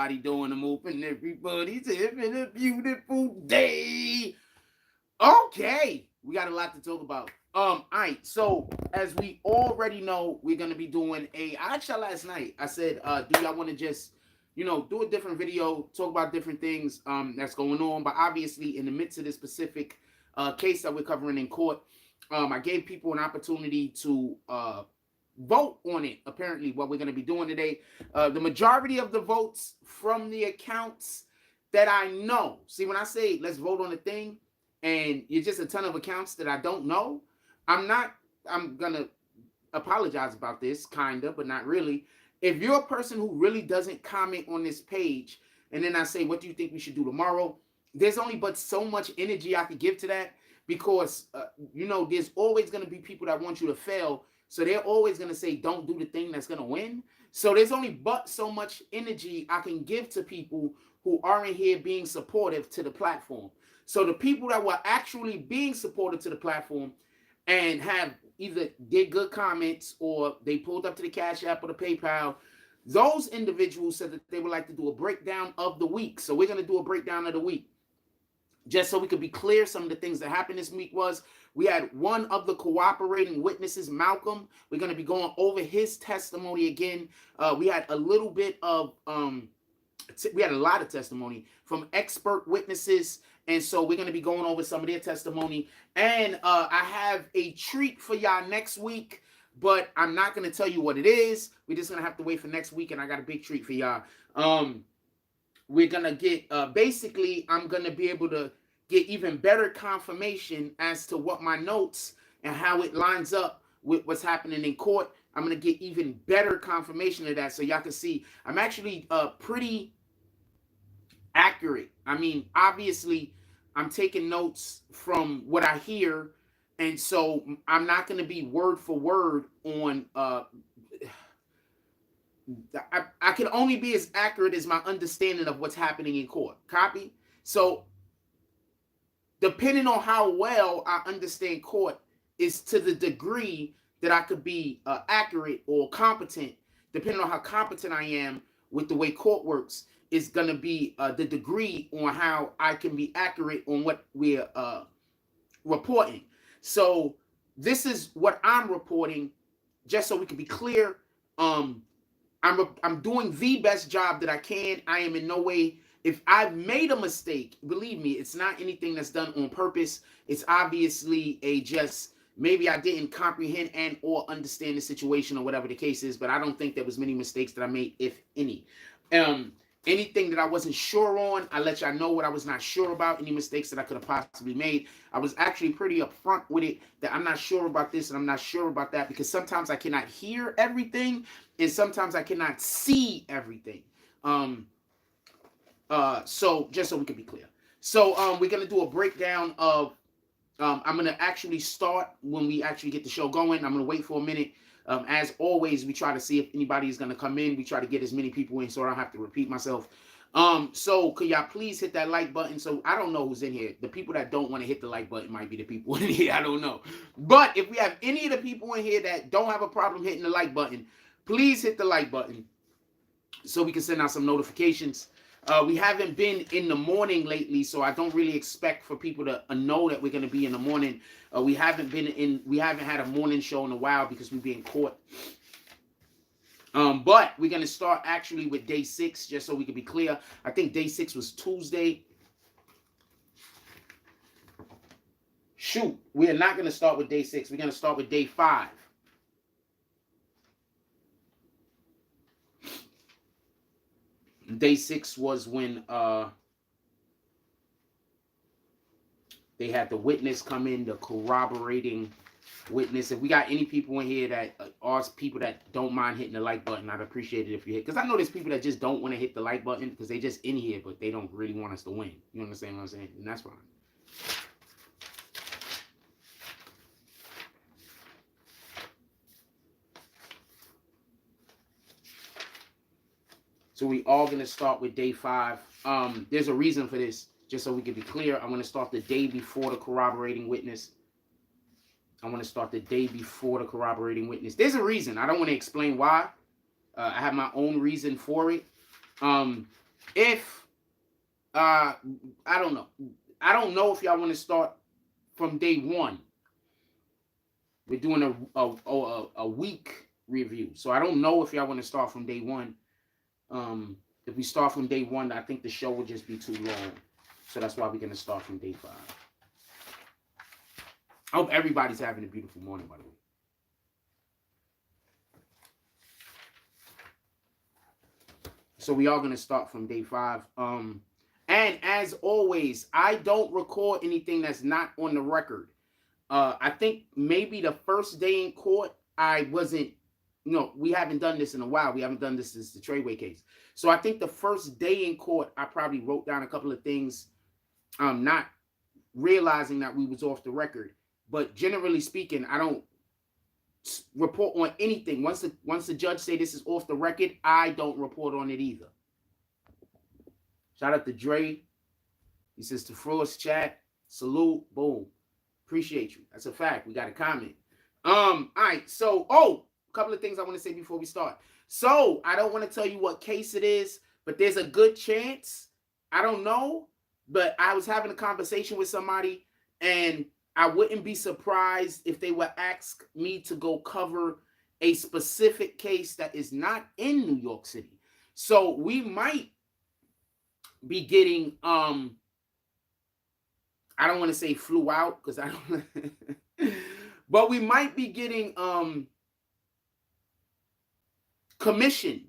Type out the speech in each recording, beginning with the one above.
everybody doing? I'm hoping everybody's having a beautiful day. Okay, we got a lot to talk about. All right. So as we already know, we're gonna be doing a. I asked y'all last night. I said, do y'all want to just, do a different video, talk about different things that's going on? But obviously, in the midst of this specific case that we're covering in court, I gave people an opportunity to vote on it. Apparently, what we're gonna be doing today, the majority of the votes from the accounts that I know. See, when I say let's vote on a thing, and it's just a ton of accounts that I don't know, I'm gonna apologize about this, kinda, but not really. If you're a person who really doesn't comment on this page, and then I say, what do you think we should do tomorrow? There's only but so much energy I could give to that, because there's always gonna be people that want you to fail. So they're always gonna say, don't do the thing that's gonna win. So there's only but so much energy I can give to people who aren't here being supportive to the platform. So the people that were actually being supportive to the platform and have either did good comments or they pulled up to the Cash App or the PayPal, those individuals said that they would like to do a breakdown of the week. So we're going to do a breakdown of the week. Just so we could be clear, some of the things that happened this week was we had one of the cooperating witnesses, Malcolm. We're going to be going over his testimony again. We had a little bit of, we had a lot of testimony from expert witnesses. And so we're going to be going over some of their testimony. And I have a treat for y'all next week, but I'm not going to tell you what it is. We're just going to have to wait for next week. And I got a big treat for y'all. We're going to get, basically, I'm going to be able to get even better confirmation as to what my notes and how it lines up with what's happening in court. I'm going to get even better confirmation of that so y'all can see I'm actually pretty accurate. I mean, obviously, I'm taking notes from what I hear, and so I'm not going to be word for word on. I can only be as accurate as my understanding of what's happening in court. Copy? So, depending on how well I understand court is to the degree that I could be accurate or competent. Depending on how competent I am with the way court works, is going to be the degree on how I can be accurate on what we're reporting. So this is what I'm reporting, just so we can be clear. I'm doing the best job that I can. I am in no way, if I've made a mistake, believe me, it's not anything that's done on purpose. It's obviously maybe I didn't comprehend and or understand the situation or whatever the case is, but I don't think there was many mistakes that I made, if any. Anything that I wasn't sure on, I let y'all know what I was not sure about, any mistakes that I could have possibly made. I was actually pretty upfront with it, that I'm not sure about this and I'm not sure about that, because sometimes I cannot hear everything and sometimes I cannot see everything. So just so we can be clear. So we're going to do a breakdown of, I'm going to actually start when we actually get the show going. I'm going to wait for a minute. As always, we try to see if anybody is going to come in. We try to get as many people in so I don't have to repeat myself. So could y'all please hit that like button? So I don't know who's in here. The people that don't want to hit the like button might be the people in here. I don't know. But if we have any of the people in here that don't have a problem hitting the like button, please hit the like button so we can send out some notifications. We haven't been in the morning lately, so I don't really expect for people to know that we're going to be in the morning. We haven't had a morning show in a while because we've been in court. But we're going to start actually with day 6, just so we can be clear. I think day 6 was Tuesday. Shoot, we are not going to start with day 6. We're going to start with day 5. Day 6 was when they had the witness come in, the corroborating witness. If we got any people in here that are people that don't mind hitting the like button, I'd appreciate it if you hit. Because I know there's people that just don't want to hit the like button because they just in here, but they don't really want us to win. You understand what I'm saying? And that's fine. So we all going to start with day 5. There's a reason for this, just so we can be clear. I'm going to start the day before the corroborating witness. I want to start the day before the corroborating witness. There's a reason. I don't want to explain why. I have my own reason for it. if I don't know. I don't know if y'all want to start from day one. We're doing a week review, so I don't know if y'all want to start from day one. If we start from day one, I think the show would just be too long, so that's why we're gonna start from day 5. I hope everybody's having a beautiful morning, by the way. So we are gonna start from day 5. And as always, I don't record anything that's not on the record. I think maybe the first day in court, I wasn't, we haven't done this in a while. We haven't done this since the Treyway case. So I think the first day in court, I probably wrote down a couple of things, not realizing that we was off the record. But generally speaking, I don't report on anything. Once the judge say this is off the record, I don't report on it either. Shout out to Dre. He says to Frost chat, salute, boom. Appreciate you. That's a fact. We got a comment. All right. So, a couple of things I want to say before we start. So, I don't want to tell you what case it is, but there's a good chance. I don't know, but I was having a conversation with somebody, and I wouldn't be surprised if they would ask me to go cover a specific case that is not in New York City. So, we might be getting I don't want to say flew out because I don't but we might be getting commissioned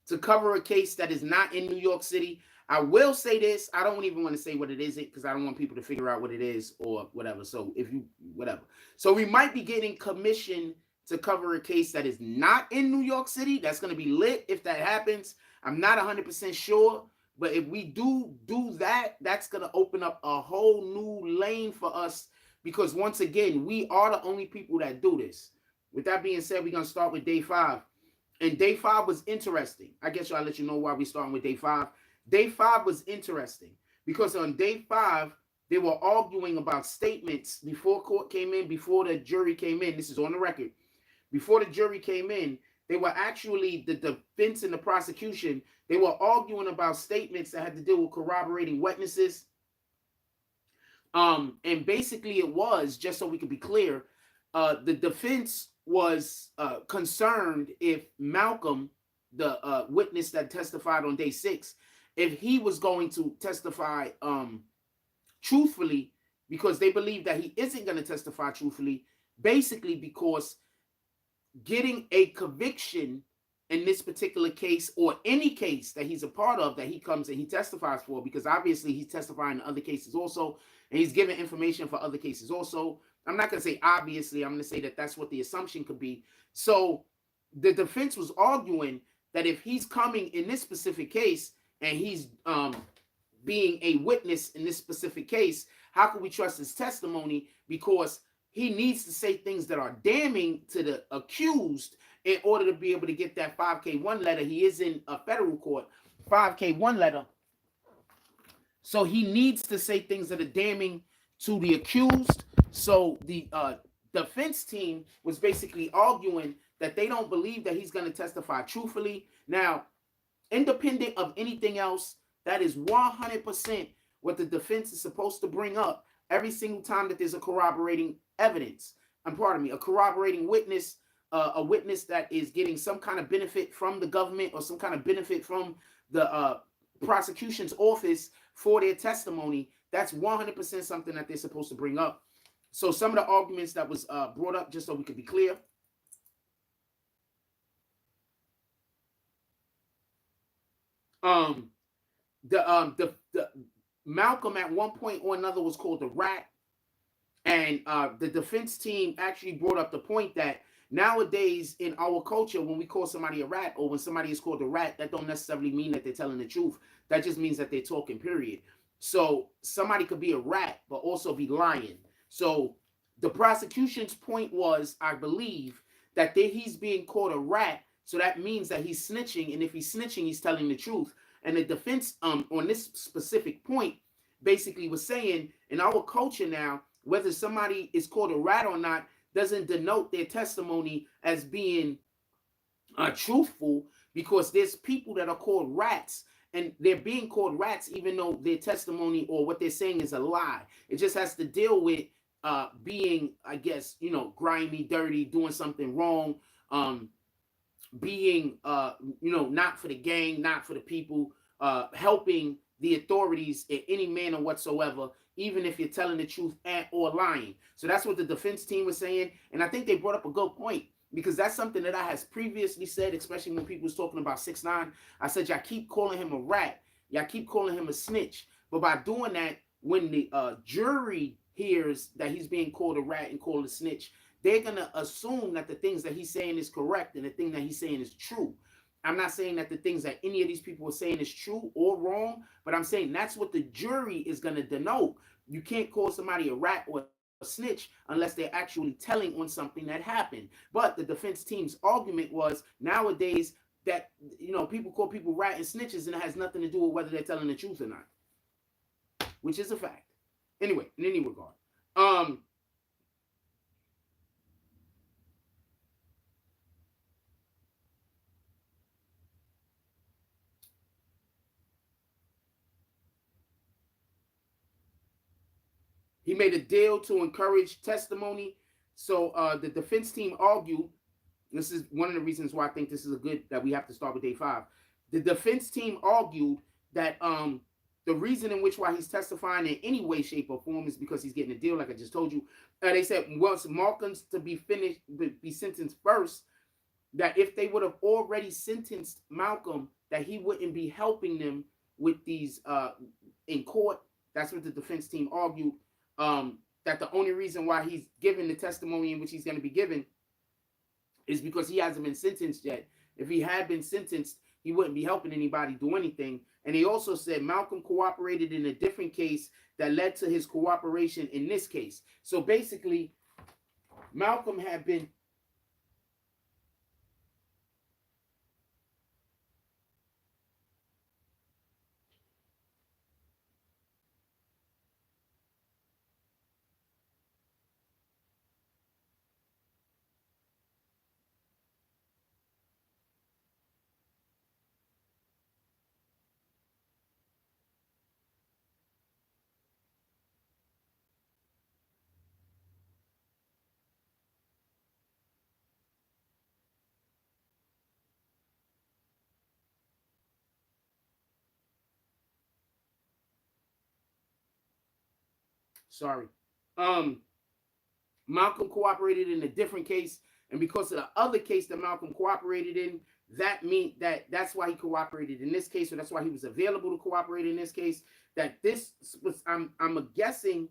to cover a case that is not in New York City. I will say this, I don't even want to say what it is because I don't want people to figure out what it is or whatever. So So we might be getting commissioned to cover a case that is not in New York City. That's going to be lit if that happens. I'm not 100% sure. But if we do that, that's going to open up a whole new lane for us because, once again, we are the only people that do this. With that being said, we're going to start with day 5. And day 5 was interesting. I guess I'll let you know why we're starting with day 5. Day 5 was interesting because on day 5, they were arguing about statements before court came in, before the jury came in. This is on the record. Before the jury came in, they were actually, the defense and the prosecution, they were arguing about statements that had to do with corroborating witnesses. And basically it was, just so we could be clear, the defense was concerned if Malcolm, the witness that testified on day 6, if he was going to testify truthfully, because they believe that he isn't going to testify truthfully, basically because getting a conviction in this particular case or any case that he's a part of that he comes and he testifies for, because obviously he's testifying in other cases also, and he's giving information for other cases also. I'm not going to say obviously, I'm going to say that that's what the assumption could be. So the defense was arguing that if he's coming in this specific case and he's being a witness in this specific case, how can we trust his testimony? Because he needs to say things that are damning to the accused in order to be able to get that 5K1 letter. He is in a federal court, 5K1 letter. So he needs to say things that are damning to the accused. So the defense team was basically arguing that they don't believe that he's going to testify truthfully. Now, independent of anything else, that is 100% what the defense is supposed to bring up every single time that there's a corroborating evidence. A corroborating witness, a witness that is getting some kind of benefit from the government or some kind of benefit from the prosecution's office for their testimony. That's 100% something that they're supposed to bring up. So some of the arguments that was brought up, just so we could be clear. The Malcolm at one point or another was called a rat. And the defense team actually brought up the point that nowadays in our culture, when we call somebody a rat or when somebody is called a rat, that don't necessarily mean that they're telling the truth. That just means that they're talking, period. So somebody could be a rat, but also be lying. So the prosecution's point was, I believe, that he's being called a rat. So that means that he's snitching. And if he's snitching, he's telling the truth. And the defense on this specific point basically was saying, in our culture now, whether somebody is called a rat or not doesn't denote their testimony as being truthful, because there's people that are called rats and they're being called rats, even though their testimony or what they're saying is a lie. It just has to deal with being, I guess, grimy, dirty, doing something wrong, being, not for the gang, not for the people, helping the authorities in any manner whatsoever, even if you're telling the truth and or lying. So that's what the defense team was saying, and I think they brought up a good point, because that's something that I has previously said, especially when people was talking about 6ix9ine. I said, y'all keep calling him a rat, y'all keep calling him a snitch, but by doing that, when the jury hears that he's being called a rat and called a snitch, they're gonna assume that the things that he's saying is correct and the thing that he's saying is true. I'm not saying that the things that any of these people are saying is true or wrong, but I'm saying that's what the jury is gonna denote. You can't call somebody a rat or a snitch unless they're actually telling on something that happened. But the defense team's argument was, nowadays that people call people rat and snitches, and it has nothing to do with whether they're telling the truth or not, which is a fact. Anyway, in any regard, he made a deal to encourage testimony. So the defense team argued, this is one of the reasons why I think this is a good, that we have to start with day 5. The defense team argued that the reason in which why he's testifying in any way, shape, or form is because he's getting a deal, like I just told you. They said once Malcolm's to be sentenced first, that if they would have already sentenced Malcolm, that he wouldn't be helping them with these in court. That's what the defense team argued. That the only reason why he's giving the testimony in which he's going to be given is because he hasn't been sentenced yet. If he had been sentenced, he wouldn't be helping anybody do anything. And he also said Malcolm cooperated in a different case that led to his cooperation in this case. So basically, Malcolm had been... Sorry. Malcolm cooperated in a different case, and because of the other case that Malcolm cooperated in, that's why he cooperated in this case, or that's why he was available to cooperate in this case. That this was, I'm guessing.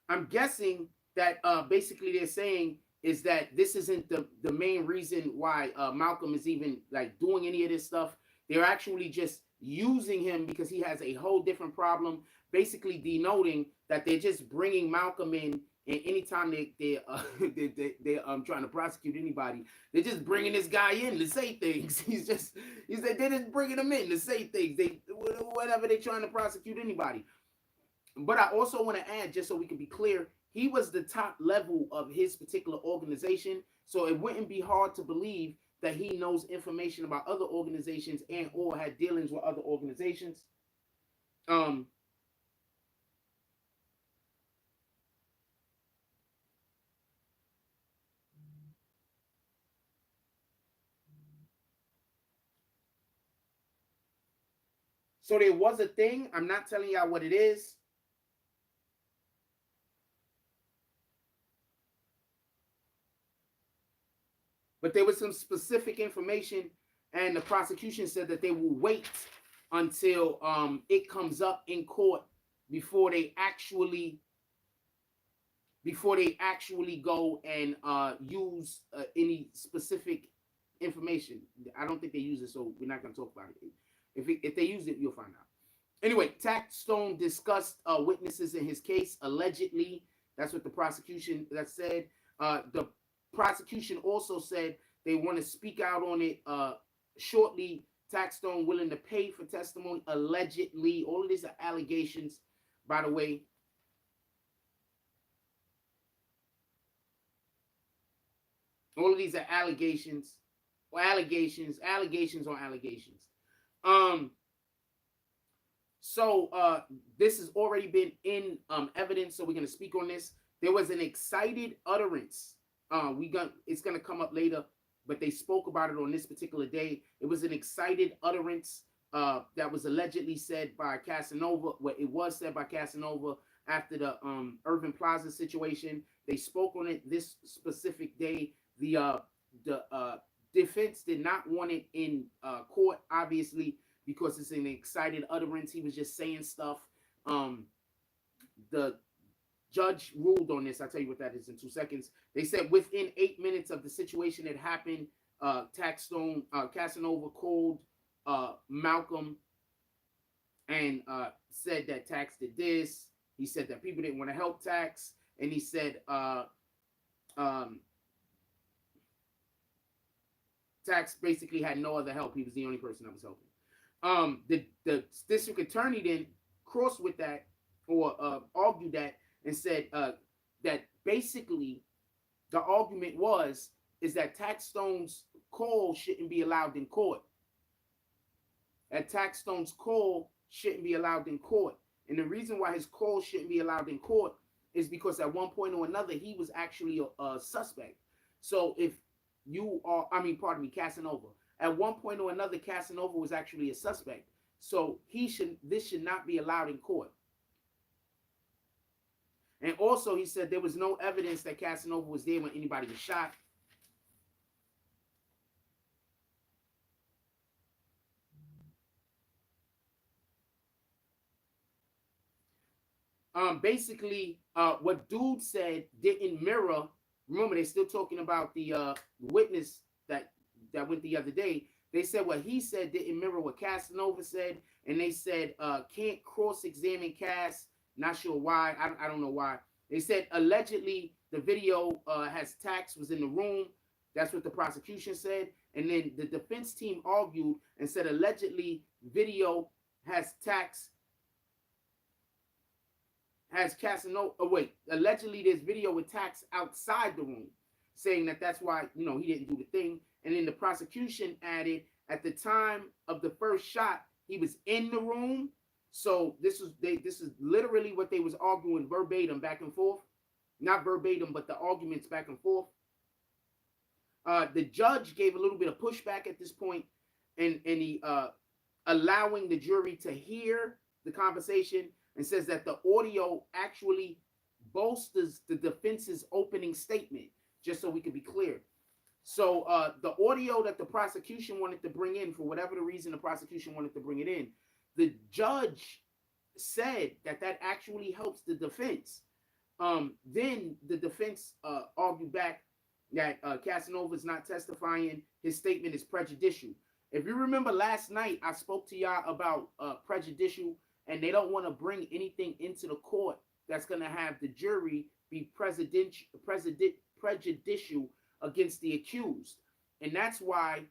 I'm guessing that basically they're saying is that this isn't the main reason why Malcolm is even like doing any of this stuff. They're actually just using him because he has a whole different problem, basically denoting that they're just bringing Malcolm in, and anytime they're trying to prosecute anybody, they're just bringing this guy in to say things. They're just bringing him in to say things. Whatever they're trying to prosecute anybody. But I also want to add, just so we can be clear, he was the top level of his particular organization, so it wouldn't be hard to believe that he knows information about other organizations and or had dealings with other organizations. So there was a thing. I'm not telling y'all what it is. But there was some specific information, and the prosecution said that they will wait until it comes up in court before they actually go and use any specific information. I don't think they use it, so we're not going to talk about it. If they use it, you'll find out. Anyway, TAXSTONE discussed witnesses in his case, allegedly. That's what the prosecution that said. The prosecution also said they want to speak out on it shortly. TAXSTONE willing to pay for testimony, allegedly. All of these are allegations, by the way. All of these are allegations, or allegations on allegations. Um, so this has already been in evidence, so we're gonna speak on this. There was an excited utterance. It's gonna come up later, but they spoke about it on this particular day. It was an excited utterance that was allegedly said by Casanova. Well, it was said by Casanova after the Irving Plaza situation. They spoke on it this specific day. The defense did not want it in court, obviously, because it's an excited utterance. He was just saying stuff. The judge ruled on this. I'll tell you what that is in 2 seconds. They said within 8 minutes of the situation that happened, TAXSTONE Casanova called Malcolm and said that Tax did this. He said that people didn't want to help Tax, and he said Tax basically had no other help. He was the only person that was helping. The district attorney then crossed with that, or argued that, and said that basically the argument is that TAXSTONE's call shouldn't be allowed in court. That TAXSTONE's call shouldn't be allowed in court. And the reason why his call shouldn't be allowed in court is because at one point or another, he was actually a suspect. So if you are, Casanova. At one point or another, Casanova was actually a suspect. So this should not be allowed in court. And also, he said there was no evidence that Casanova was there when anybody was shot. Basically, what dude said didn't mirror. Remember, they're still talking about the witness that went the other day. They said what he said didn't mirror what Casanova said, and they said can't cross-examine Cass. Not sure why. I don't know why. They said allegedly the video has Tax was in the room. That's what the prosecution said. And then the defense team argued and said allegedly video has Tax, has Casanova. Oh, wait. Allegedly there's video with Tax outside the room, saying that that's why, he didn't do the thing. And then the prosecution added at the time of the first shot, he was in the room. So this is literally what they was arguing verbatim back and forth. Not verbatim, but the arguments back and forth. The judge gave a little bit of pushback at this point, and he allowing the jury to hear the conversation, and says that the audio actually bolsters the defense's opening statement, just so we can be clear. So the audio that the prosecution wanted to bring in, for whatever the reason the prosecution wanted to bring it in, the judge said that actually helps the defense. Then the defense argued back that Casanova is not testifying. His statement is prejudicial. If you remember last night, I spoke to y'all about prejudicial, and they don't want to bring anything into the court that's going to have the jury be prejudicial against the accused. And that's why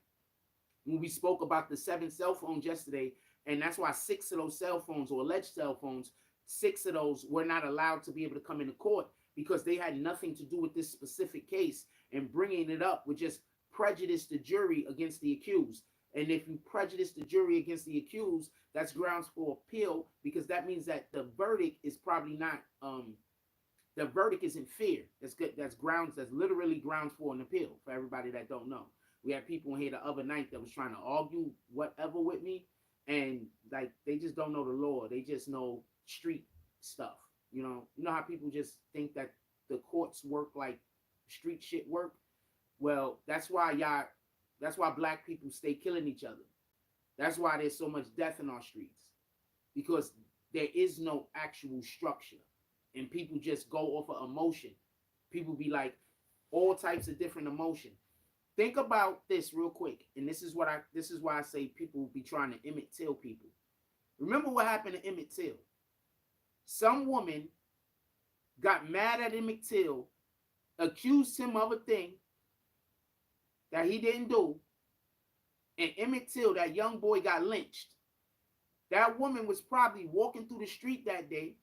when we spoke about the 7 cell phones yesterday, and that's why 6 of those cell phones, or alleged cell phones, 6 of those were not allowed to be able to come into court, because they had nothing to do with this specific case, and bringing it up would just prejudice the jury against the accused. And if you prejudice the jury against the accused, that's grounds for appeal, because that means that the verdict is probably not, the verdict isn't fair. That's good. That's literally grounds for an appeal, for everybody that don't know. We had people in here the other night that was trying to argue whatever with me, and like they just don't know the law. They just know street stuff. You know how people just think that the courts work like street shit work? Well, that's why black people stay killing each other. That's why there's so much death in our streets, because there is no actual structure, and people just go off of emotion. People be like all types of different emotion. Think about this real quick, and this is why I say people be trying to Emmett Till people. Remember what happened to Emmett Till? Some woman got mad at Emmett Till, accused him of a thing that he didn't do, and Emmett Till, that young boy, got lynched. That woman was probably walking through the street that day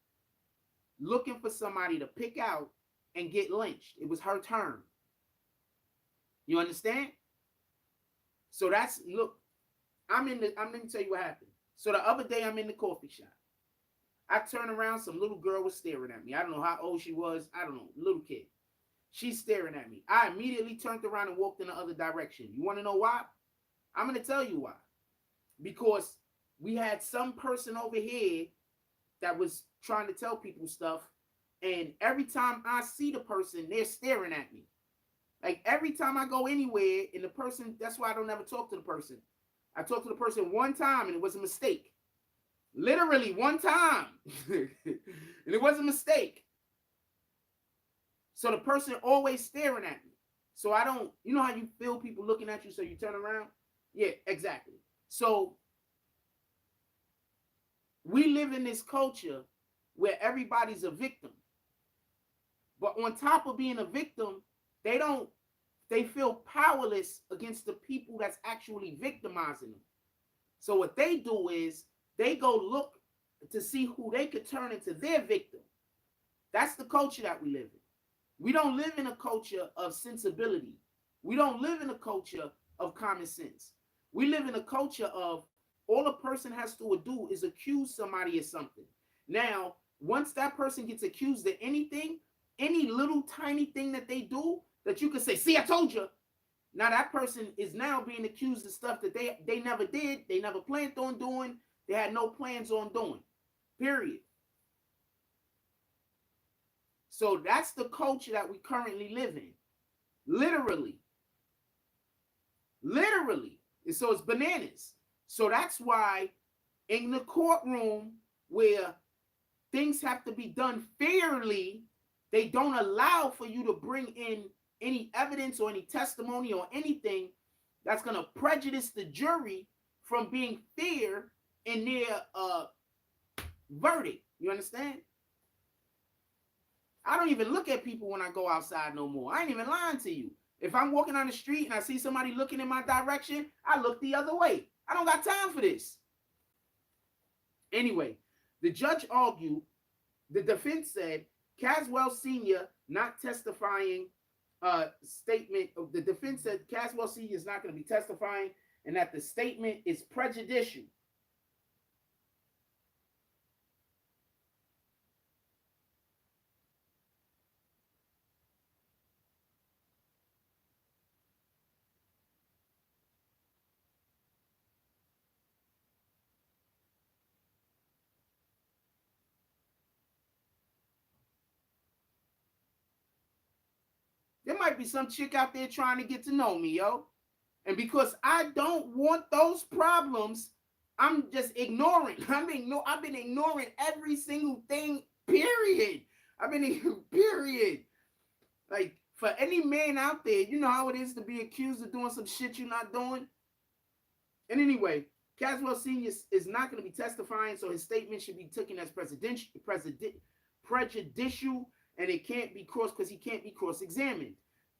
looking for somebody to pick out and get lynched. It was her turn. You understand? So that's, look, I'm going to tell you what happened. So the other day I'm in the coffee shop. I turn around, some little girl was staring at me. I don't know how old she was. I don't know, little kid. She's staring at me. I immediately turned around and walked in the other direction. You want to know why? I'm going to tell you why. Because we had some person over here that was trying to tell people stuff, and every time I see the person, they're staring at me. Like every time I go anywhere, and the person, that's why I don't ever talk to the person. I talked to the person one time, and it was a mistake. Literally one time. And it was a mistake. So the person always staring at me. So I don't, you know how you feel people looking at you, so you turn around? Yeah, exactly. So we live in this culture where everybody's a victim. But on top of being a victim, they feel powerless against the people that's actually victimizing them. So what they do is they go look to see who they could turn into their victim. That's the culture that we live in. We don't live in a culture of sensibility. We don't live in a culture of common sense. We live in a culture of all a person has to do is accuse somebody of something. Now, once that person gets accused of anything, any little tiny thing that they do, that you can say, see, I told you. Now that person is now being accused of stuff that they never did, they never planned on doing, they had no plans on doing. Period. So that's the culture that we currently live in. Literally. Literally. And so it's bananas. So that's why in the courtroom where things have to be done fairly, they don't allow for you to bring in any evidence or any testimony or anything that's going to prejudice the jury from being fair in their verdict. You understand? I don't even look at people when I go outside no more. I ain't even lying to you. If I'm walking on the street and I see somebody looking in my direction, I look the other way. I don't got time for this. Anyway, the judge argued, the defense said, Caswell Sr. not testifying statement of the defense said Caswell Sr. is not going to be testifying and that the statement is prejudicial. There might be some chick out there trying to get to know me, yo. And because I don't want those problems, I'm just ignoring. I've been ignoring every single thing, period. Period. Like, for any man out there, you know how it is to be accused of doing some shit you're not doing? And anyway, Caswell Sr. is not going to be testifying, so his statement should be taken as prejudicial, and it can't be because he can't be cross-examined.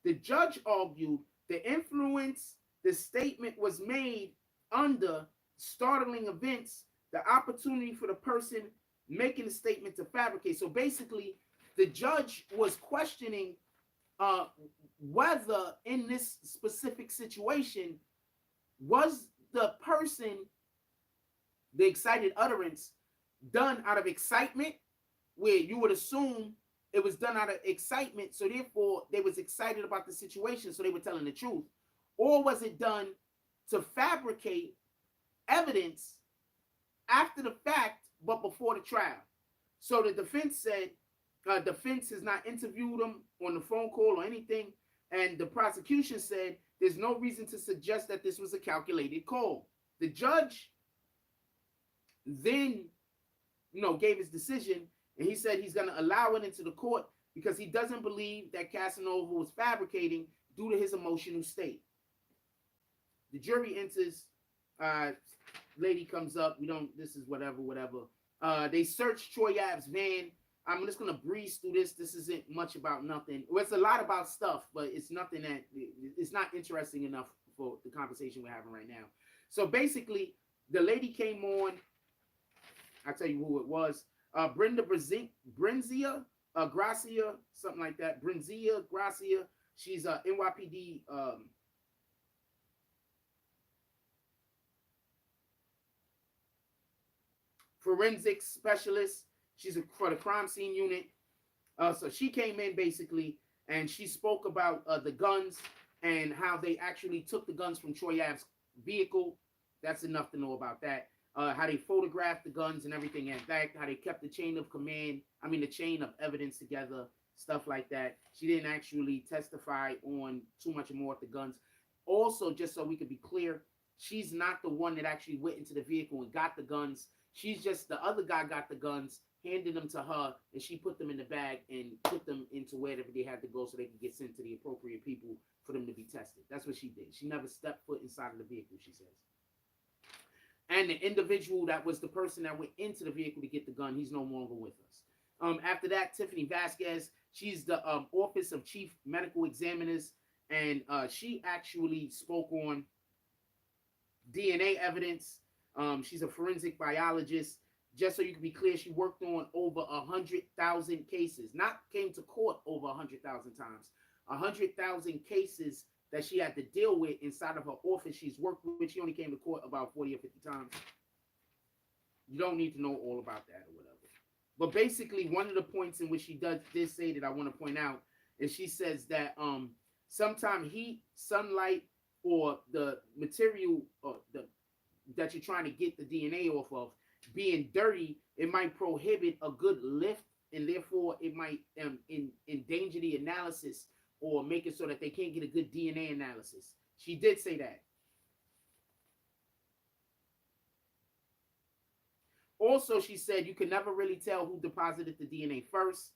The judge argued the influence the statement was made under startling events, the opportunity for the person making the statement to fabricate. So basically, the judge was questioning whether in this specific situation, was the person, the excited utterance, done out of excitement, where you would assume it was done out of excitement, so therefore they was excited about the situation, so they were telling the truth, or was it done to fabricate evidence after the fact but before the trial? So the defense said defense has not interviewed him on the phone call or anything, and the prosecution said there's no reason to suggest that this was a calculated call. The judge then, gave his decision, and he said he's going to allow it into the court because he doesn't believe that Casanova was fabricating due to his emotional state. The jury enters. Lady comes up. This is whatever. They search Troy Ave's van. I'm just going to breeze through this. This isn't much about nothing. Well, it's a lot about stuff, but it's nothing it's not interesting enough for the conversation we're having right now. So basically, the lady came on. I'll tell you who it was. Brenda Gracia, something like that. Brenzia Gracia She's a NYPD forensics specialist. She's for the crime scene unit. So she came in basically and she spoke about the guns and how they actually took the guns from Troy Ave's vehicle. That's enough to know about that. How they photographed the guns and everything, and fact, how they kept the chain of command, the chain of evidence together, stuff like that. She didn't actually testify on too much more of the guns. Also, just so we could be clear, she's not the one that actually went into the vehicle and got the guns. She's just the other guy got the guns, handed them to her, and she put them in the bag and put them into wherever they had to go so they could get sent to the appropriate people for them to be tested. That's what she did. She never stepped foot inside of the vehicle, she says. And the individual that was the person that went into the vehicle to get the gun, he's no longer with us. After that, Tiffany Vasquez, she's the Office of Chief Medical Examiners, and she actually spoke on DNA evidence. She's a forensic biologist. Just so you can be clear, she worked on over 100,000 cases. Not came to court over 100,000 times. 100,000 cases that she had to deal with inside of her office. She's worked with. She only came to court about 40 or 50 times. You don't need to know all about that or whatever. But basically, one of the points in which she did say that I want to point out is she says that sometimes heat, sunlight, or the material that you're trying to get the DNA off of being dirty, it might prohibit a good lift, and therefore it might endanger the analysis or make it so that they can't get a good DNA analysis. She did say that. Also, she said you can never really tell who deposited the DNA first.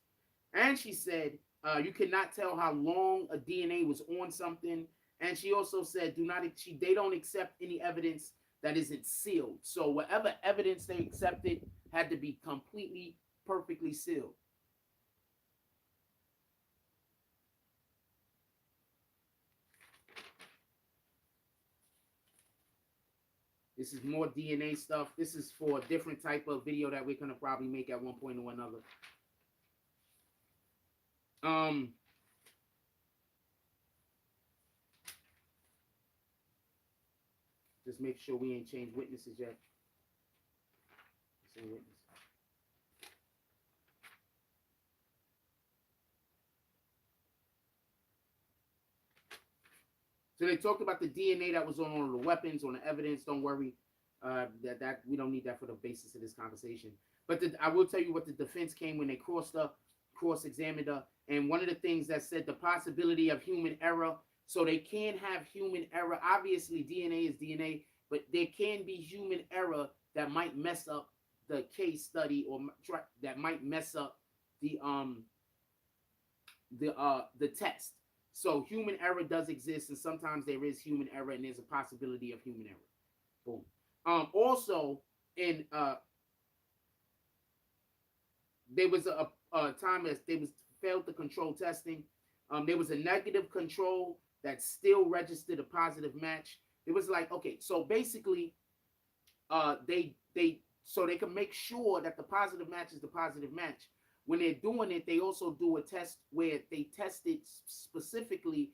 And she said you cannot tell how long a DNA was on something. And she also said they don't accept any evidence that isn't sealed. So whatever evidence they accepted had to be completely, perfectly sealed. This is more DNA stuff. This is for a different type of video that we're going to probably make at one point or another. Just make sure we ain't changed witnesses yet. Witness. So they talked about the DNA that was on all of the weapons, on the evidence. Don't worry, that we don't need that for the basis of this conversation. But I will tell you what the defense came when they cross-examined her. And one of the things that said the possibility of human error. So they can have human error. Obviously, DNA is DNA, but there can be human error that might mess up the case study or that might mess up the test. So human error does exist, and sometimes there is human error, and there's a possibility of human error. Boom. Also, in there was a time that they failed to control testing. There was a negative control that still registered a positive match. It was like, okay, so basically, they so they can make sure that the positive match is the positive match. When they're doing it, they also do a test where they test it specifically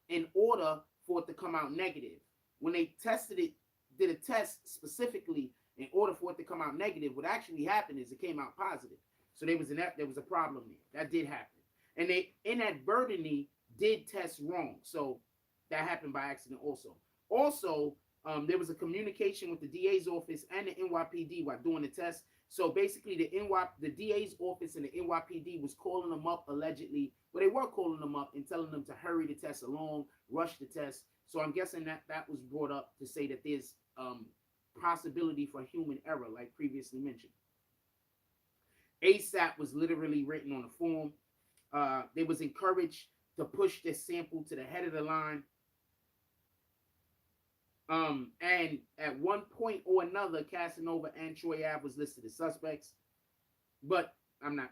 in order for it to come out negative. When they did a test specifically in order for it to come out negative, what actually happened is it came out positive. So there was a problem there. That did happen. And they inadvertently did test wrong. So that happened by accident also. Also, there was a communication with the DA's office and the NYPD while doing the test. So basically, the DA's office and the NYPD was calling them up allegedly. Well, they were calling them up and telling them to hurry the test along, rush the test. So I'm guessing that was brought up to say that there's possibility for human error, like previously mentioned. ASAP was literally written on the form. They was encouraged to push this sample to the head of the line. And at one point or another, Casanova and Troy Ave was listed as suspects. But I'm not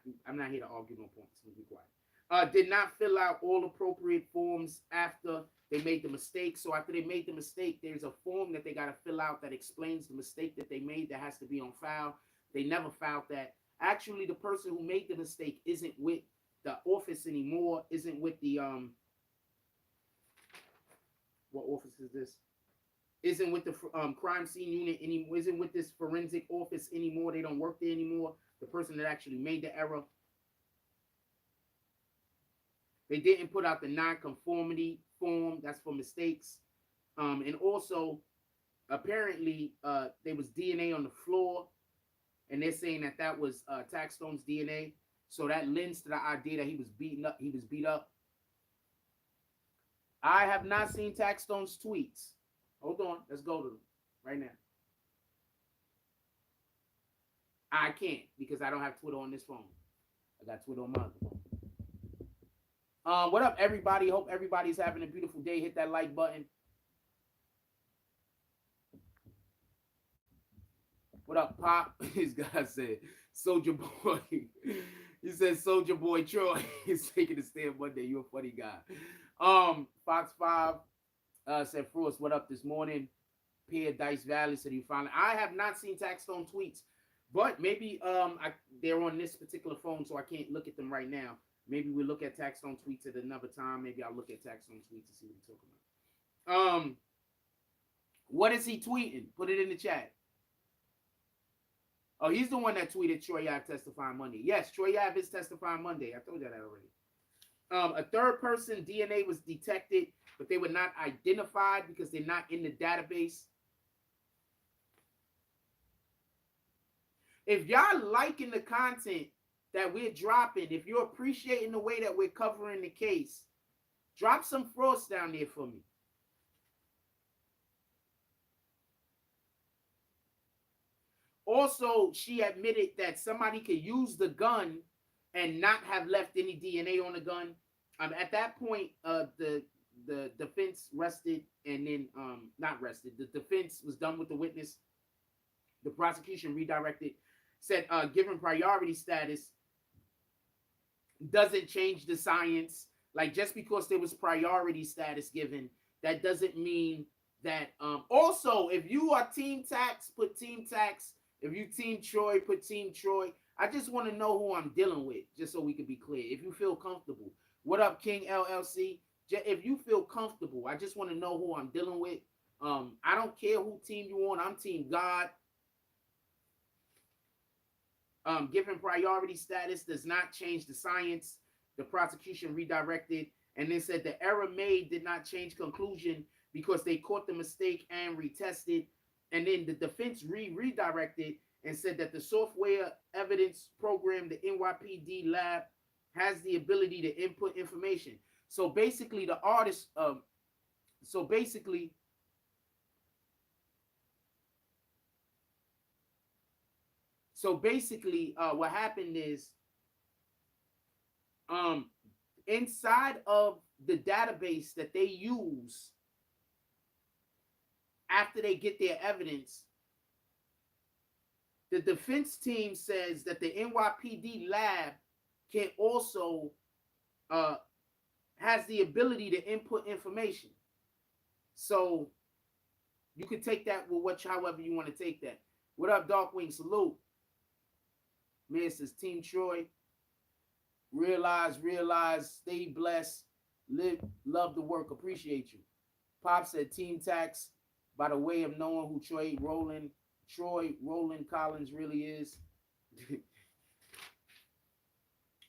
here to argue no points. Let me be quiet. Did not fill out all appropriate forms after they made the mistake. So after they made the mistake, there's a form that they got to fill out that explains the mistake that they made that has to be on file. They never filed that. Actually, the person who made the mistake isn't with the office anymore, isn't with the What office is this? Isn't with the crime scene unit anymore. Isn't with this forensic office anymore. They don't work there anymore. The person that actually made the error. They didn't put out the non-conformity form. That's for mistakes. And also, apparently, there was DNA on the floor, and they're saying that that was TAXSTONE's DNA. So that lends to the idea that he was beaten up. He was beat up. I have not seen TAXSTONE's tweets. Hold on. Let's go to them right now. I can't because I don't have Twitter on this phone. I got Twitter on my other phone. What up, everybody? Hope everybody's having a beautiful day. Hit that like button. What up, Pop? This guy said, Soldier Boy. He said, Soldier Boy Troy is taking a stand Monday. You're a funny guy. Fox 5 said, Frost, what up this morning? Pierre Dice Valley said he finally. I have not seen TAXSTONE tweets, but maybe they're on this particular phone, so I can't look at them right now. Maybe we'll look at TAXSTONE tweets at another time. Maybe I'll look at TAXSTONE tweets and see what he's talking about. What is he tweeting? Put it in the chat. Oh, he's the one that tweeted Troy Ave testifying Monday. Yes, Troy Ave is testifying Monday. I told you that already. A third person DNA was detected, but they were not identified because they're not in the database. If y'all liking the content that we're dropping, if you're appreciating the way that we're covering the case, drop some frost down there for me. Also, she admitted that somebody could use the gun and not have left any DNA on the gun. At that point, the defense rested and then not rested. The defense was done with the witness. The prosecution redirected, said given priority status doesn't change the science. Like just because there was priority status given, that doesn't mean that. Also, if you are Team Tax, put Team Tax. If you Team Troy, put Team Troy. I just want to know who I'm dealing with, just so we can be clear. If you feel comfortable. What up, King LLC? If you feel comfortable, I just want to know who I'm dealing with. I don't care who team you on. I'm Team God. Given priority status does not change the science. The prosecution redirected and then said the error made did not change conclusion because they caught the mistake and retested. And then the defense redirected and said that the software evidence program, the NYPD lab, has the ability to input information. So basically, the artist, what happened is, inside of the database that they use after they get their evidence, the defense team says that the NYPD lab can also has the ability to input information. So you can take that with however you want to take that. What up, Darkwing? Salute. Man says Team Troy. Realize, stay blessed, live, love the work, appreciate you. Pop said Team Tax by the way of knowing who Troy Roland Collins really is.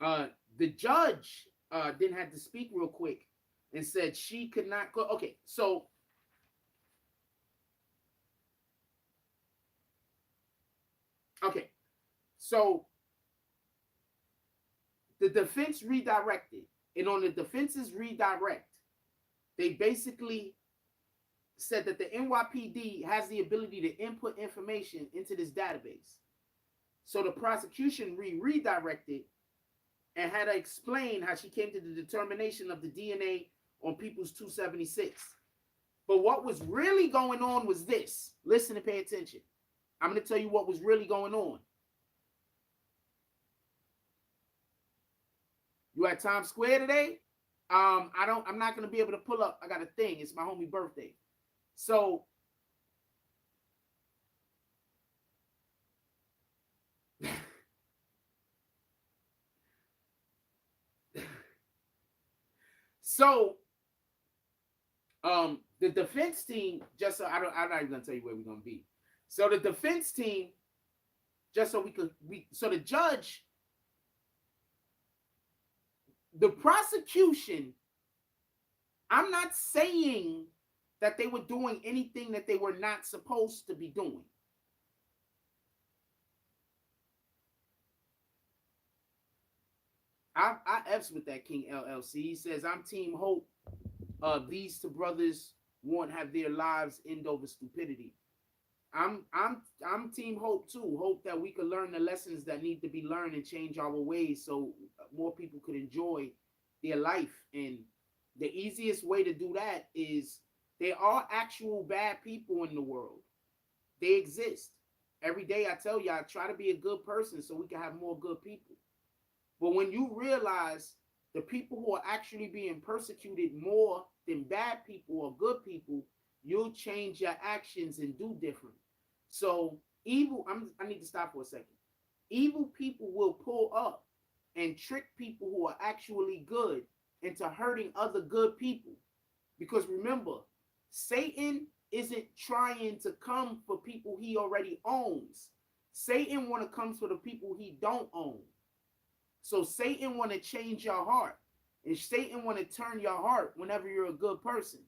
The judge then had to speak real quick and said she could not go. Okay, so the defense redirected, and on the defense's redirect, they basically said that the NYPD has the ability to input information into this database. So the prosecution redirected and had to explain how she came to the determination of the DNA on people's 276. But what was really going on was this. Listen and pay attention. I'm going to tell you what was really going on. You at Times Square today? I'm not going to be able to pull up. I got a thing. It's my homie birthday. So the defense team, just so I'm not even gonna tell you where we're gonna be. So the defense team, just so so the judge, the prosecution, I'm not saying that they were doing anything that they were not supposed to be doing. I F's with that King LLC. He says, I'm Team Hope. These two brothers won't have their lives end over stupidity. I'm Team Hope too. Hope that we could learn the lessons that need to be learned and change our ways so more people could enjoy their life. And the easiest way to do that is there are actual bad people in the world. They exist. Every day I tell you, I try to be a good person so we can have more good people. But when you realize the people who are actually being persecuted more than bad people or good people, you'll change your actions and do different. So evil, I need to stop for a second. Evil people will pull up and trick people who are actually good into hurting other good people. Because remember, Satan isn't trying to come for people he already owns. Satan want to come for the people he don't own. So Satan want to change your heart. And Satan want to turn your heart whenever you're a good person.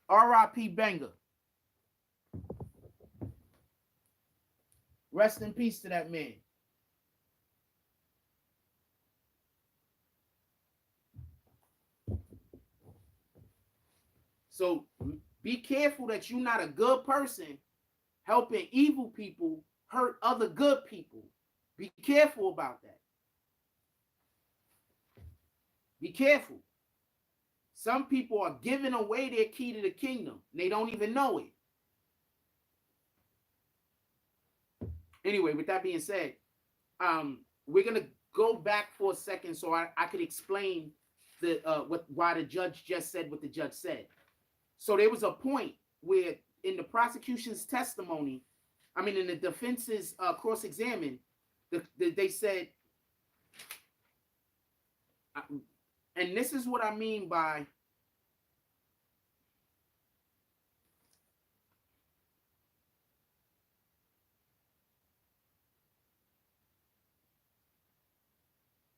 R.I.P. Banger. Rest in peace to that man. So be careful that you're not a good person helping evil people hurt other good people. Be careful about that. Be careful. Some people are giving away their key to the kingdom. They don't even know it. Anyway, with that being said, we're gonna go back for a second so I could explain why the judge just said what the judge said. So there was a point where in the prosecution's testimony, in the defense's cross-examination, they said, and this is what I mean by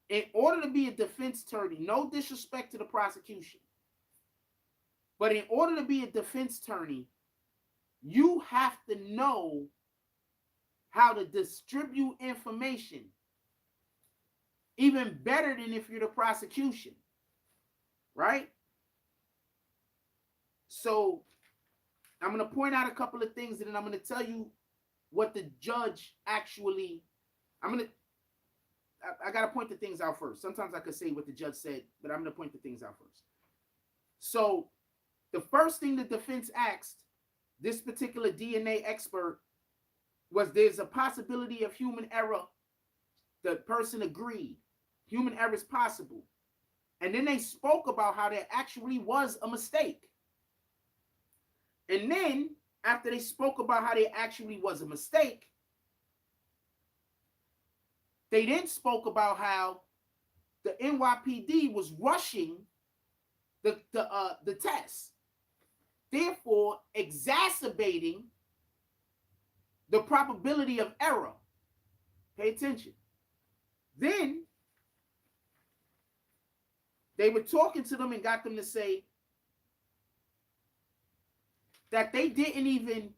in order to be a defense attorney, no disrespect to the prosecution, but in order to be a defense attorney, you have to know how to distribute information even better than if you're the prosecution, right? So I'm going to point out a couple of things and then I'm going to tell you what the judge actually, I got to point the things out first. Sometimes I could say what the judge said, but I'm going to point the things out first. So the first thing the defense asked this particular DNA expert was, there's a possibility of human error. The person agreed. Human error is possible. And then they spoke about how there actually was a mistake. And then after they spoke about how there actually was a mistake, they then spoke about how the NYPD was rushing the test, therefore exacerbating the probability of error. Pay attention. Then they were talking to them and got them to say that they didn't even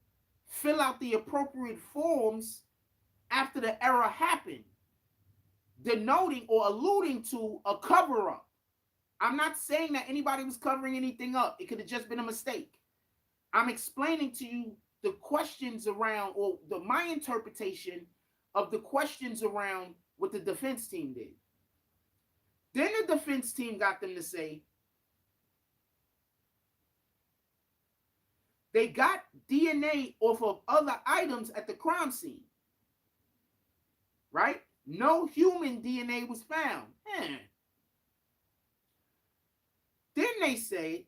fill out the appropriate forms after the error happened, denoting or alluding to a cover-up. I'm not saying that anybody was covering anything up. It could have just been a mistake. I'm explaining to you the questions around, or my interpretation of the questions around what the defense team did. Then the defense team got them to say they got DNA off of other items at the crime scene, right? No human DNA was found. Then they say,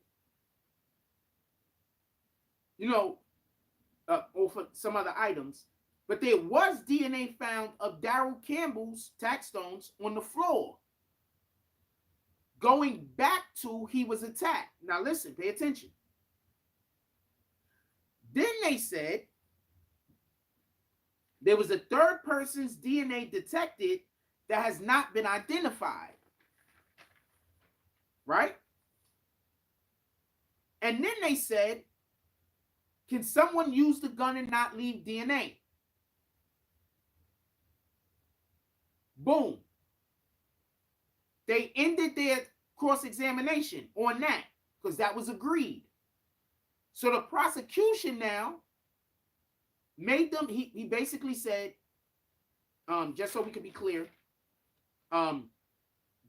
or for some other items, but there was DNA found of Daryl Campbell's tax stones on the floor. going back to he was attacked. Now listen, pay attention. Then they said there was a third person's DNA detected that has not been identified. Right? And then they said, can someone use the gun and not leave DNA? Boom. They ended their cross-examination on that because that was agreed. So the prosecution now made them, he basically said, just so we can be clear,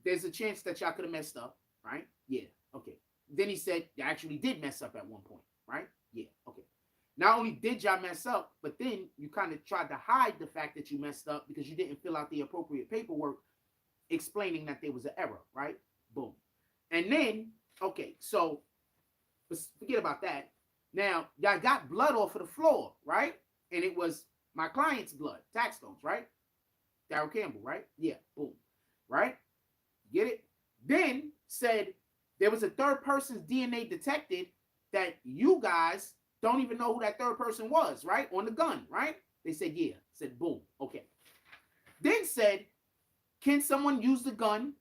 there's a chance that y'all could have messed up, right? Yeah, okay. Then he said, you actually did mess up at one point, right? Yeah, okay. Not only did y'all mess up, but then you kind of tried to hide the fact that you messed up because you didn't fill out the appropriate paperwork explaining that there was an error, right? Boom. And then, okay, so forget about that. Now, y'all got blood off of the floor, right? And it was my client's blood, TAXSTONE's, right? Darryl Campbell, right? Yeah, boom, right? Get it? Then said there was a third person's DNA detected that you guys don't even know who that third person was, right? On the gun, right? They said, yeah. Said, boom, okay. Then said, can someone use the gun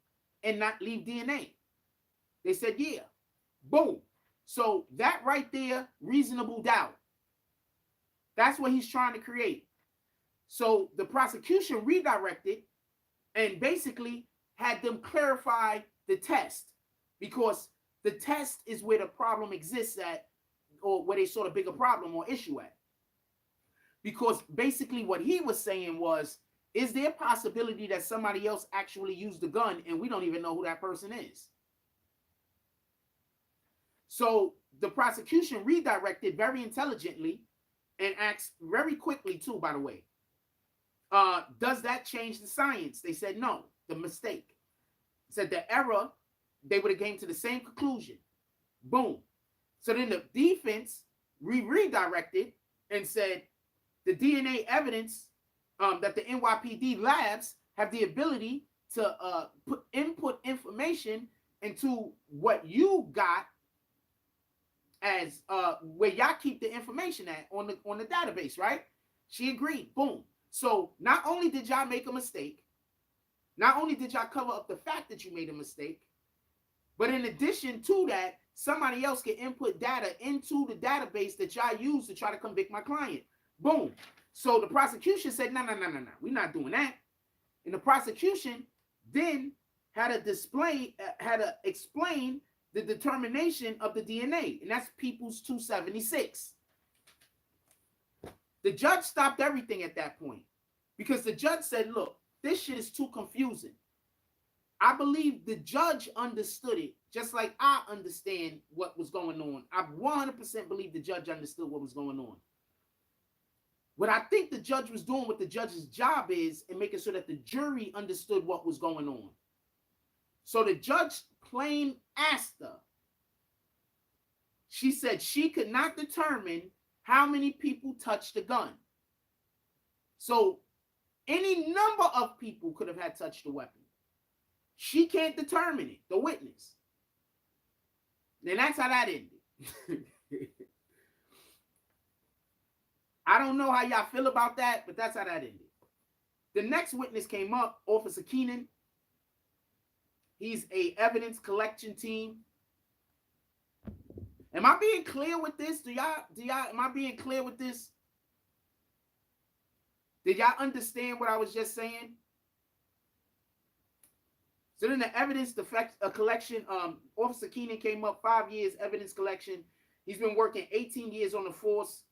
and not leave DNA? They said, yeah. Boom. So that right there, reasonable doubt. That's what he's trying to create. So the prosecution redirected and basically had them clarify the test because the test is where the problem exists at, or where they saw the bigger problem or issue at. Because basically what he was saying was, is there a possibility that somebody else actually used the gun and we don't even know who that person is? So the prosecution redirected very intelligently and asked very quickly too, by the way, does that change the science? They said no, the mistake. Said the error, they would have came to the same conclusion. Boom. So then the defense redirected and said the DNA evidence that the NYPD labs have the ability to input information into what you got as where y'all keep the information at on the database, right? She agreed. Boom. So not only did y'all make a mistake, not only did y'all cover up the fact that you made a mistake, but in addition to that, somebody else can input data into the database that y'all use to try to convict my client. Boom. So the prosecution said, no, we're not doing that. And the prosecution then had to explain the determination of the DNA, and that's People's 276. The judge stopped everything at that point because the judge said, look, this shit is too confusing. I believe the judge understood it just like I understand what was going on. I 100% believe the judge understood what was going on. What I think the judge was doing, what the judge's job is, and making sure that the jury understood what was going on. So the judge plain asked her. She said she could not determine how many people touched the gun. So any number of people could have had touched the weapon. She can't determine it, the witness. And that's how that ended. I don't know how y'all feel about that, but that's how that ended. The next witness came up, Officer Keenan. He's a evidence collection team. Am I being clear with this? Am I being clear with this? Did y'all understand what I was just saying? So then the evidence collection, Officer Keenan came up, 5 years evidence collection. He's been working 18 years on the force.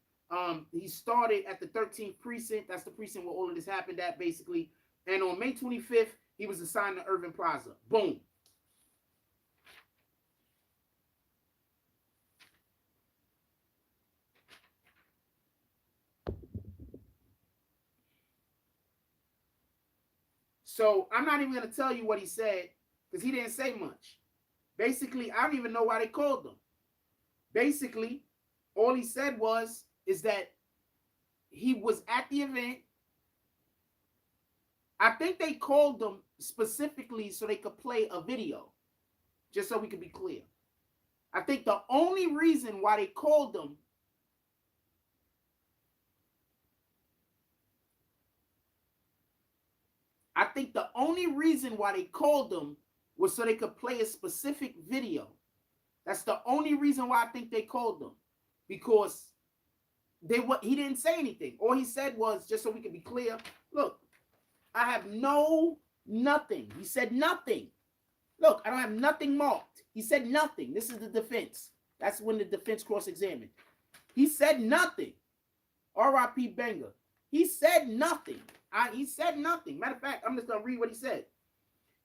He started at the 13th precinct. That's the precinct where all of this happened at, basically. And on May 25th, he was assigned to Irving Plaza. Boom. So I'm not even going to tell you what he said because he didn't say much. Basically, I don't even know why they called him. Basically, all he said is that he was at the event. I think they called him specifically so they could play a video. just so we can be clear. I think the only reason why they called them was so they could play a specific video. That's the only reason why I think they called them, because he didn't say anything. All he said was, just so we can be clear, look, I have nothing. He said nothing. Look, I don't have nothing marked. He said nothing. This is the defense. That's when the defense cross-examined. He said nothing. R.I.P. Benga. He said nothing. He said nothing. Matter of fact, I'm just going to read what he said.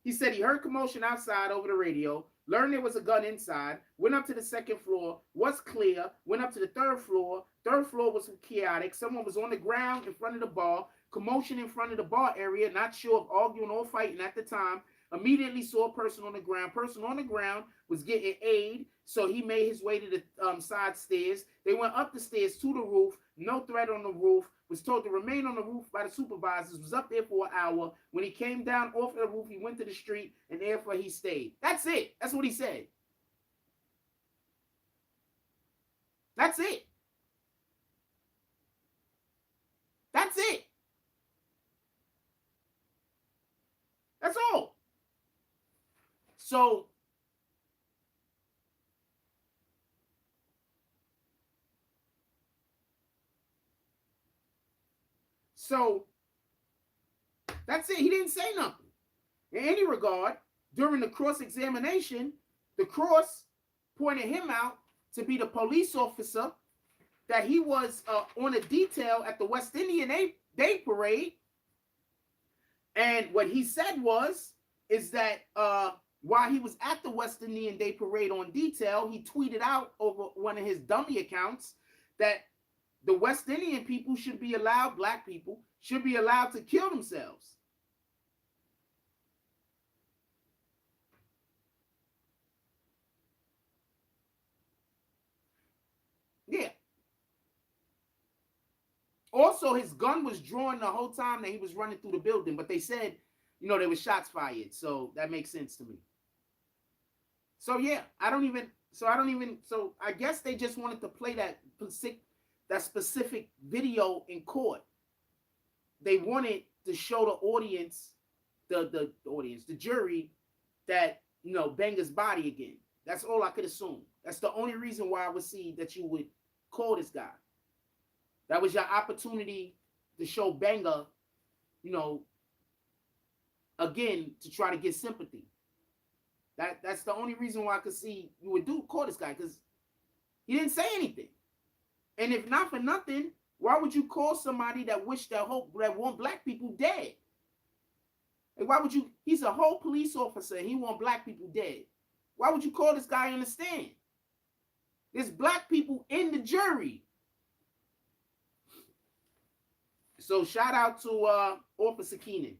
He said he heard commotion outside over the radio, learned there was a gun inside, went up to the second floor, was clear, went up to the third floor. Third floor was chaotic. Someone was on the ground in front of the bar, commotion in front of the bar area, not sure if arguing or fighting at the time. Immediately saw a person on the ground. Person on the ground was getting aid, so he made his way to the side stairs. They went up the stairs to the roof. No threat on the roof. Was told to remain on the roof by the supervisors. Was up there for an hour. When he came down off the roof, he went to the street, and therefore he stayed. That's it. That's what he said. That's it. That's it. That's all. So that's it. He didn't say nothing. In any regard, during the cross-examination, the cross pointed him out to be the police officer that he was on a detail at the West Indian Day Parade. And what he said is that while he was at the West Indian Day Parade on detail, he tweeted out over one of his dummy accounts that the West Indian people should be allowed, black people, should be allowed to kill themselves. Yeah. Also, his gun was drawn the whole time that he was running through the building, but they said, there were shots fired, so that makes sense to me. So yeah, so I guess they just wanted to play that specific video in court. They wanted to show the audience, the jury, that Benga's body again. That's all I could assume. That's the only reason why I would see that you would call this guy. That was your opportunity to show Benga, again, to try to get sympathy. That's the only reason why I could see you would call this guy, because he didn't say anything. And if not for nothing, why would you call somebody that want black people dead? Like, why would you? He's a whole police officer and he want black people dead. Why would you call this guy on the stand? There's black people in the jury. So shout out to Officer Keenan.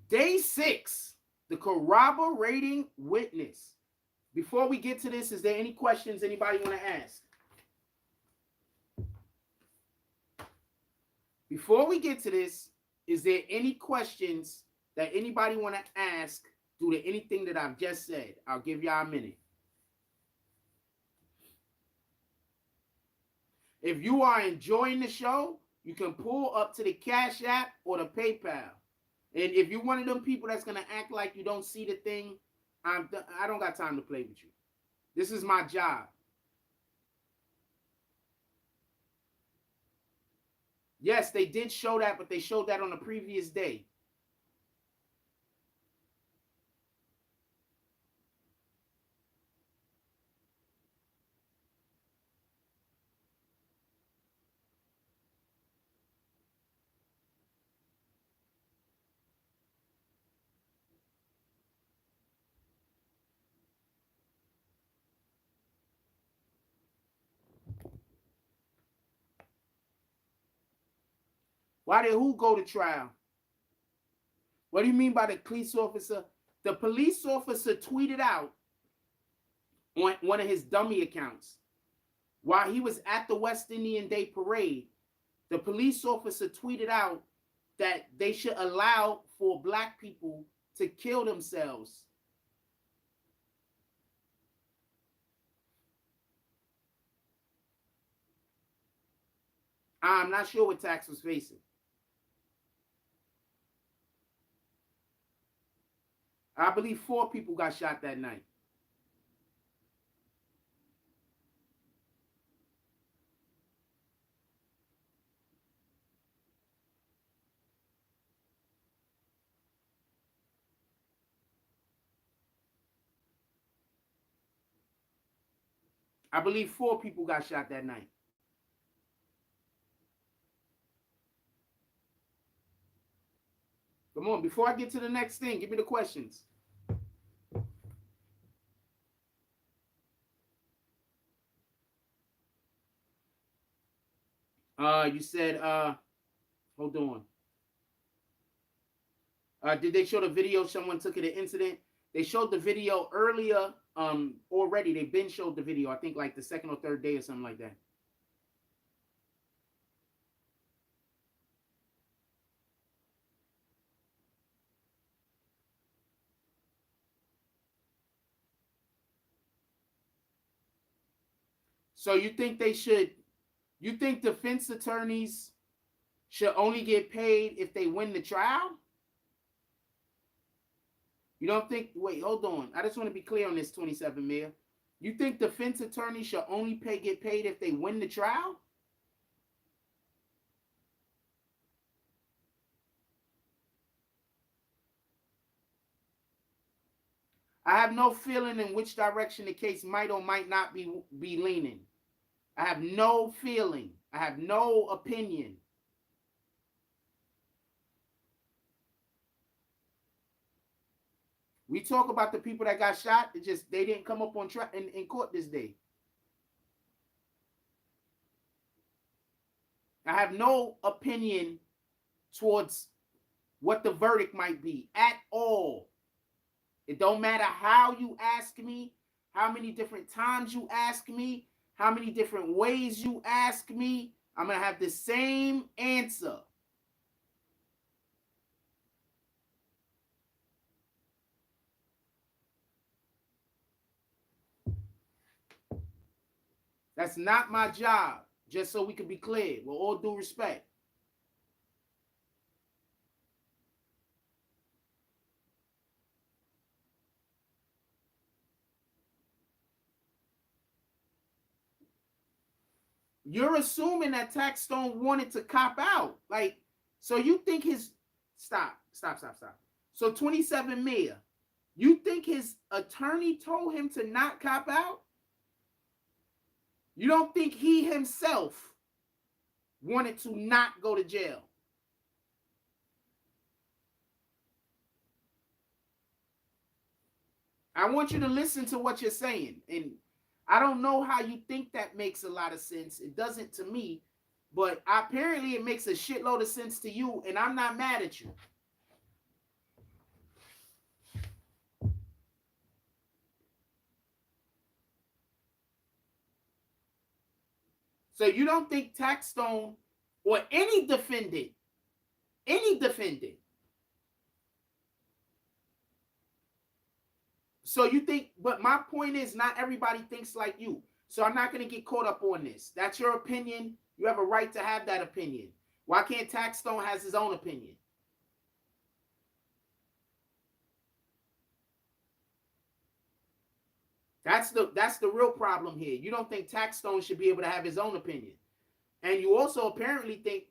Day 6, the corroborating witness. Before we get to this, is there any questions anybody want to ask? Before we get to this, is there any questions that anybody want to ask due to anything that I've just said? I'll give y'all a minute. If you are enjoying the show, you can pull up to the Cash App or the PayPal. And if you're one of them people that's going to act like you don't see the thing, I don't got time to play with you. This is my job. Yes, they did show that, but they showed that on the previous day. Why did who go to trial? What do you mean by the police officer? The police officer tweeted out on one of his dummy accounts. While he was at the West Indian Day Parade, the police officer tweeted out that they should allow for black people to kill themselves. I'm not sure what Tax was facing. I believe 4 people got shot that night. I believe 4 people got shot that night. Come on, before I get to the next thing, give me the questions. You said, hold on. Did they show the video? Someone took it an incident. They showed the video earlier. Already they've been showed the video. I think like the second or third day or something like that. So you think they should? You think defense attorneys should only get paid if they win the trial? You don't think? Wait, hold on. I just want to be clear on this, 27 Mayor. You think defense attorneys should only get paid if they win the trial? I have no feeling in which direction the case might or might not be leaning. I have no feeling. I have no opinion. We talk about the people that got shot. It just they didn't come up on in court this day. I have no opinion towards what the verdict might be at all. It don't matter how you ask me, how many different times you ask me, how many different ways you ask me. I'm going to have the same answer. That's not my job, just so we can be clear, with all due respect. You're assuming that TAXSTONE wanted to cop out. Like, so you think his... Stop. So 27 Mayor, you think his attorney told him to not cop out? You don't think he himself wanted to not go to jail? I want you to listen to what you're saying. And I don't know how you think that makes a lot of sense. It doesn't to me. But apparently it makes a shitload of sense to you. And I'm not mad at you. So you don't think TAXSTONE or any defendant, so you think, but my point is not everybody thinks like you. So I'm not going to get caught up on this. That's your opinion. You have a right to have that opinion. Why can't TAXSTONE has his own opinion? That's the real problem here. You don't think TAXSTONE should be able to have his own opinion. And you also apparently think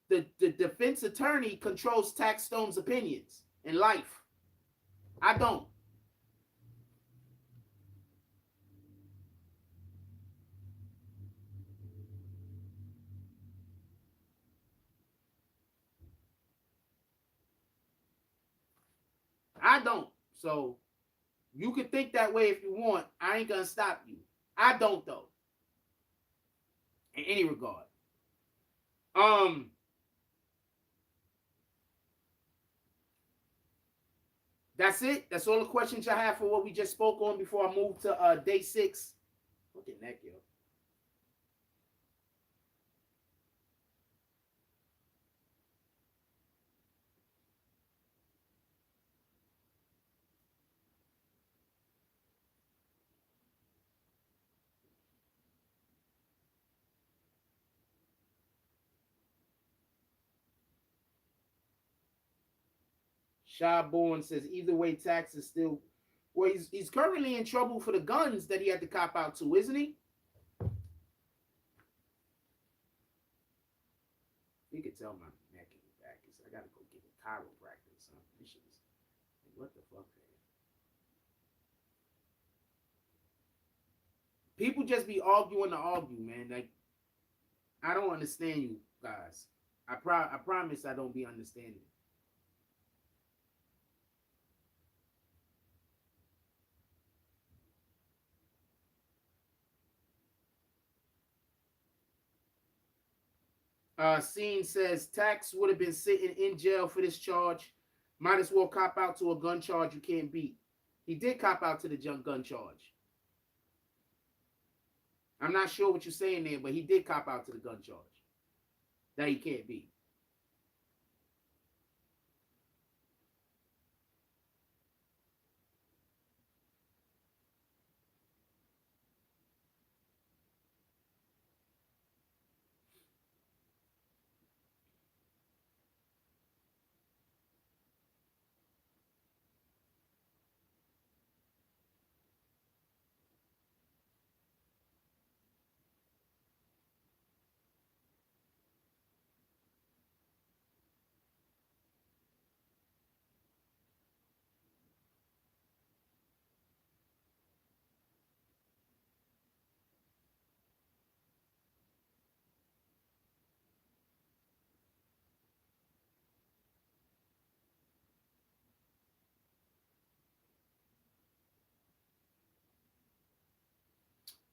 the defense attorney controls TAXSTONE's opinions in life. I don't. I don't. So you can think that way if you want. I ain't gonna stop you. I don't though. In any regard. That's it. That's all the questions I have for what we just spoke on before I move to day 6. Look at that, yo. Shawborn says either way, tax is still. Well, he's currently in trouble for the guns that he had to cop out to, isn't he? You can tell my neck and back is. I gotta go get a chiropractor or something. This shit is. What the fuck, man? People just be arguing to argue, man. Like, I don't understand you guys. I promise I don't be understanding. Scene says Tax would have been sitting in jail for this charge. Might as well cop out to a gun charge you can't beat. He did cop out to the gun charge. I'm not sure what you're saying there, but he did cop out to the gun charge that he can't beat.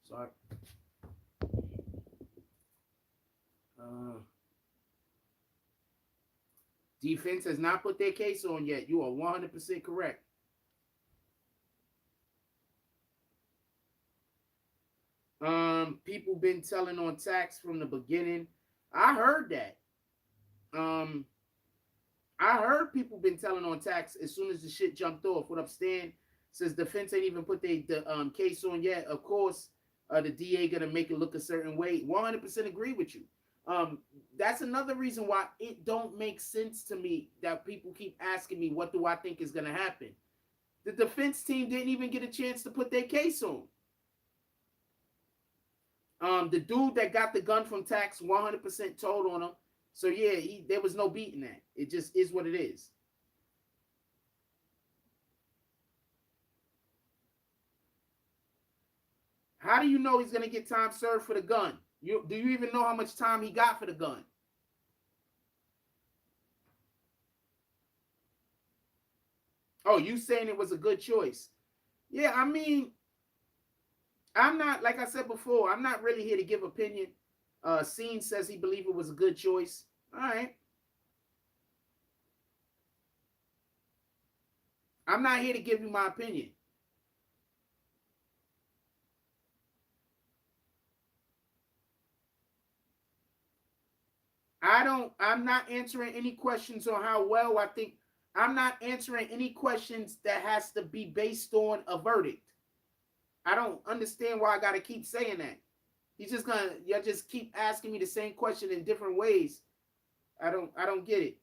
Sorry. Defense has not put their case on yet. You are 100% correct. People been telling on tax from the beginning. I heard that. I heard people been telling on tax as soon as the shit jumped off. What up, Stan? Says defense ain't even put the case on yet. Of course, the DA gonna make it look a certain way. 100% agree with you. That's another reason why it don't make sense to me that people keep asking me what do I think is gonna happen. The defense team didn't even get a chance to put their case on. The dude that got the gun from tax 100% told on him. So yeah, there was no beating that. It just is what it is. How do you know he's gonna get time served for the gun? Do you even know how much time he got for the gun? Oh, you saying it was a good choice? Yeah, I mean, I'm not, like I said before, I'm not really here to give opinion. Scene says he believed it was a good choice. All right. I'm not here to give you my opinion. I'm not answering any questions on how well I think. I'm not answering any questions that has to be based on a verdict. I don't understand why I got to keep saying that. Y'all just keep asking me the same question in different ways. I don't get it.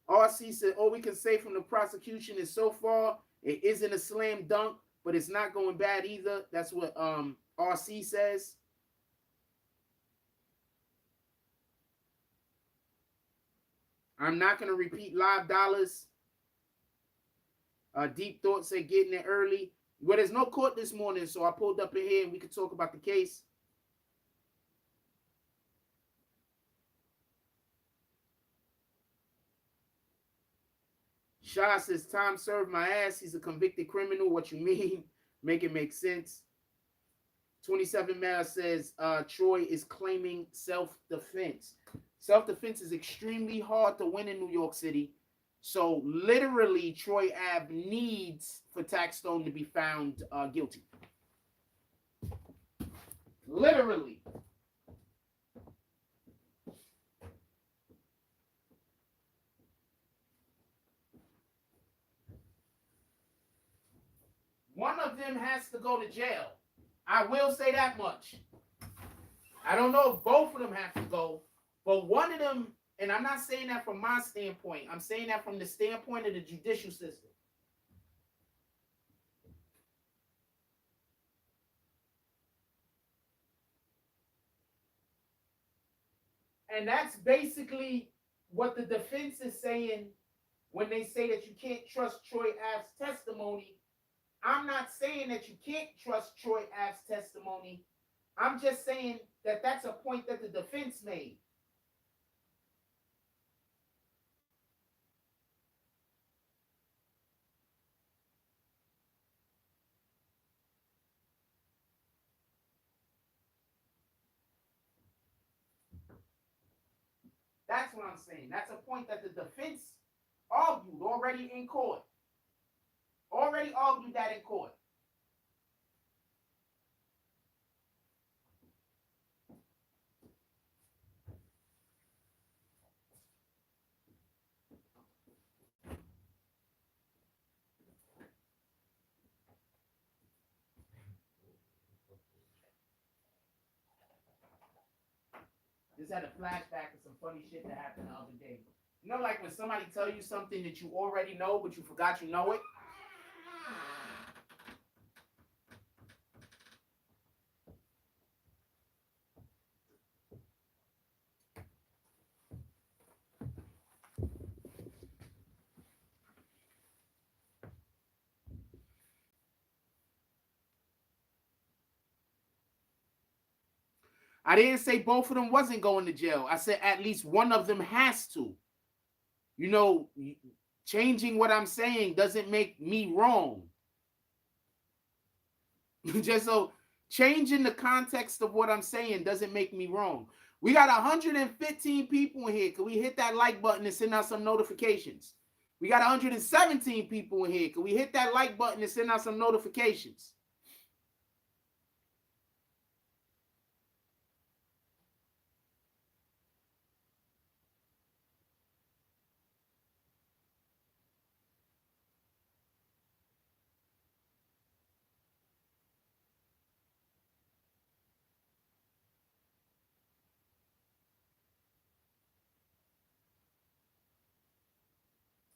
RC said, all we can say from the prosecution is so far, it isn't a slam dunk, but it's not going bad either. That's what RC says. I'm not going to repeat live dollars. Deep Thought said getting it early. Well, there's no court this morning, so I pulled up in here and we could talk about the case. Shah says, time served my ass. He's a convicted criminal. What you mean? Make it make sense. 27 Mail says Troy is claiming self-defense. Self-defense is extremely hard to win in New York City. So literally, Troy Ave needs for TAXSTONE to be found guilty. Literally. One of them has to go to jail. I will say that much. I don't know if both of them have to go, but one of them, and I'm not saying that from my standpoint, I'm saying that from the standpoint of the judicial system. And that's basically what the defense is saying when they say that you can't trust Troy Ave's testimony. I'm not saying that you can't trust Troy Ave's testimony. I'm just saying that that's a point that the defense made. That's what I'm saying. That's a point that the defense argued already in court. Already argued that in court. Just had a flashback of some funny shit that happened the other day. You know, like when somebody tell you something that you already know, but you forgot you know it? I didn't say both of them wasn't going to jail. I said at least one of them has to. You know, changing what I'm saying doesn't make me wrong. Just so changing the context of what I'm saying doesn't make me wrong. We got 115 people in here. Can we hit that like button and send out some notifications? We got 117 people in here. Can we hit that like button and send out some notifications?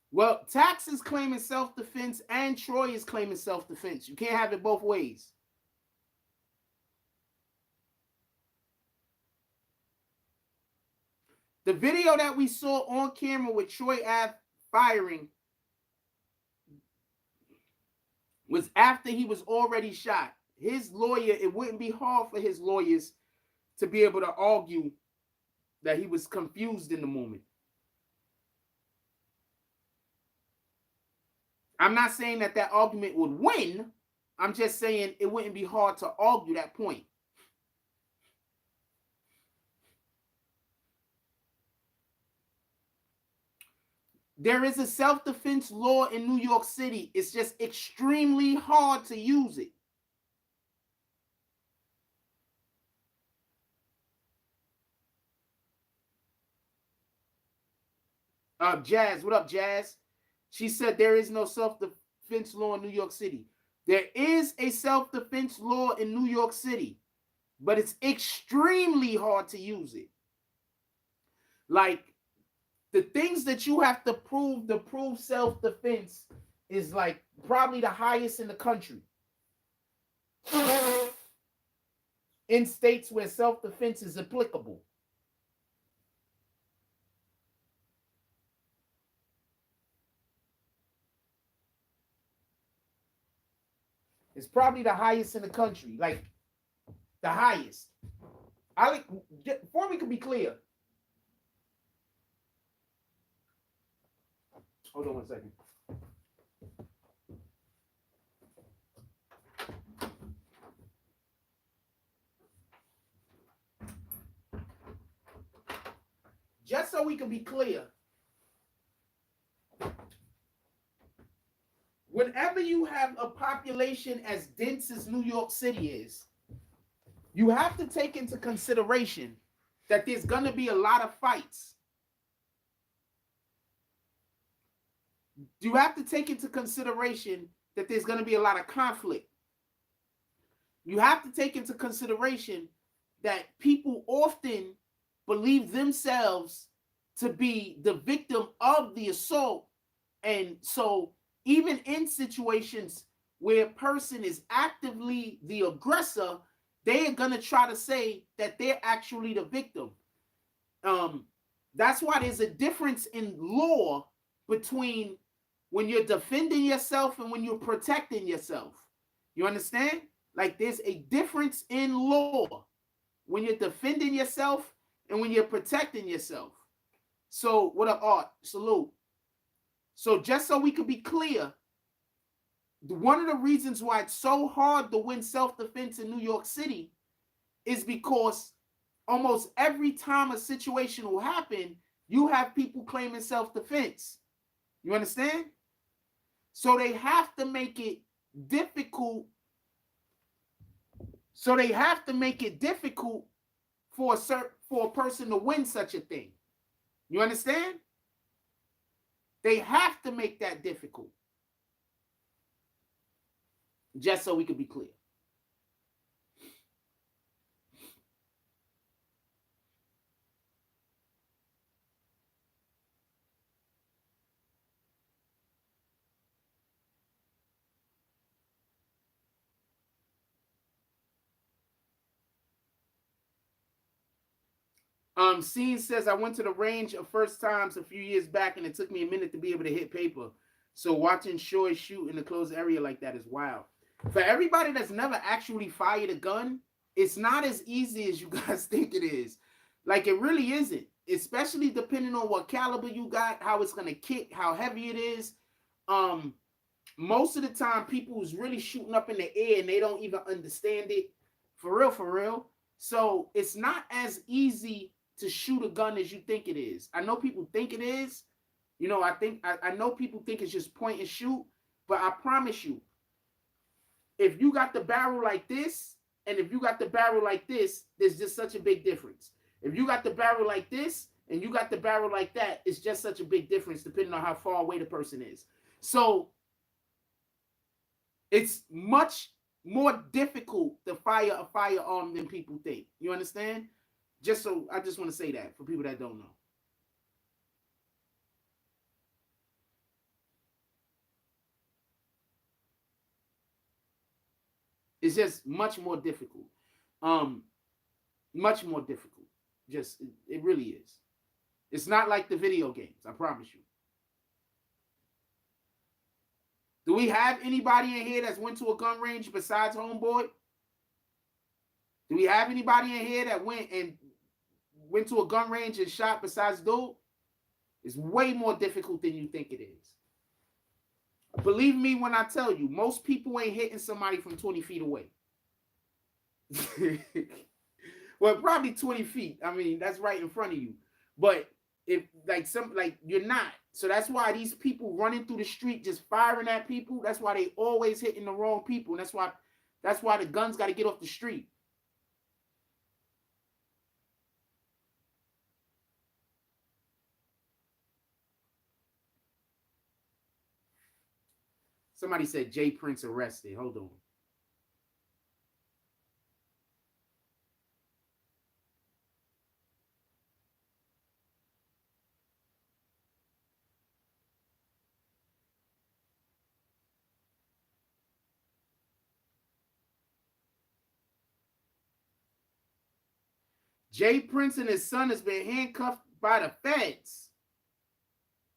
Well, Tax is claiming self-defense and Troy is claiming self-defense. You can't have it both ways. The video that we saw on camera with Troy Ave firing was after he was already shot. His lawyer, it wouldn't be hard for his lawyers to be able to argue that he was confused in the moment. I'm not saying that that argument would win. I'm just saying it wouldn't be hard to argue that point. There is a self-defense law in New York City. It's just extremely hard to use it. Jazz, what up, Jazz? She said there is no self-defense law in New York City. There is a self-defense law in New York City, but it's extremely hard to use it. Like, the things that you have to prove self-defense is like probably the highest in the country. In states where self-defense is applicable. It's probably the highest in the country, like the highest. Before we can be clear. Hold on 1 second. just so we can be clear, whenever you have a population as dense as New York City is, you have to take into consideration that there's going to be a lot of fights. You have to take into consideration that there's going to be a lot of conflict. You have to take into consideration that people often believe themselves to be the victim of the assault. And so even in situations where a person is actively the aggressor, they are going to try to say that they're actually the victim. That's why there's a difference in law between when you're defending yourself and when you're protecting yourself. You understand? Like there's a difference in law when you're defending yourself and when you're protecting yourself. So what an art. Salute. So just so we can be clear, one of the reasons why it's so hard to win self-defense in New York City is because almost every time a situation will happen, you have people claiming self-defense. You understand? So they have to make it difficult. So they have to make it difficult for a person to win such a thing. You understand? They have to make that difficult. Just so we can be clear. Scene says, I went to the range of first times a few years back and it took me a minute to be able to hit paper. So watching Shoy shoot in a closed area like that is wild. For everybody that's never actually fired a gun, it's not as easy as you guys think it is. Like it really isn't, especially depending on what caliber you got, how it's gonna kick, how heavy it is. Most of the time people is really shooting up in the air and they don't even understand it. For real, for real. So it's not as easy to shoot a gun as you think it is. I know people think it is. You know, I know people think it's just point and shoot, but I promise you, if you got the barrel like this, and if you got the barrel like this, there's just such a big difference. If you got the barrel like this, and you got the barrel like that, it's just such a big difference depending on how far away the person is. So it's much more difficult to fire a firearm than people think. You understand? I just want to say that for people that don't know. It's just much more difficult. Much more difficult. Just it really is. It's not like the video games, I promise you. Do we have anybody in here that's went to a gun range besides Homeboy? Do we have anybody in here that went to a gun range and shot besides Dude? It's way more difficult than you think it is. Believe me when I tell you, most people ain't hitting somebody from 20 feet away. Well, probably 20 feet. I mean, that's right in front of you. But if you're not. So that's why these people running through the street just firing at people, that's why they always hitting the wrong people. And that's why the guns got to get off the street. Somebody said Jay Prince arrested. Hold on. Jay Prince and his son has been handcuffed by the feds.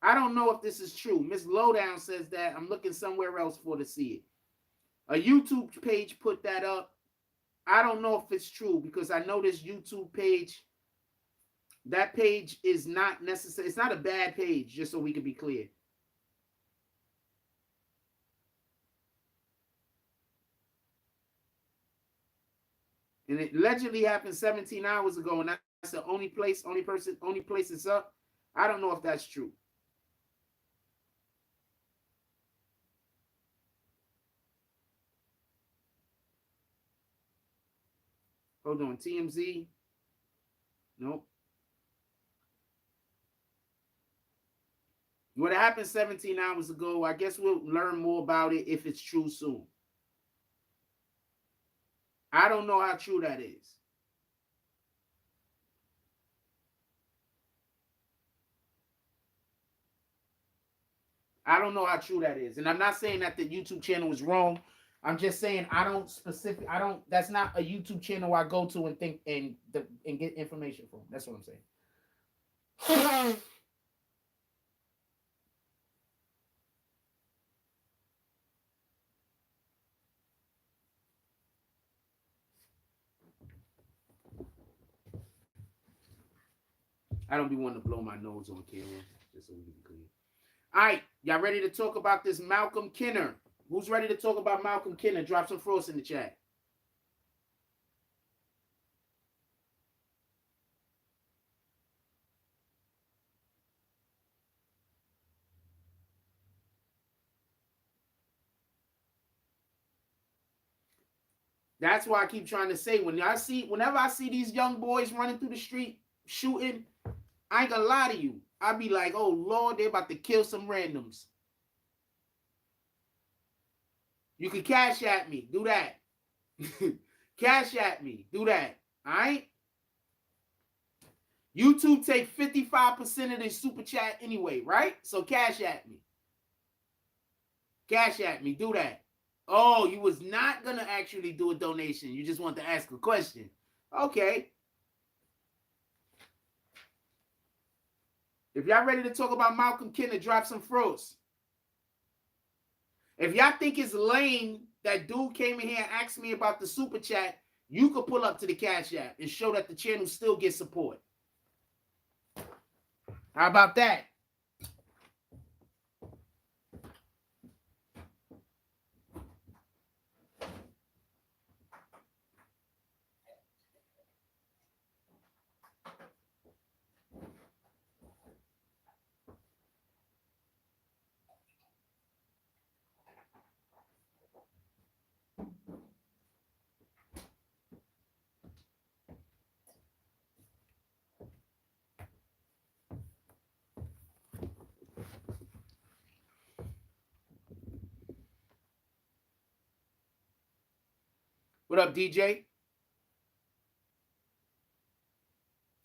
I don't know if this is true. Miss Lowdown says that. I'm looking somewhere else for to see it. A YouTube page put that up. I don't know if it's true because I know this YouTube page, that page is not necessary. It's not a bad page, just so we can be clear. And it allegedly happened 17 hours ago, and that's the only place it's up. I don't know if that's true. Hold on, TMZ. Nope. What happened 17 hours ago, I guess we'll learn more about it if it's true soon. I don't know how true that is. I don't know how true that is. And I'm not saying that the YouTube channel is wrong. I'm just saying that's not a YouTube channel I go to and think and get information from. That's what I'm saying. I don't be wanting to blow my nose on camera, just so we can be clear. All right, y'all ready to talk about this Malcolm Kenner? Who's ready to talk about Malcolm Kenner? Drop some frost in the chat. That's why I keep trying to say, whenever I see these young boys running through the street shooting, I ain't gonna lie to you. I be like, oh Lord, they're about to kill some randoms. You can cash at me, do that. Cash at me, do that. All right. YouTube take 55% of the super chat anyway, right? So cash at me. Cash at me, do that. Oh, you was not gonna actually do a donation. You just want to ask a question. Okay. If y'all ready to talk about Malcolm Kenner, drop some frost. If y'all think it's lame that dude came in here and asked me about the super chat, you could pull up to the Cash App and show that the channel still gets support. How about that? What up, DJ?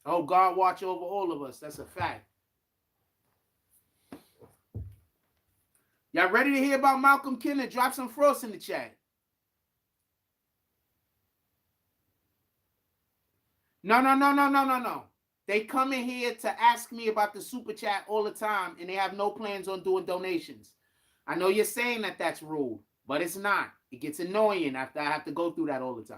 Oh, God watch over all of us. That's a fact. Y'all ready to hear about Malcolm Kenner? Drop some frost in the chat. No. They come in here to ask me about the super chat all the time, and they have no plans on doing donations. I know you're saying that that's rude, but it's not. It gets annoying after I have to go through that all the time.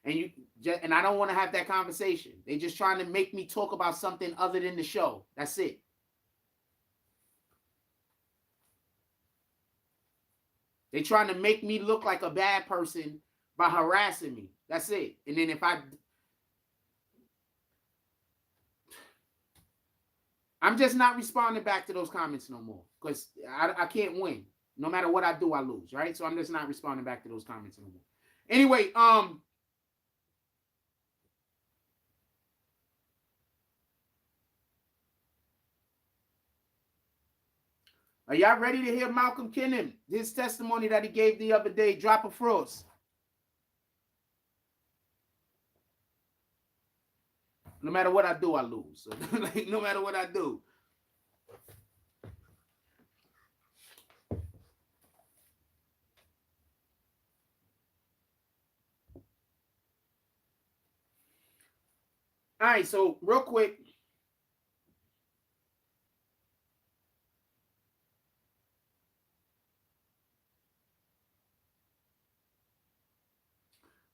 And I don't want to have that conversation. They're just trying to make me talk about something other than the show. That's it. They're trying to make me look like a bad person by harassing me. That's it. And then I'm just not responding back to those comments no more because I can't win. No matter what I do, I lose, right? So I'm just not responding back to those comments no more. Anyway, are y'all ready to hear Malcolm Kenner, his testimony that he gave the other day? Drop a frost. No matter what I do, I lose. So, like, no matter what I do. All right, so real quick.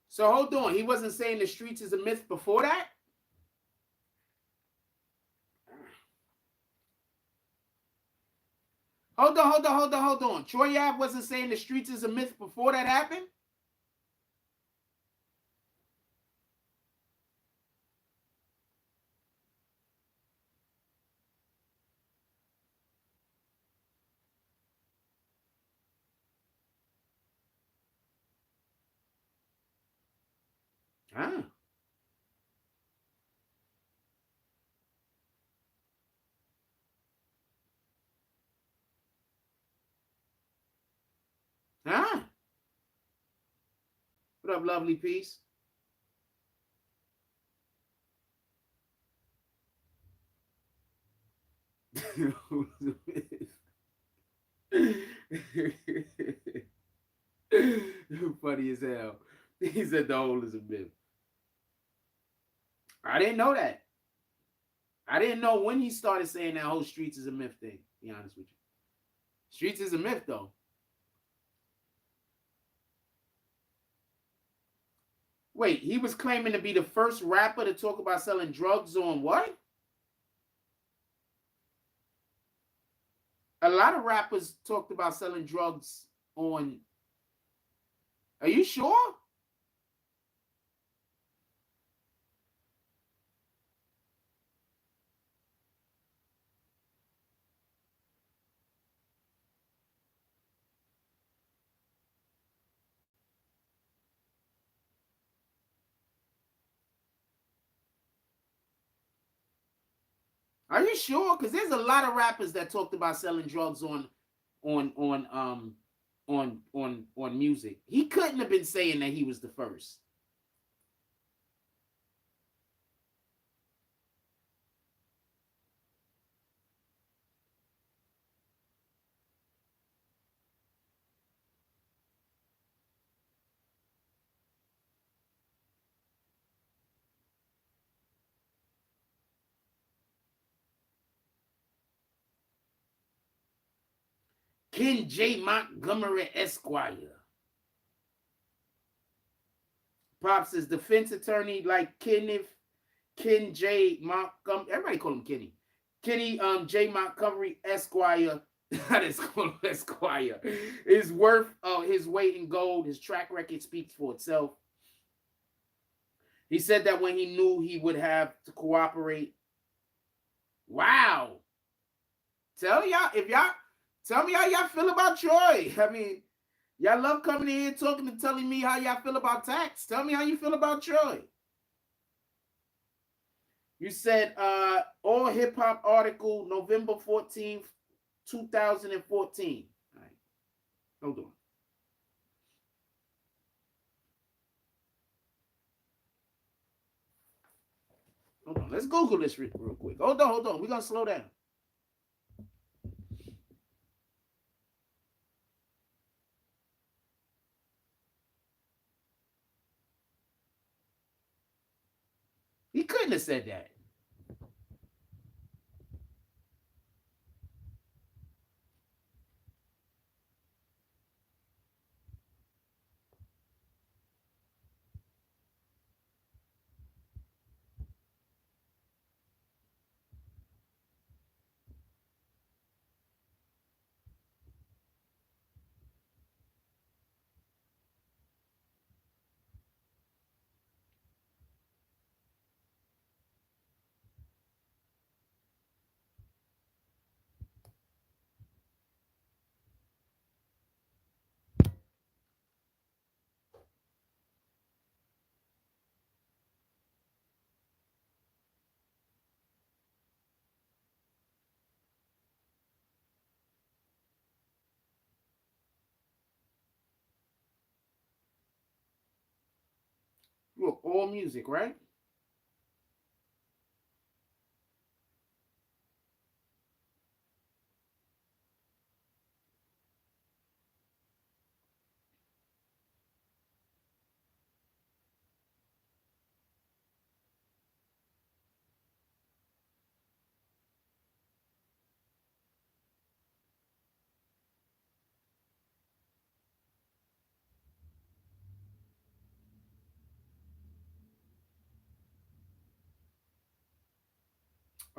So hold on. He wasn't saying the streets is a myth before that? Hold on. Troy Ave wasn't saying the streets is a myth before that happened? Huh? Huh? What up, lovely piece? Funny as hell. He said the whole is a myth. I didn't know that. I didn't know when he started saying that whole streets is a myth thing. To be honest with you, streets is a myth though. Wait, he was claiming to be the first rapper to talk about selling drugs on what? A lot of rappers talked about selling drugs on. Are you sure? Are you sure? Because there's a lot of rappers that talked about selling drugs on on um on music. He couldn't have been saying that he was the first. Ken J. Montgomery Esquire. Pops is defense attorney like Ken J. Montgomery. Everybody call him Kenny. Kenny J. Montgomery Esquire. That is called Esquire. Is worth his weight in gold. His track record speaks for itself. He said that when he knew he would have to cooperate. Wow. Tell me how y'all feel about Troy. I mean, y'all love coming in here talking and telling me how y'all feel about tax. Tell me how you feel about Troy. You said all hip hop article November 14th, 2014. All right. Hold on. Hold on. Let's Google this real quick. Hold on. We're gonna slow down. He couldn't have said that. Look, all music, right?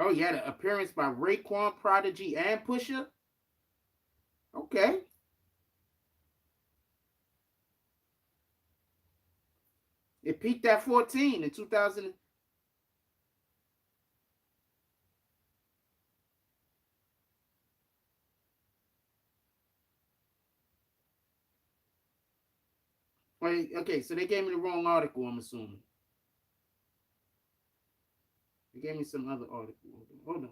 Oh yeah, the appearance by Raekwon, Prodigy, and Pusha. Okay. It peaked at 14 in 2000. Wait, okay, so they gave me the wrong article, I'm assuming. They gave me some other article. Hold on.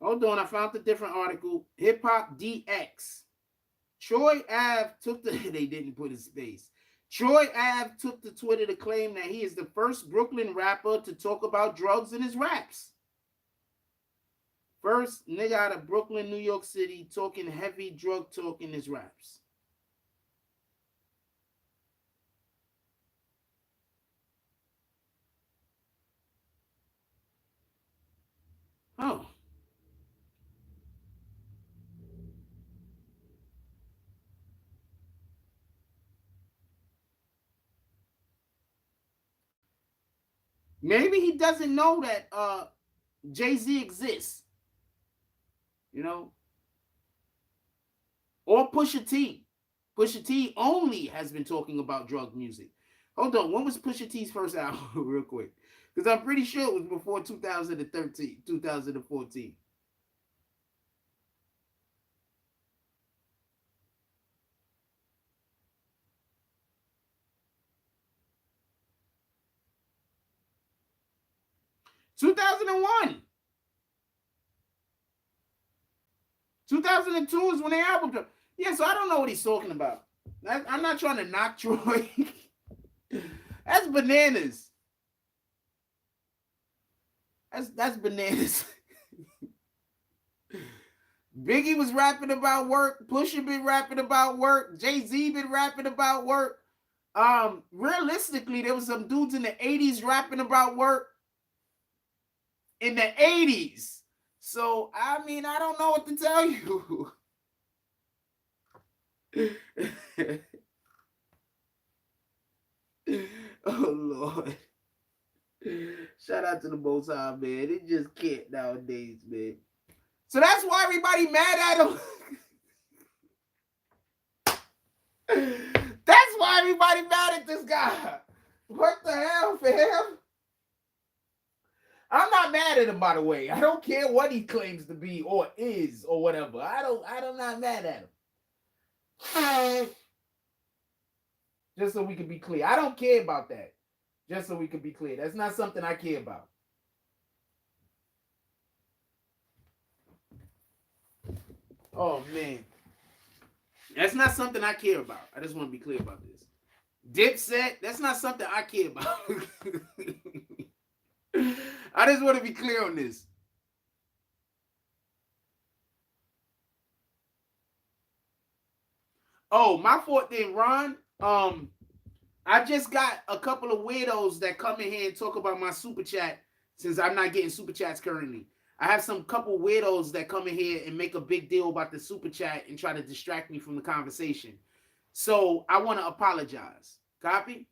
Hold on, I found a different article. Hip Hop DX. Troy Ave took the they didn't put his space. Troy Ave took to Twitter to claim that he is the first Brooklyn rapper to talk about drugs in his raps. First nigga out of Brooklyn, New York City, talking heavy drug talk in his raps. Oh. Maybe he doesn't know that Jay-Z exists. You know? Or Pusha T. Pusha T only has been talking about drug music. Hold on, when was Pusha T's first album? Real quick. Because I'm pretty sure it was before 2013, 2014. (2001). 2002 is when the album dropped. Yeah, so I don't know what he's talking about. I'm not trying to knock Troy. That's bananas. That's bananas. Biggie was rapping about work. Pusha been rapping about work. Jay-Z been rapping about work. Realistically, there was some dudes in the 80s rapping about work. In the 80s. So, I mean, I don't know what to tell you. Oh, Lord. Shout out to the Most High, man. It just can't nowadays, man. So that's why everybody mad at him. That's why everybody mad at this guy. What the hell, fam? I'm not mad at him, by the way. I don't care what he claims to be or is or whatever. I'm not mad at him. Just so we can be clear. I don't care about that. Just so we can be clear. That's not something I care about. Oh, man. That's not something I care about. I just want to be clear about this. Dipset, that's not something I care about. I just want to be clear on this. Oh, my fault then, Ron. I just got a couple of weirdos that come in here and talk about my super chat since I'm not getting super chats currently. I have some couple weirdos that come in here and make a big deal about the super chat and try to distract me from the conversation. So I want to apologize. Copy?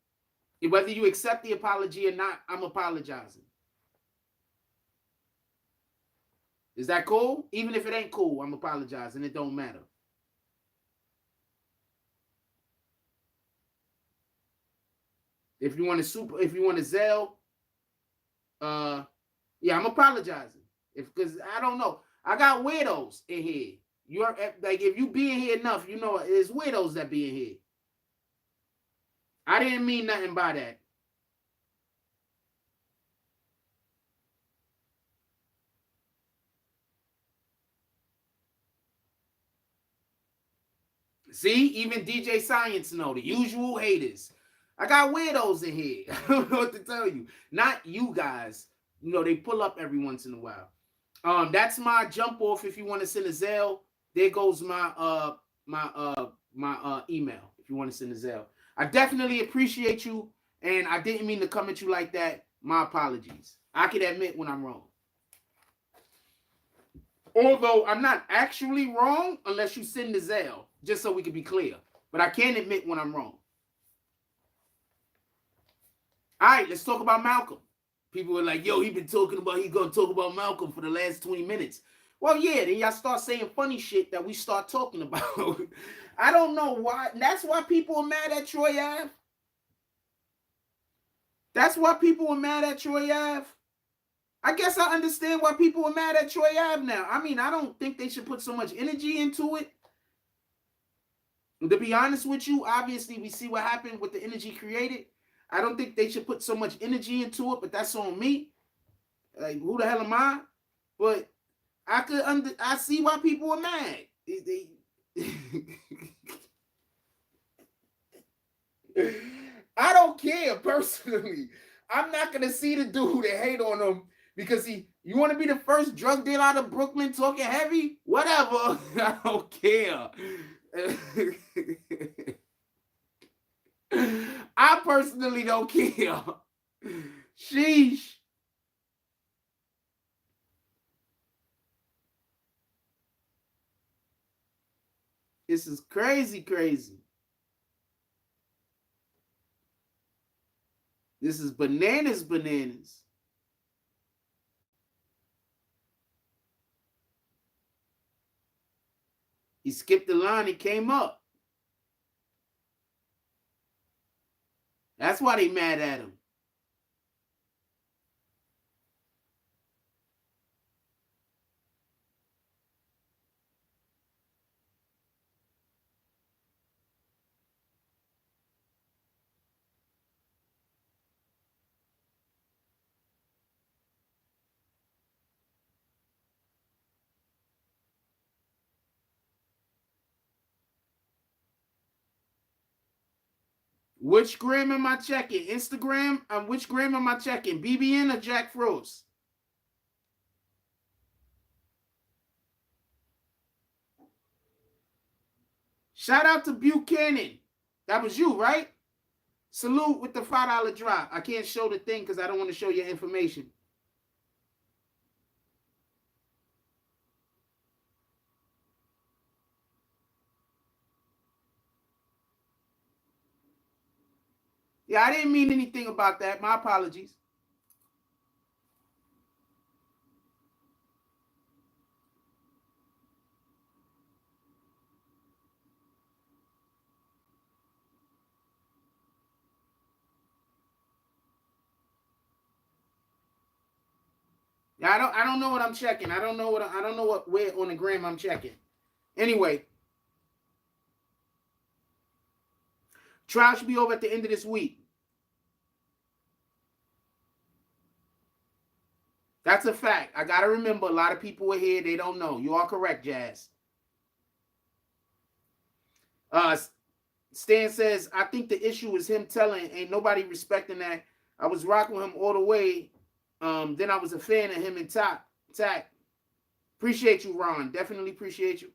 Whether you accept the apology or not, I'm apologizing. Is that cool? Even if it ain't cool, I'm apologizing. It don't matter. If you want to Zelle, yeah, I'm apologizing. Because I don't know. I got weirdos in here. You're like, if you be in here enough, you know there's weirdos that be in here. I didn't mean nothing by that. See, even DJ Science know the usual haters. I got weirdos in here. I don't know what to tell you. Not you guys. You know, they pull up every once in a while. That's my jump off. If you want to send a Zelle, there goes my email. If you want to send a Zelle, I definitely appreciate you, and I didn't mean to come at you like that. My apologies. I can admit when I'm wrong. Although I'm not actually wrong unless you send the Zelle, just so we can be clear. But I can admit when I'm wrong. All right, let's talk about Malcolm. People were like, yo, he's going to talk about Malcolm for the last 20 minutes. Well, yeah, then y'all start saying funny shit that we start talking about. I don't know why. That's why people are mad at Troy Ave. That's why people were mad at Troy Ave. I guess I understand why people were mad at Troy Ave now. I mean, I don't think they should put so much energy into it. To be honest with you, obviously we see what happened with the energy created. I don't think they should put so much energy into it, but that's on me. Like, who the hell am I? But I see why people are mad. I don't care personally. I'm not gonna see the dude that hate on him because you want to be the first drug dealer out of Brooklyn talking heavy? Whatever. I don't care. I personally don't care. Sheesh. This is crazy. This is bananas. He skipped the line. He came up. That's why they mad at him. Which gram am I checking? Instagram? Which gram am I checking? BBN or Jack Frost? Shout out to Buchanan. That was you, right? Salute with the $5 drop. I can't show the thing because I don't want to show your information. Yeah, I didn't mean anything about that. My apologies. Yeah, I don't know what I'm checking. I don't know where on the gram I'm checking. Anyway, trial should be over at the end of this week. That's a fact. I got to remember, a lot of people are here. They don't know. You are correct, Jazz. Stan says, I think the issue is him telling, ain't nobody respecting that. I was rocking him all the way. Then I was a fan of him and Tack. Appreciate you, Ron. Definitely appreciate you.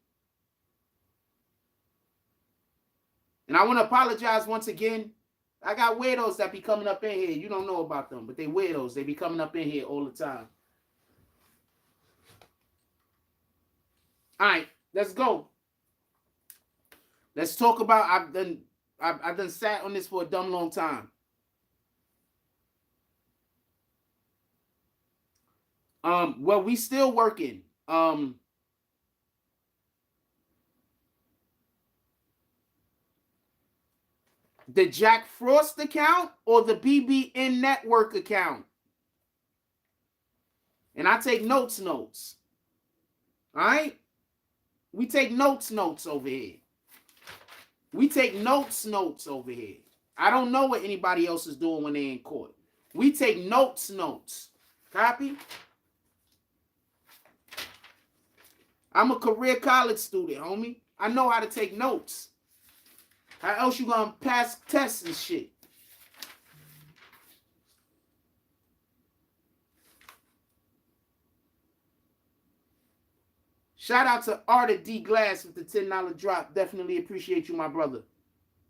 And I want to apologize once again. I got weirdos that be coming up in here. You don't know about them, but they weirdos. They be coming up in here all the time. All right, let's go. Let's talk about, I've done sat on this for a dumb long time. Well, we still working. The Jack Frost account or the BBNNETWORK account? And I take notes. All right? We take notes over here. We take notes over here. I don't know what anybody else is doing when they're in court. We take notes. Copy? I'm a career college student, homie. I know how to take notes. How else you gonna pass tests and shit? Shout out to Arta D Glass with the $10 drop. Definitely appreciate you, my brother.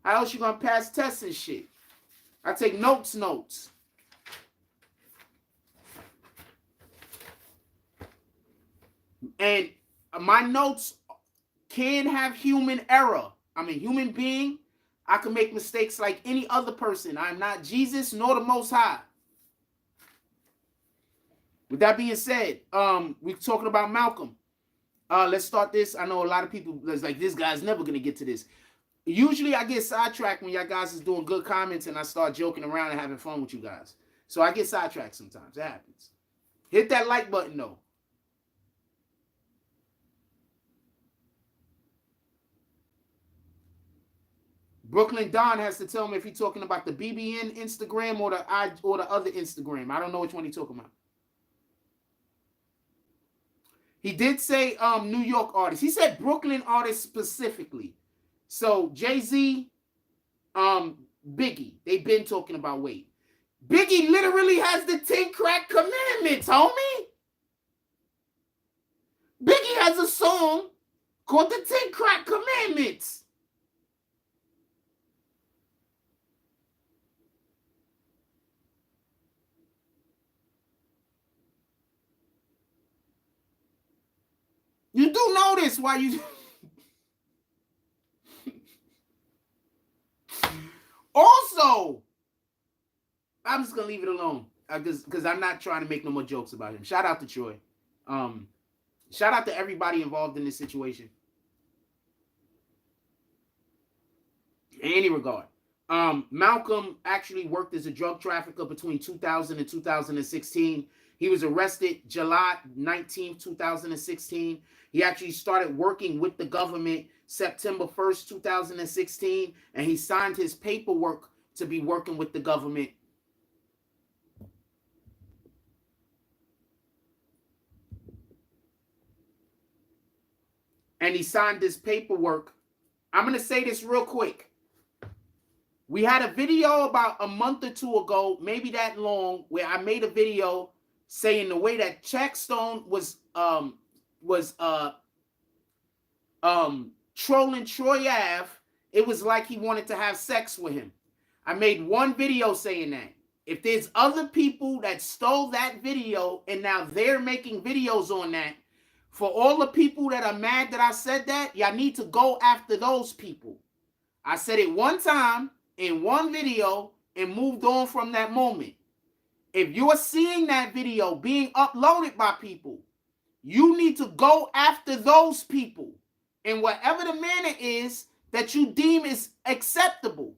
How else you gonna pass tests and shit? I take notes. And my notes can have human error. I'm a human being. I can make mistakes like any other person. I'm not Jesus nor the Most High. With that being said, we're talking about Malcolm. Let's start this. I know a lot of people is like, this guy's never going to get to this. Usually I get sidetracked when y'all guys is doing good comments and I start joking around and having fun with you guys. So I get sidetracked sometimes. It happens. Hit that like button, though. Brooklyn Don has to tell me if he's talking about the BBN Instagram or the other Instagram. I don't know which one he's talking about. He did say New York artists. He said Brooklyn artists specifically. So Jay-Z, Biggie, they've been talking about weight. Biggie literally has the 10 crack commandments, homie. Biggie has a song called the 10 crack commandments. You do know this while you... Also, I'm just going to leave it alone because I'm not trying to make no more jokes about him. Shout out to Troy. Shout out to everybody involved in this situation. In any regard. Malcolm actually worked as a drug trafficker between 2000 and 2016. He was arrested July 19th, 2016. He actually started working with the government September 1st, 2016, and he signed his paperwork to be working with the government. And he signed this paperwork. I'm going to say this real quick. We had a video about a month or two ago, maybe that long, where I made a video saying the way that TAXSTONE was trolling Troy Ave, it was like he wanted to have sex with him. I made one video saying that. If there's other people that stole that video and now they're making videos on that, for all the people that are mad that I said that, y'all need to go after those people. I said it one time in one video and moved on from that moment. If you're seeing that video being uploaded by people, you need to go after those people in whatever the manner is that you deem is acceptable.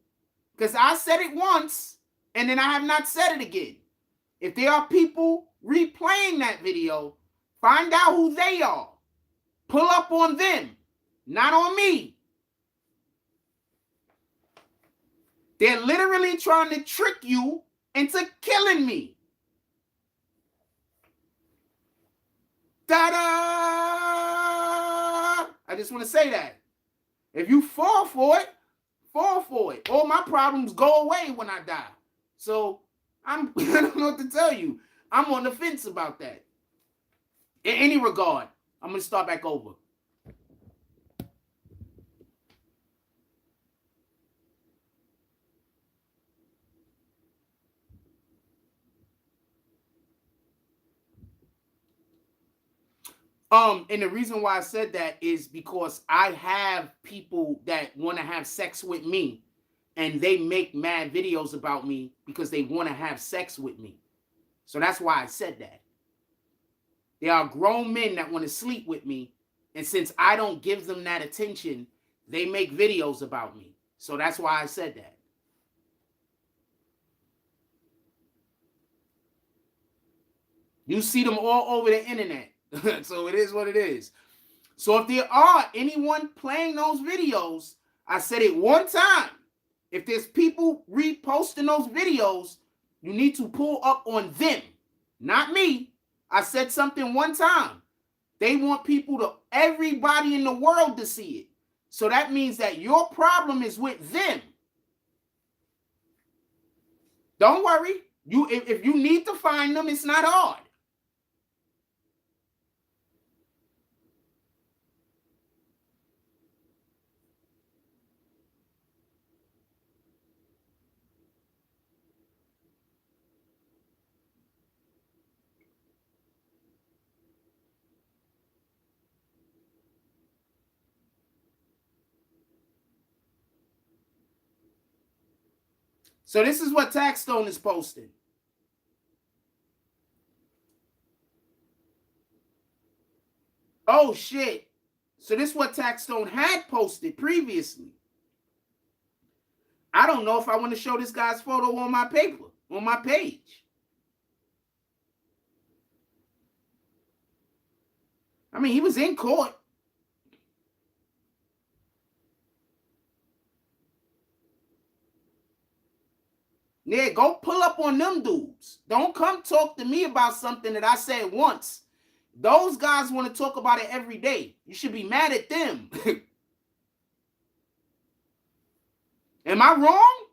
Because I said it once and then I have not said it again. If there are people replaying that video, find out who they are. Pull up on them, not on me. They're literally trying to trick you into killing me. Ta-da! I just want to say that. If you fall for it, fall for it. All my problems go away when I die. So I don't know what to tell you. I'm on the fence about that. In any regard, I'm going to start back over. And the reason why I said that is because I have people that want to have sex with me and they make mad videos about me because they want to have sex with me. So that's why I said that. There are grown men that want to sleep with me, and since I don't give them that attention, they make videos about me. So that's why I said that. You see them all over the internet. So it is what it is. So if there are anyone playing those videos, I said it one time. If there's people reposting those videos, you need to pull up on them, not me. I said something one time. They want everybody in the world to see it. So that means that your problem is with them. Don't worry. If you need to find them, it's not hard. So this is what TAXSTONE is posting. Oh, shit. So this is what TAXSTONE had posted previously. I don't know if I want to show this guy's photo on my paper, on my page. mean, he was in court. Yeah, go pull up on them dudes. Don't come talk to me about something that I said once. Those guys want to talk about it every day. You should be mad at them. Am I wrong?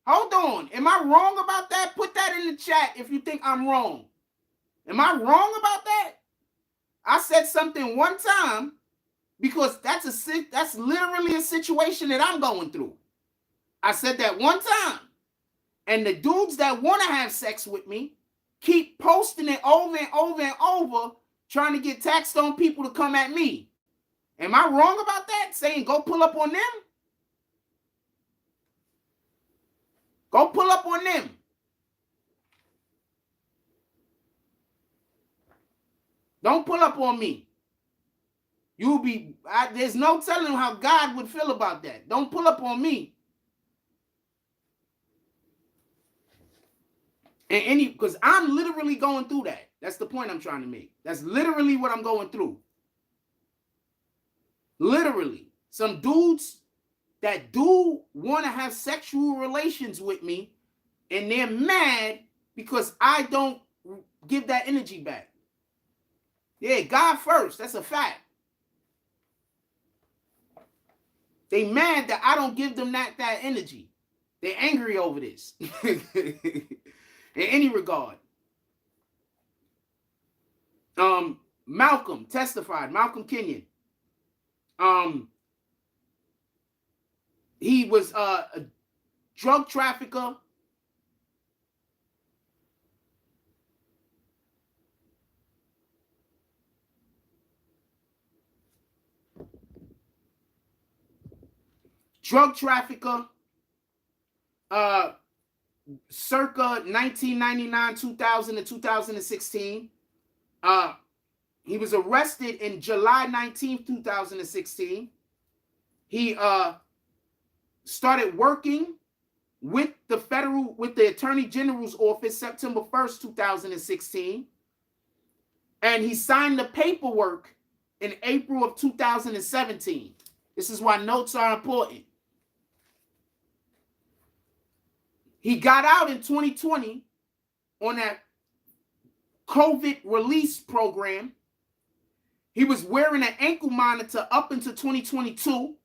Hold on. Am I wrong about that? Put that in the chat if you think I'm wrong. Am I wrong about that? I said something one time because that's literally a situation that I'm going through. I said that one time. And the dudes that want to have sex with me keep posting it over and over and over, trying to get TAXSTONE people to come at me. Am I wrong about that? Saying go pull up on them? Go pull up on them. Don't pull up on me. There's no telling how God would feel about that. Don't pull up on me. And because I'm literally going through that. That's the point I'm trying to make. That's literally what I'm going through. Literally. Some dudes that do want to have sexual relations with me, and they're mad because I don't give that energy back. Yeah, God first. That's a fact. They mad that I don't give them that energy. They're angry over this. In any regard. Malcolm testified. Malcolm Kenyon. He was a drug trafficker. Circa 1999, 2000, and 2016. He was arrested in July 19th, 2016. He started working with the Attorney General's office September 1st, 2016. And he signed the paperwork in April of 2017. This is why notes are important. He got out in 2020 on that COVID release program. He was wearing an ankle monitor up until 2022.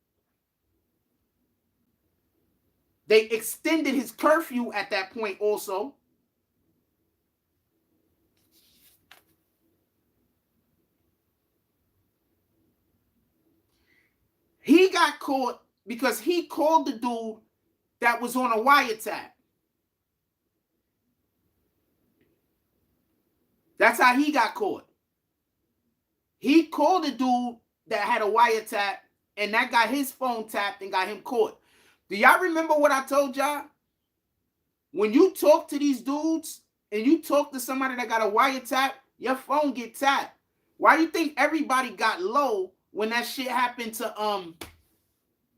They extended his curfew at that point also. He got caught because he called the dude that was on a wiretap. That's how he got caught. He called the dude that had a wiretap, and that got his phone tapped and got him caught. Do y'all remember what I told y'all? When you talk to these dudes and you talk to somebody that got a wiretap, your phone get tapped. Why do you think everybody got low when that shit happened to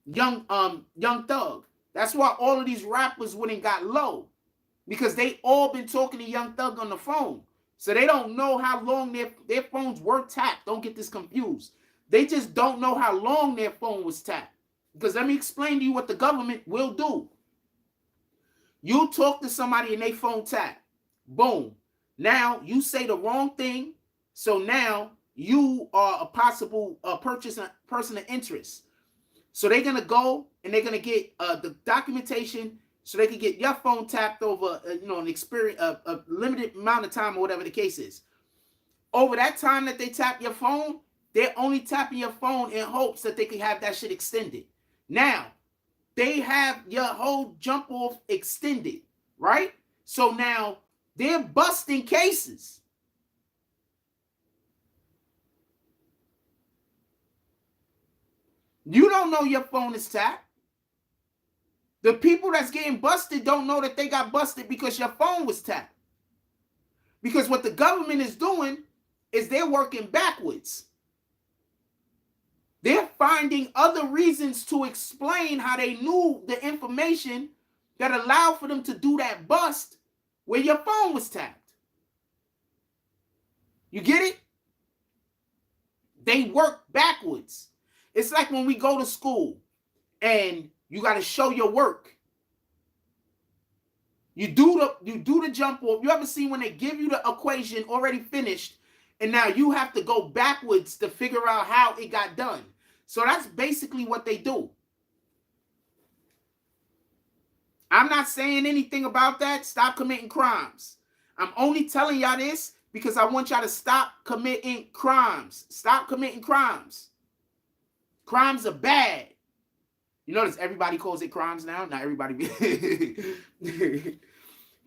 Young Thug? That's why all of these rappers went and got low, because they all been talking to Young Thug on the phone. So they don't know how long their phones were tapped. Don't get this confused. They just don't know how long their phone was tapped. Because let me explain to you what the government will do. You talk to somebody and they phone tap. Boom. Now you say the wrong thing. So now you are a possible person of interest. So they're going to go and they're going to get the documentation so they can get your phone tapped over, an experience, a limited amount of time or whatever the case is. Over that time that they tap your phone, they're only tapping your phone in hopes that they can have that shit extended. Now, they have your whole jump off extended, right? So now they're busting cases. You don't know your phone is tapped. The people that's getting busted don't know that they got busted because your phone was tapped. Because what the government is doing is they're working backwards. They're finding other reasons to explain how they knew the information that allowed for them to do that bust where your phone was tapped. You get it? They work backwards. It's like when we go to school and you got to show your work. You do the jump off. You ever see when they give you the equation already finished, and now you have to go backwards to figure out how it got done? So that's basically what they do. I'm not saying anything about that. Stop committing crimes. I'm only telling y'all this because I want y'all to stop committing crimes. Stop committing crimes. Crimes are bad. You notice everybody calls it crimes now? Not everybody.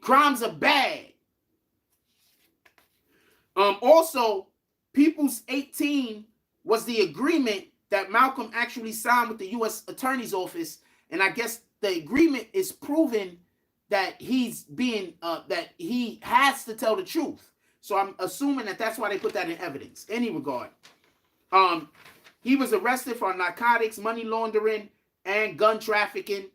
Crimes are bad. Also, People's 18 was the agreement that Malcolm actually signed with the U.S. Attorney's Office, and I guess the agreement is proven that he's being that he has to tell the truth. So I'm assuming that that's why they put that in evidence. Any regard, he was arrested for narcotics, money laundering, and gun trafficking.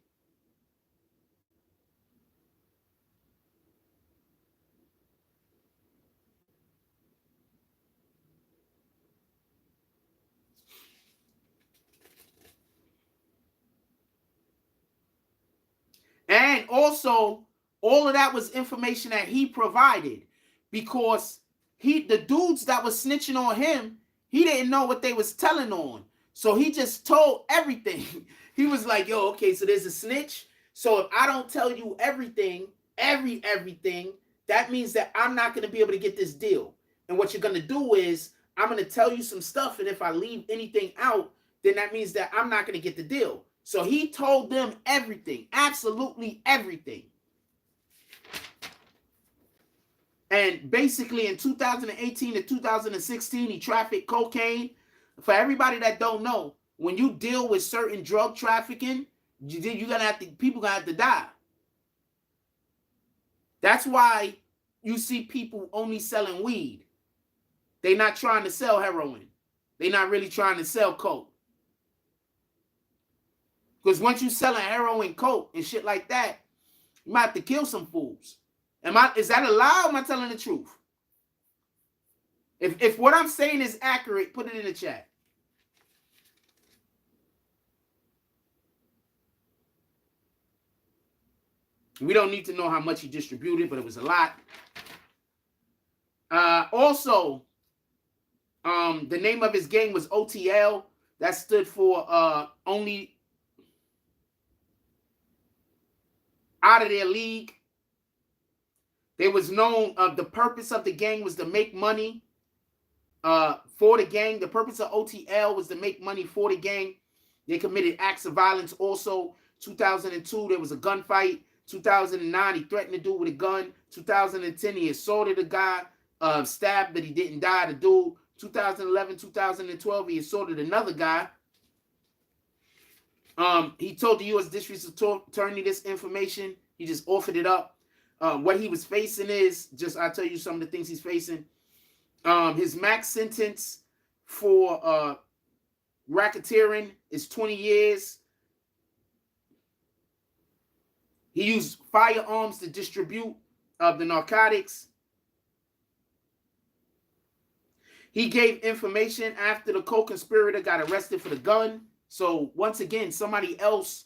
And also, all of that was information that he provided, because the dudes that was snitching on him, he didn't know what they was telling on. So he just told everything. He was like, yo, okay, so there's a snitch. So if I don't tell you everything, everything, that means that I'm not going to be able to get this deal. And what you're going to do is I'm going to tell you some stuff. And if I leave anything out, then that means that I'm not going to get the deal. So he told them everything, absolutely everything. And basically in 2018 to 2016, he trafficked cocaine. For everybody that don't know, when you deal with certain drug trafficking, you're gonna have to, people gonna have to die. That's why you see people only selling weed. They're not trying to sell heroin. They're not really trying to sell coke. Because once you selling heroin, coke, and shit like that, you might have to kill some fools. Is that a lie or am I telling the truth? If what I'm saying is accurate, put it in the chat. We don't need to know how much he distributed, but it was a lot. Also, the name of his gang was OTL. That stood for only out of their league. They was known, the purpose of the gang was to make money for the gang. The purpose of OTL was to make money for the gang. They committed acts of violence. Also, 2002, there was a gunfight. 2009, he threatened to do with a gun. 2010, he assaulted a guy, stabbed, but he didn't die. The dude. 2011, 2012, he assaulted another guy. He told the U.S. District Attorney this information. He just offered it up. What he was facing is, I'll tell you some of the things he's facing. His max sentence for racketeering is 20 years. He used firearms to distribute the narcotics. He gave information after the co-conspirator got arrested for the gun. So once again, somebody else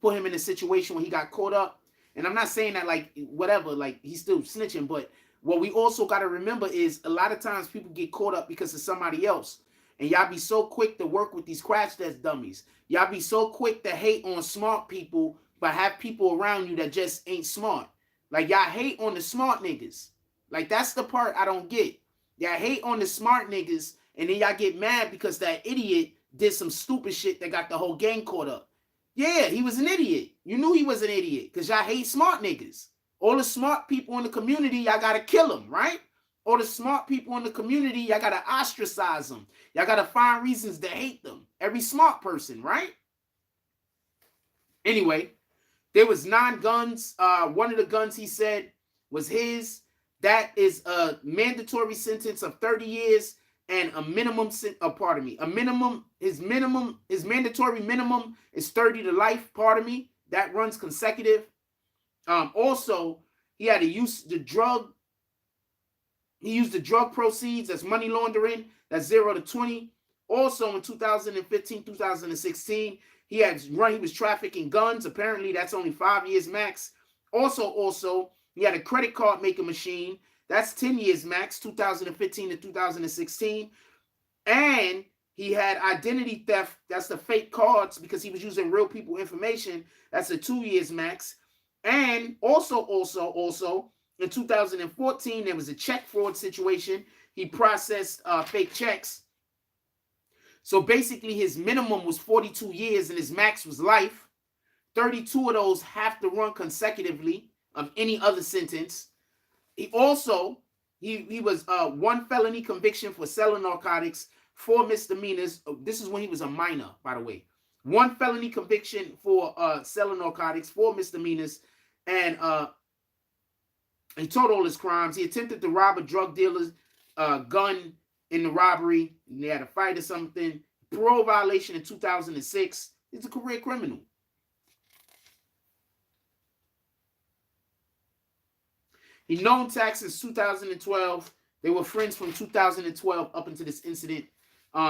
put him in a situation where he got caught up. And I'm not saying that like whatever, like he's still snitching, but what we also got to remember is a lot of times people get caught up because of somebody else. And y'all be so quick to work with these crash test dummies. Y'all be so quick to hate on smart people, but have people around you that just ain't smart. Like y'all hate on the smart niggas. Like that's the part I don't get. Y'all hate on the smart niggas, and then y'all get mad because that idiot did some stupid shit that got the whole gang caught up. Yeah, he was an idiot. You knew he was an idiot because y'all hate smart niggas. All the smart people in the community, y'all got to kill them, right? All the smart people in the community, y'all got to ostracize them. Y'all got to find reasons to hate them. Every smart person, right? Anyway, there was 9 guns. One of the guns he said was his. That is a mandatory sentence of 30 years and a minimum, his mandatory minimum is 30 to life, that runs consecutive. Also, he had to use the drug. He used the drug proceeds as money laundering. That's 0 to 20. Also in 2015, 2016, he was trafficking guns. Apparently, that's only 5 years max. Also, he had a credit card making machine. That's 10 years max, 2015 to 2016. And he had identity theft. That's the fake cards because he was using real people information. That's a 2 years max. And also, in 2014, there was a check fraud situation. He processed fake checks. So basically, his minimum was 42 years and his max was life. 32 of those have to run consecutively of any other sentence. He also, he was one felony conviction for selling narcotics, 4 misdemeanors. This is when he was a minor, by the way. One felony conviction for selling narcotics, 4 misdemeanors, and he told all his crimes. He attempted to rob a drug dealer's gun in the robbery. They had a fight or something. Parole violation in 2006. He's a career criminal. He known Tax since 2012. They were friends from 2012 up until this incident.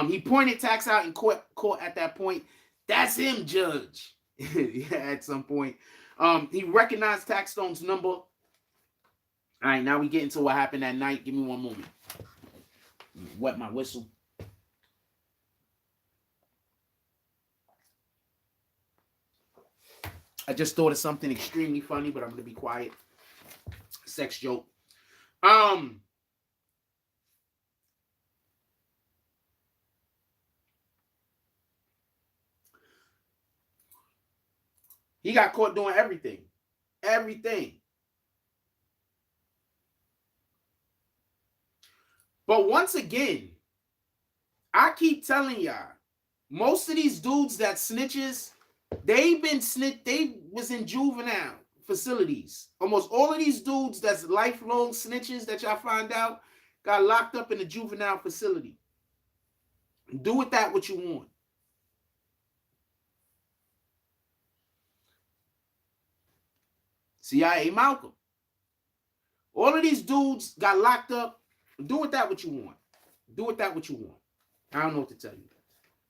He pointed Tax out in court at that point. That's him, Judge. Yeah, at some point. He recognized TAXSTONE's number. All right, now we get into what happened that night. Give me one moment. Wet my whistle. I just thought of something extremely funny, but I'm going to be quiet. Sex joke. He got caught doing everything. Everything. But once again, I keep telling y'all, most of these dudes that snitches, they was in juvenile facilities. Almost all of these dudes that's lifelong snitches that y'all find out got locked up in a juvenile facility. Do with that what you want. CIA Malcolm. All of these dudes got locked up. Do with that what you want. Do with that what you want. I don't know what to tell you.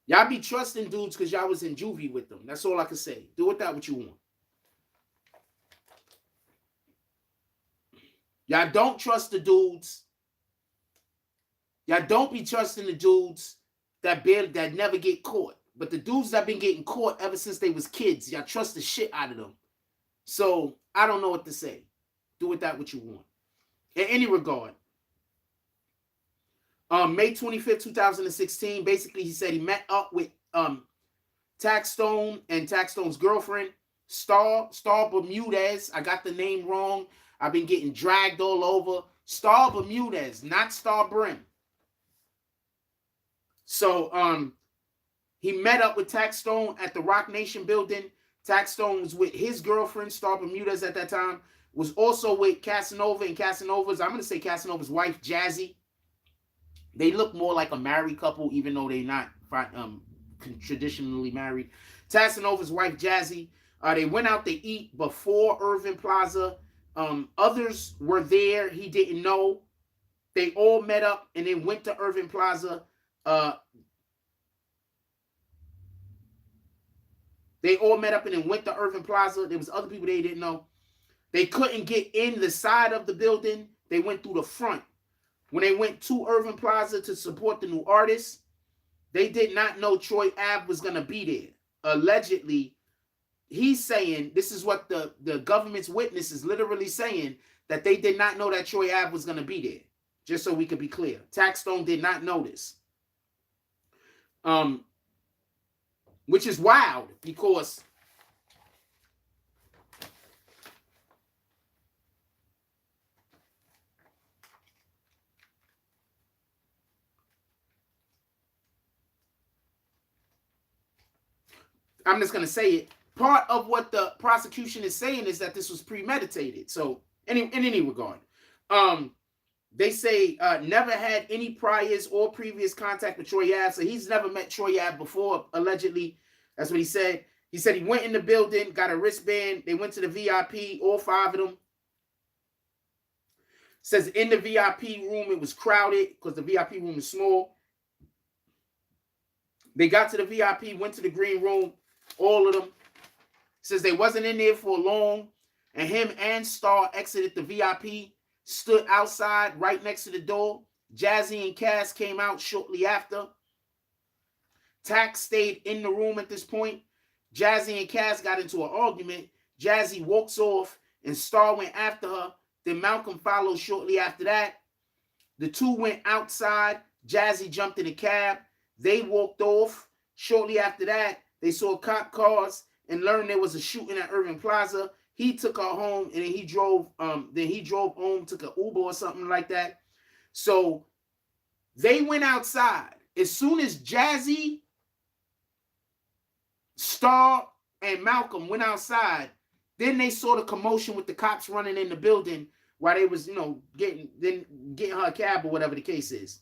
Y'all be trusting dudes because y'all was in juvie with them. That's all I can say. Do with that what you want. Y'all don't trust the dudes. Y'all don't be trusting the dudes that never get caught. But the dudes that been getting caught ever since they was kids, y'all trust the shit out of them. So I don't know what to say. Do with that what you want. In any regard. May 25th, 2016, basically he said he met up with TAXSTONE and TAXSTONE's girlfriend, Star Bermudez. I got the name wrong. I've been getting dragged all over. Star Bermudez, not Star Brim. So he met up with TAXSTONE at the Rock Nation building. TAXSTONE was with his girlfriend, Star Bermudez at that time, was also with Casanova and Casanova's, I'm going to say Casanova's wife, Jazzy. They look more like a married couple, even though they're not traditionally married. Casanova's wife, Jazzy. They went out to eat before Irving Plaza. Others were there. He didn't know. They all met up and then went to Irving Plaza. They all met up and then went to Irving Plaza. There was other people they didn't know. They couldn't get in the side of the building. They went through the front. When they went to Irving Plaza to support the new artist, they did not know Troy Ave was going to be there. Allegedly, he's saying, this is what the government's witness is literally saying, that they did not know that Troy Ave was going to be there. Just so we could be clear. TAXSTONE did not know this. Which is wild because I'm just going to say it. Part of what the prosecution is saying is that this was premeditated. So in any regard, they say never had any priors or previous contact with Troy Ave. So he's never met Troy Ave before, allegedly. That's what he said. He said he went in the building, got a wristband. They went to the VIP, all 5 of them. Says in the VIP room, it was crowded because the VIP room is small. They got to the VIP, went to the green room, all of them. Says they wasn't in there for long, and him and Star exited the VIP, stood outside right next to the door. Jazzy and Cass came out shortly after. Tax stayed in the room at this point. Jazzy and Cass got into an argument. Jazzy walks off, and Star went after her. Then Malcolm followed shortly after that. The two went outside. Jazzy jumped in a cab. They walked off. Shortly after that, they saw cop cars and learned there was a shooting at Irving Plaza. He took her home, and then he drove home, took an Uber or something like that. So they went outside. As soon as Jazzy, Star, and Malcolm went outside, then they saw the commotion with the cops running in the building while they was, getting her a cab or whatever the case is.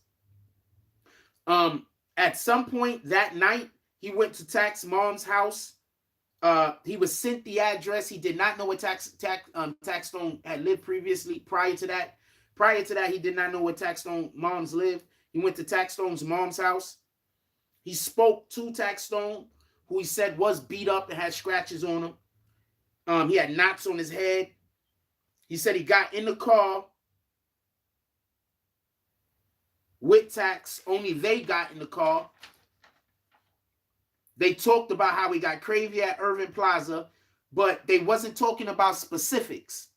At some point that night, he went to Tax's mom's house. He was sent the address. He did not know where TAXSTONE had lived previously. Prior to that, he did not know where TAXSTONE moms lived. He went to TAXSTONE's mom's house. He spoke to TAXSTONE, who he said was beat up and had scratches on him. He had knots on his head. He said he got in the car with Tax. Only they got in the car. They talked about how he got crazy at Irving Plaza, but they wasn't talking about specifics.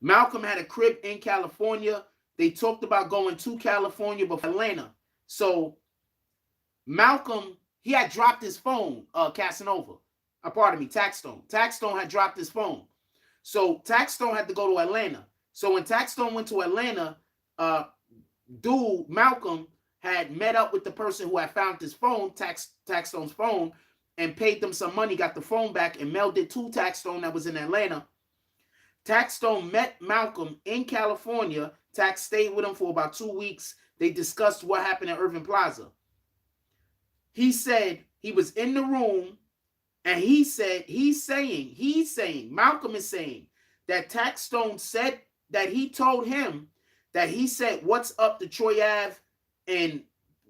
Malcolm had a crib in California. They talked about going to California before Atlanta. So Malcolm, he had dropped his phone, Casanova. TAXSTONE. TAXSTONE had dropped his phone. So TAXSTONE had to go to Atlanta. So when TAXSTONE went to Atlanta, Malcolm had met up with the person who had found his phone, TAXSTONE's phone, and paid them some money, got the phone back, and mailed it to TAXSTONE that was in Atlanta. TAXSTONE met Malcolm in California. Tax stayed with him for about 2 weeks. They discussed what happened at Irving Plaza. He said he was in the room, and he's saying, Malcolm is saying that TAXSTONE said that he told him that he said, "What's up?" to Troy Ave and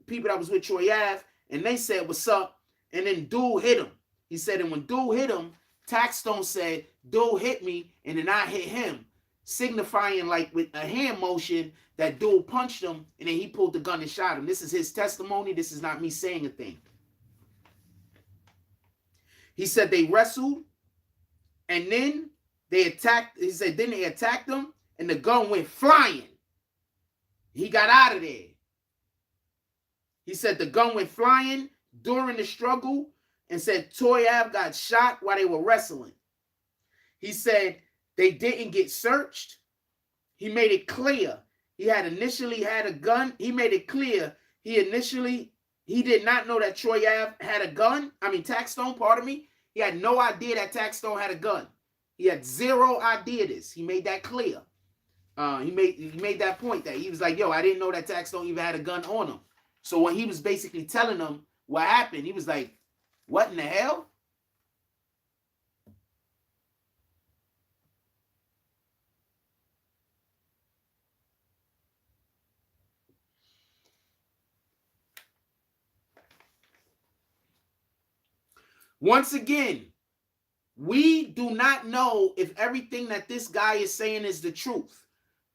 people that was with Troy Ave, and they said, "What's up?" And then dude hit him. He said, and when dude hit him, TAXSTONE said, "Dude hit me, and then I hit him," signifying like with a hand motion that dude punched him, and then he pulled the gun and shot him. This is his testimony. This is not me saying a thing. He said they wrestled, and then they attacked. He said then they attacked him, and the gun went flying. He got out of there. He said the gun went flying during the struggle, and said Troy Ave got shot while they were wrestling. He said they didn't get searched. He made it clear he had initially had a gun. He made it clear he did not know that Troy Ave had a gun. TAXSTONE, pardon me. He had no idea that TAXSTONE had a gun. He had zero idea this. He made that clear. He made that point that he was like, yo, I didn't know that TAXSTONE even had a gun on him. So when he was basically telling them what happened, he was like, what in the hell? Once again, we do not know if everything that this guy is saying is the truth.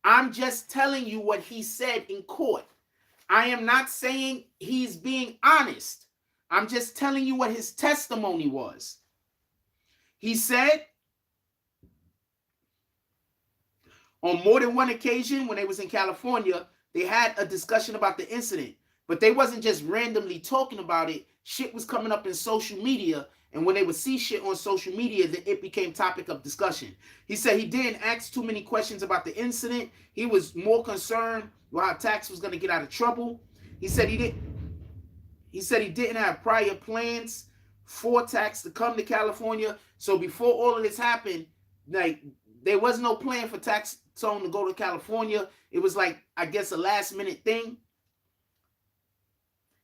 I'm just telling you what he said in court. I am not saying he's being honest. I'm just telling you what his testimony was. He said on more than one occasion when they was in California, they had a discussion about the incident, but they wasn't just randomly talking about it. Shit was coming up in social media, and when they would see shit on social media, then it became topic of discussion. He said he didn't ask too many questions about the incident. He was more concerned with how Tax was going to get out of trouble. He said he didn't have prior plans for Tax to come to California. So before all of this happened, like there was no plan for TAXSTONE to go to California. It was like, I guess, a last minute thing.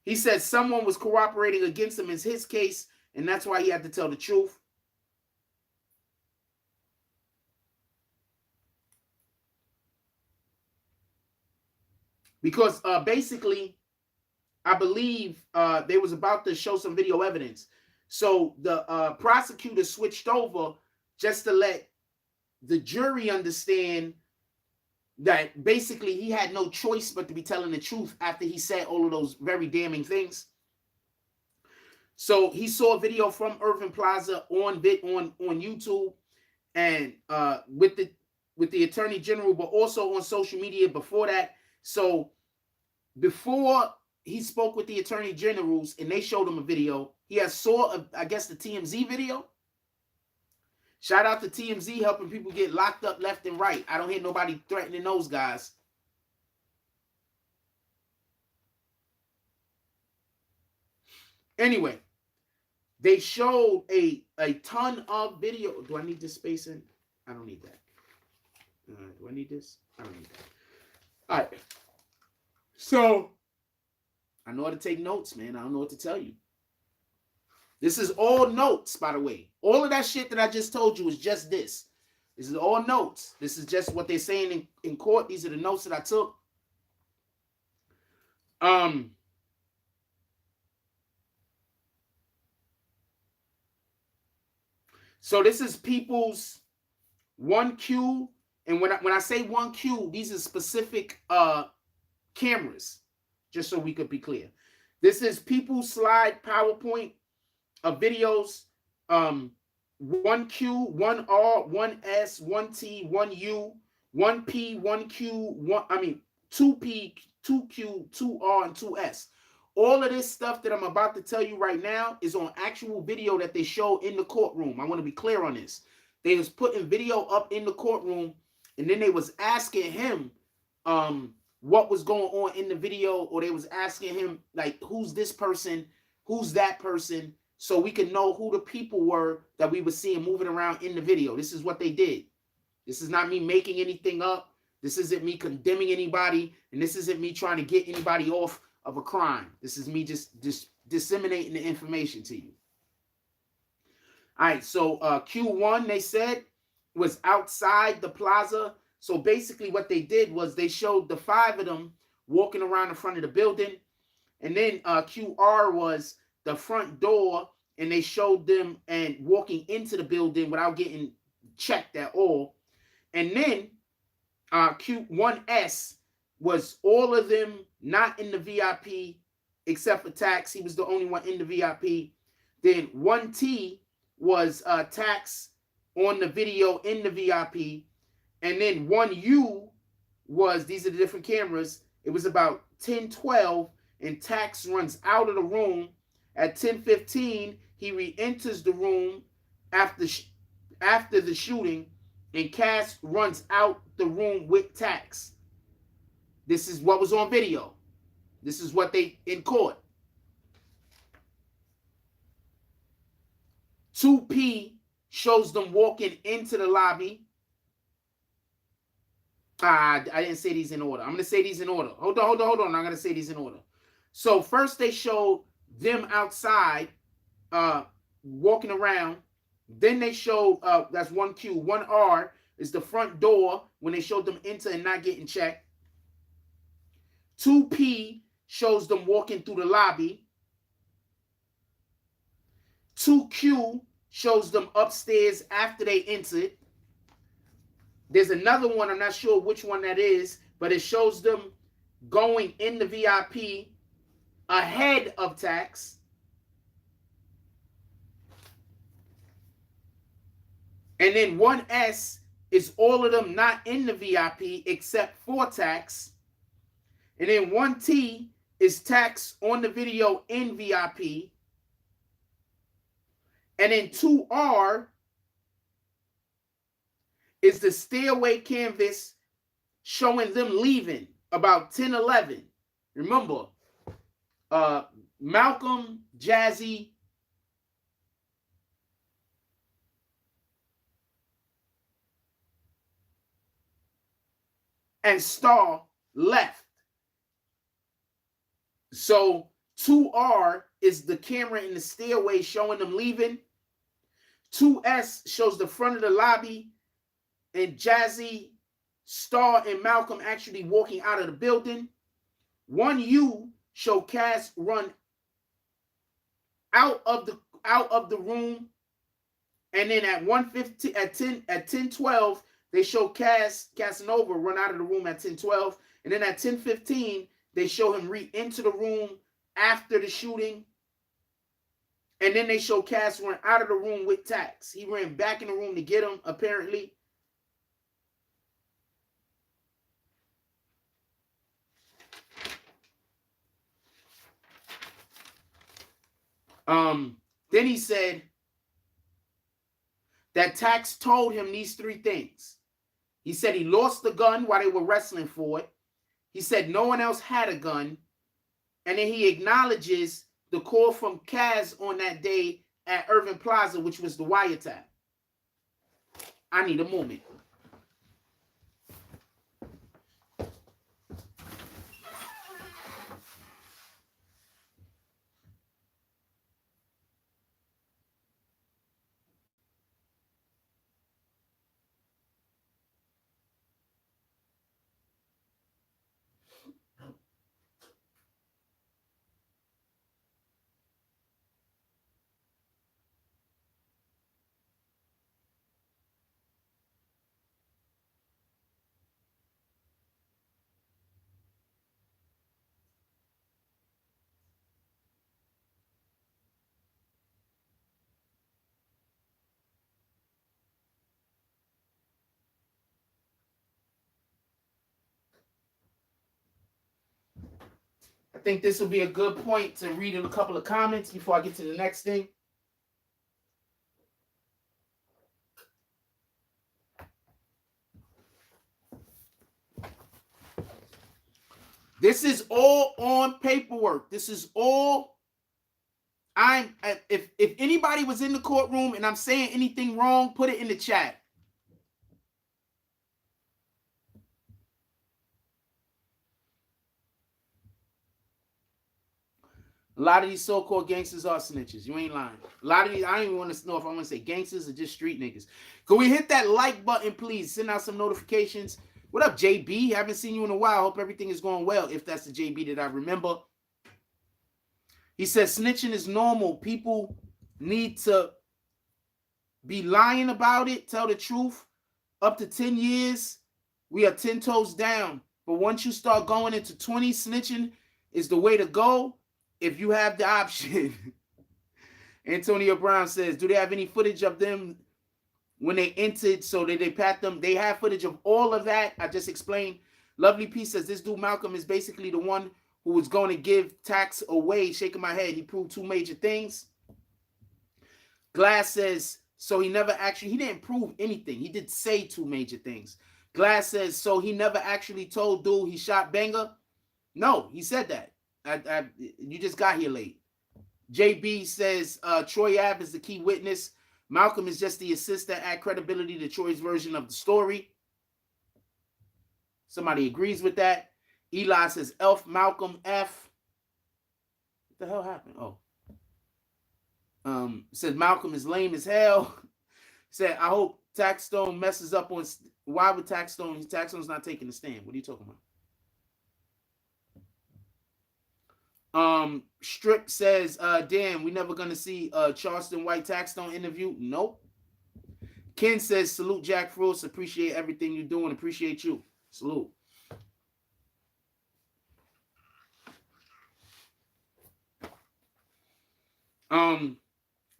He said someone was cooperating against him in his case, and that's why he had to tell the truth. because basically, I believe they was about to show some video evidence. So the prosecutor switched over just to let the jury understand that basically he had no choice but to be telling the truth after he said all of those very damning things. So he saw a video from Irving Plaza on YouTube, and with the Attorney General, but also on social media before that. So before he spoke with the Attorney Generals and they showed him a video, he had saw I guess the TMZ video. Shout out to TMZ helping people get locked up left and right. I don't hear nobody threatening those guys. Anyway, they showed a ton of video. Do I need this spacing? I don't need that. Do I need this? I don't need that. All right. So, I know how to take notes, man. I don't know what to tell you. This is all notes, by the way. All of that shit that I just told you is just this. This is all notes. This is just what they're saying in court. These are the notes that I took. So this is people's 1Q. And when I say 1Q, these are specific cameras, just so we could be clear. This is People Slide PowerPoint of videos, 1Q, 1R, 1S, 1T, 1U, 1P, 1Q, 2P, 2Q, 2R, and 2S. All of this stuff that I'm about to tell you right now is on actual video that they show in the courtroom. I want to be clear on this. They was putting video up in the courtroom, and then they was asking him what was going on in the video, or they was asking him, like, who's this person, who's that person, so we could know who the people were that we were seeing moving around in the video. This is what they did. This is not me making anything up. This isn't me condemning anybody, and this isn't me trying to get anybody off of a crime. This is me just disseminating the information to you. All right, so Q1, they said, was outside the plaza. So basically what they did was they showed the 5 of them walking around the front of the building. And then QR was the front door, and they showed them and walking into the building without getting checked at all. And then Q1S was all of them not in the VIP except for Tax. He was the only one in the VIP. Then 1T was Tax on the video in the VIP. And then 1U was, these are the different cameras, it was about 10:12, and Tax runs out of the room. At 10:15, he re-enters the room after the shooting, and Cass runs out the room with Tax. This is what was on video. This is what they in court. 2P shows them walking into the lobby. I didn't say these in order. I'm going to say these in order. Hold on. I'm going to say these in order. So first they showed them outside walking around. Then they showed, that's 1Q. 1R is the front door when they showed them enter and not getting checked. 2P shows them walking through the lobby. 2Q shows them upstairs after they entered. There's another one, I'm not sure which one that is, but it shows them going in the VIP ahead of Tax. And then 1S is all of them not in the VIP except for Tax. And then 1T is Tax on the video in VIP. And then 2R is the stairway canvas showing them leaving about 10:11. Remember, Malcolm, Jazzy, and Star left. So 2R is the camera in the stairway showing them leaving. 2S shows the front of the lobby, and Jazzy, Star, and Malcolm actually walking out of the building. One U show Cass run out of the room, and then at 1:15 at 10:12 they show Casanova run out of the room at 10:12, and then at 10:15 they show him re-enter the room after the shooting, and then they show Cass run out of the room with Tax. He ran back in the room to get him, apparently. Then he said that Tax told him these three things. He said he lost the gun while they were wrestling for it. He said no one else had a gun. And then he acknowledges the call from Kaz on that day at Irving Plaza, which was the wiretap. I need a moment. I think this will be a good point to read a couple of comments before I get to the next thing. This is all on paperwork. This is all if anybody was in the courtroom and I'm saying anything wrong, put it in the chat. A lot of these so-called gangsters are snitches. You ain't lying. A lot of these, I don't even want to know if I want to say gangsters or just street niggas. Can we hit that like button, please? Send out some notifications. What up, JB? Haven't seen you in a while. Hope everything is going well, if that's the JB that I remember. He says snitching is normal. People need to be lying about it, tell the truth. Up to 10 years, we are 10 toes down. But once you start going into 20, snitching is the way to go if you have the option. Antonio Brown says, do they have any footage of them when they entered so that they pat them? They have footage of all of that. I just explained. Lovely P says, this dude Malcolm is basically the one who was going to give Tax away. Shaking my head. He proved two major things. Glass says, so he never actually, he didn't prove anything. He did say two major things. Glass says, so he never actually told dude he shot Banger? No, he said that. You just got here late. JB says Troy Ave is the key witness. Malcolm is just the assistant. Add credibility to Troy's version of the story. Somebody agrees with that. Eli says Elf Malcolm F. What the hell happened? Said Malcolm is lame as hell. Said I hope TAXSTONE messes up on. Why would TAXSTONE? TAXSTONE's not taking the stand. What are you talking about? Strip says, damn, we never gonna see Charleston White TAXSTONE interview. Nope. Ken says, salute Jack Frost, appreciate everything you're doing, appreciate you. Salute.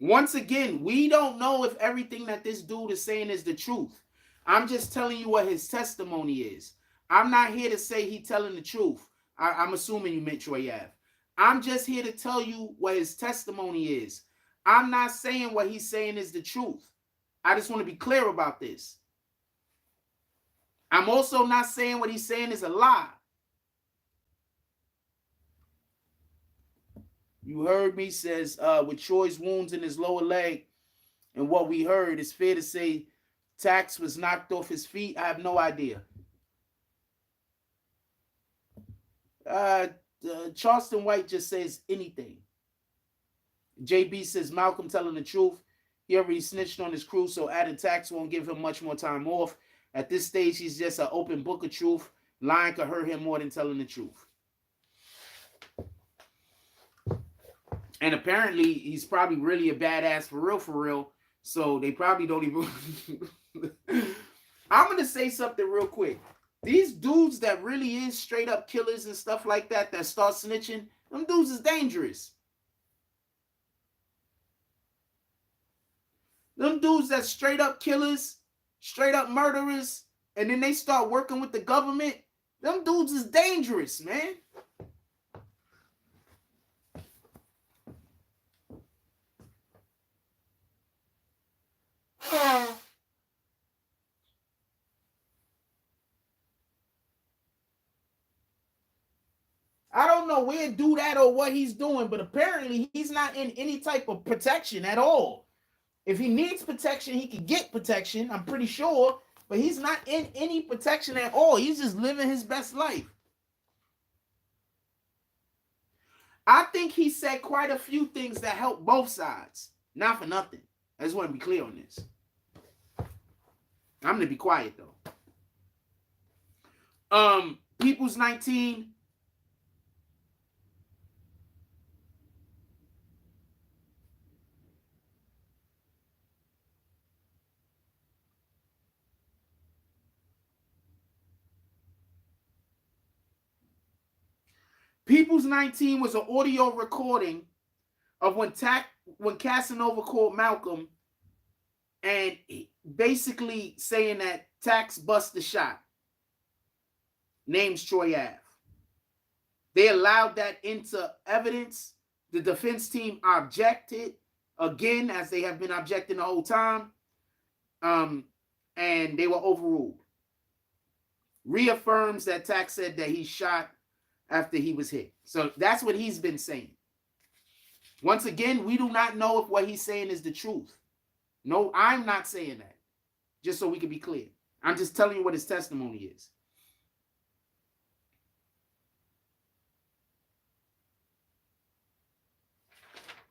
Once again, we don't know if everything that this dude is saying is the truth. I'm just telling you what his testimony is. I'm not here to say he telling the truth. I'm assuming you meant Troy Ave. I'm just here to tell you what his testimony is. I'm not saying what he's saying is the truth. I just want to be clear about this. I'm also not saying what he's saying is a lie. You heard me, says, with Troy's wounds in his lower leg and what we heard, it's fair to say Tax was knocked off his feet. I have no idea. Charleston White just says anything. JB says Malcolm telling the truth. He already snitched on his crew, so adding Tax won't give him much more time off. At this stage, he's just an open book of truth. Lying could hurt him more than telling the truth. And apparently he's probably really a badass for real. So they probably don't even. I'm gonna say something real quick. These dudes that really is straight up killers and stuff like that start snitching, them dudes is dangerous. Them dudes that straight up killers, straight up murderers, and then they start working with the government, them dudes is dangerous, man. I don't know where to do that or what he's doing, but apparently he's not in any type of protection at all. If he needs protection, he can get protection, I'm pretty sure, but he's not in any protection at all. He's just living his best life. I think he said quite a few things that help both sides. Not for nothing. I just want to be clear on this. I'm going to be quiet, though. People's 19. People's 19 was an audio recording of when Casanova called Malcolm and basically saying that Tax bust the shot. Name's Troy Ave. They allowed that into evidence. The defense team objected again, as they have been objecting the whole time. And they were overruled. Reaffirms that Tax said that he shot after he was hit. So that's what he's been saying. Once again, we do not know if what he's saying is the truth. No, I'm not saying that. Just so we can be clear. I'm just telling you what his testimony is.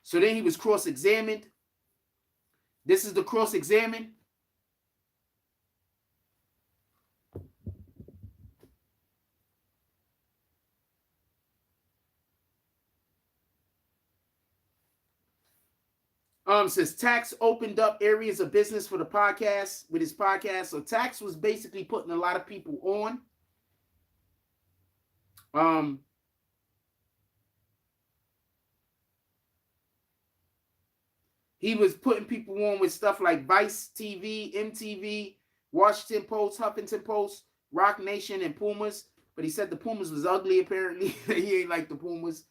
So then he was cross-examined. This is the cross-examined. Says Tax opened up areas of business for the podcast with his podcast. So Tax was basically putting a lot of people on. He was putting people on with stuff like Vice TV, MTV, Washington Post, Huffington Post, Rock Nation, and Pumas. But he said the Pumas was ugly, apparently. He ain't like the Pumas.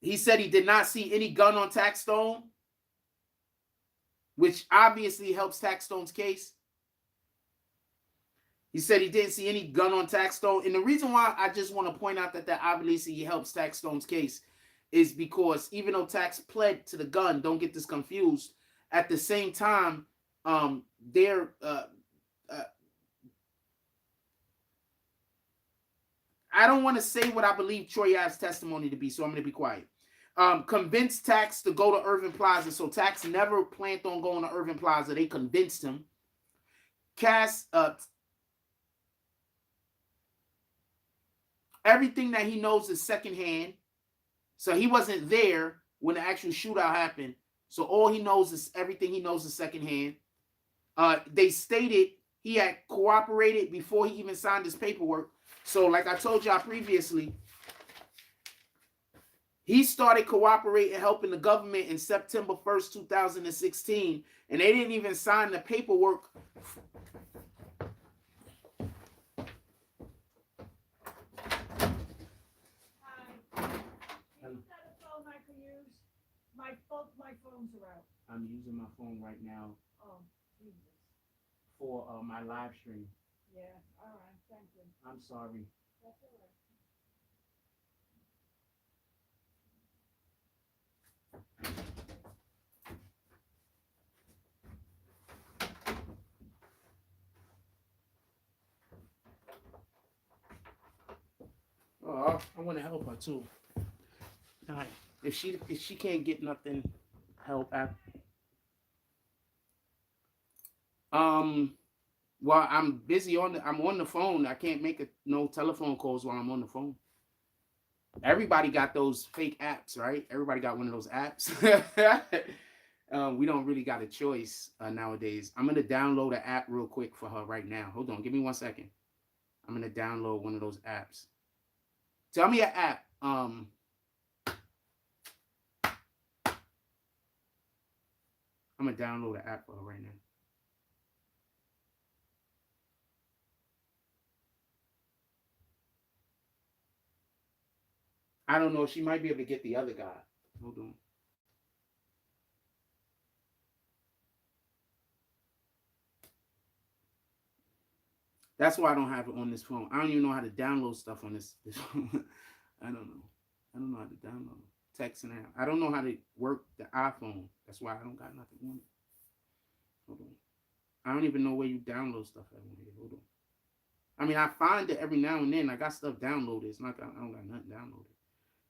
He said he did not see any gun on TAXSTONE, which obviously helps TAXSTONE's case. He said he didn't see any gun on TAXSTONE. And the reason why I just want to point out that obviously helps TAXSTONE's case is because even though Tax pled to the gun, don't get this confused, at the same time, I don't want to say what I believe Troy Ave's testimony to be, so I'm going to be quiet. Convinced Tax to go to Irving Plaza. So Tax never planned on going to Irving Plaza. They convinced him. Everything that he knows is secondhand. So he wasn't there when the actual shootout happened. So all he knows is everything he knows is secondhand. They stated he had cooperated before he even signed his paperwork. So like I told y'all previously, he started cooperating, helping the government in September 1st, 2016. And they didn't even sign the paperwork. My phones are out. I'm using my phone right now. Oh, Jesus. For my live stream. Yeah, all right, thank you. I'm sorry. That's all right. Oh, I want to help her too. All right. If she can't get nothing, help out. Well, I'm busy I'm on the phone. I can't make no telephone calls while I'm on the phone. Everybody got those fake apps, right? Everybody got one of those apps. We don't really got a choice nowadays. I'm gonna download an app real quick for her right now. Hold on, give me 1 second. I'm gonna download one of those apps. Tell me an app. I'm gonna download an app for her right now. I don't know. She might be able to get the other guy. Hold on. That's why I don't have it on this phone. I don't even know how to download stuff on this phone. I don't know. I don't know how to download text and app. I don't know how to work the iPhone. That's why I don't got nothing on it. Hold on. I don't even know where you download stuff at on here. Hold on. I mean, I find it every now and then. I got stuff downloaded. It's not. I don't got nothing downloaded.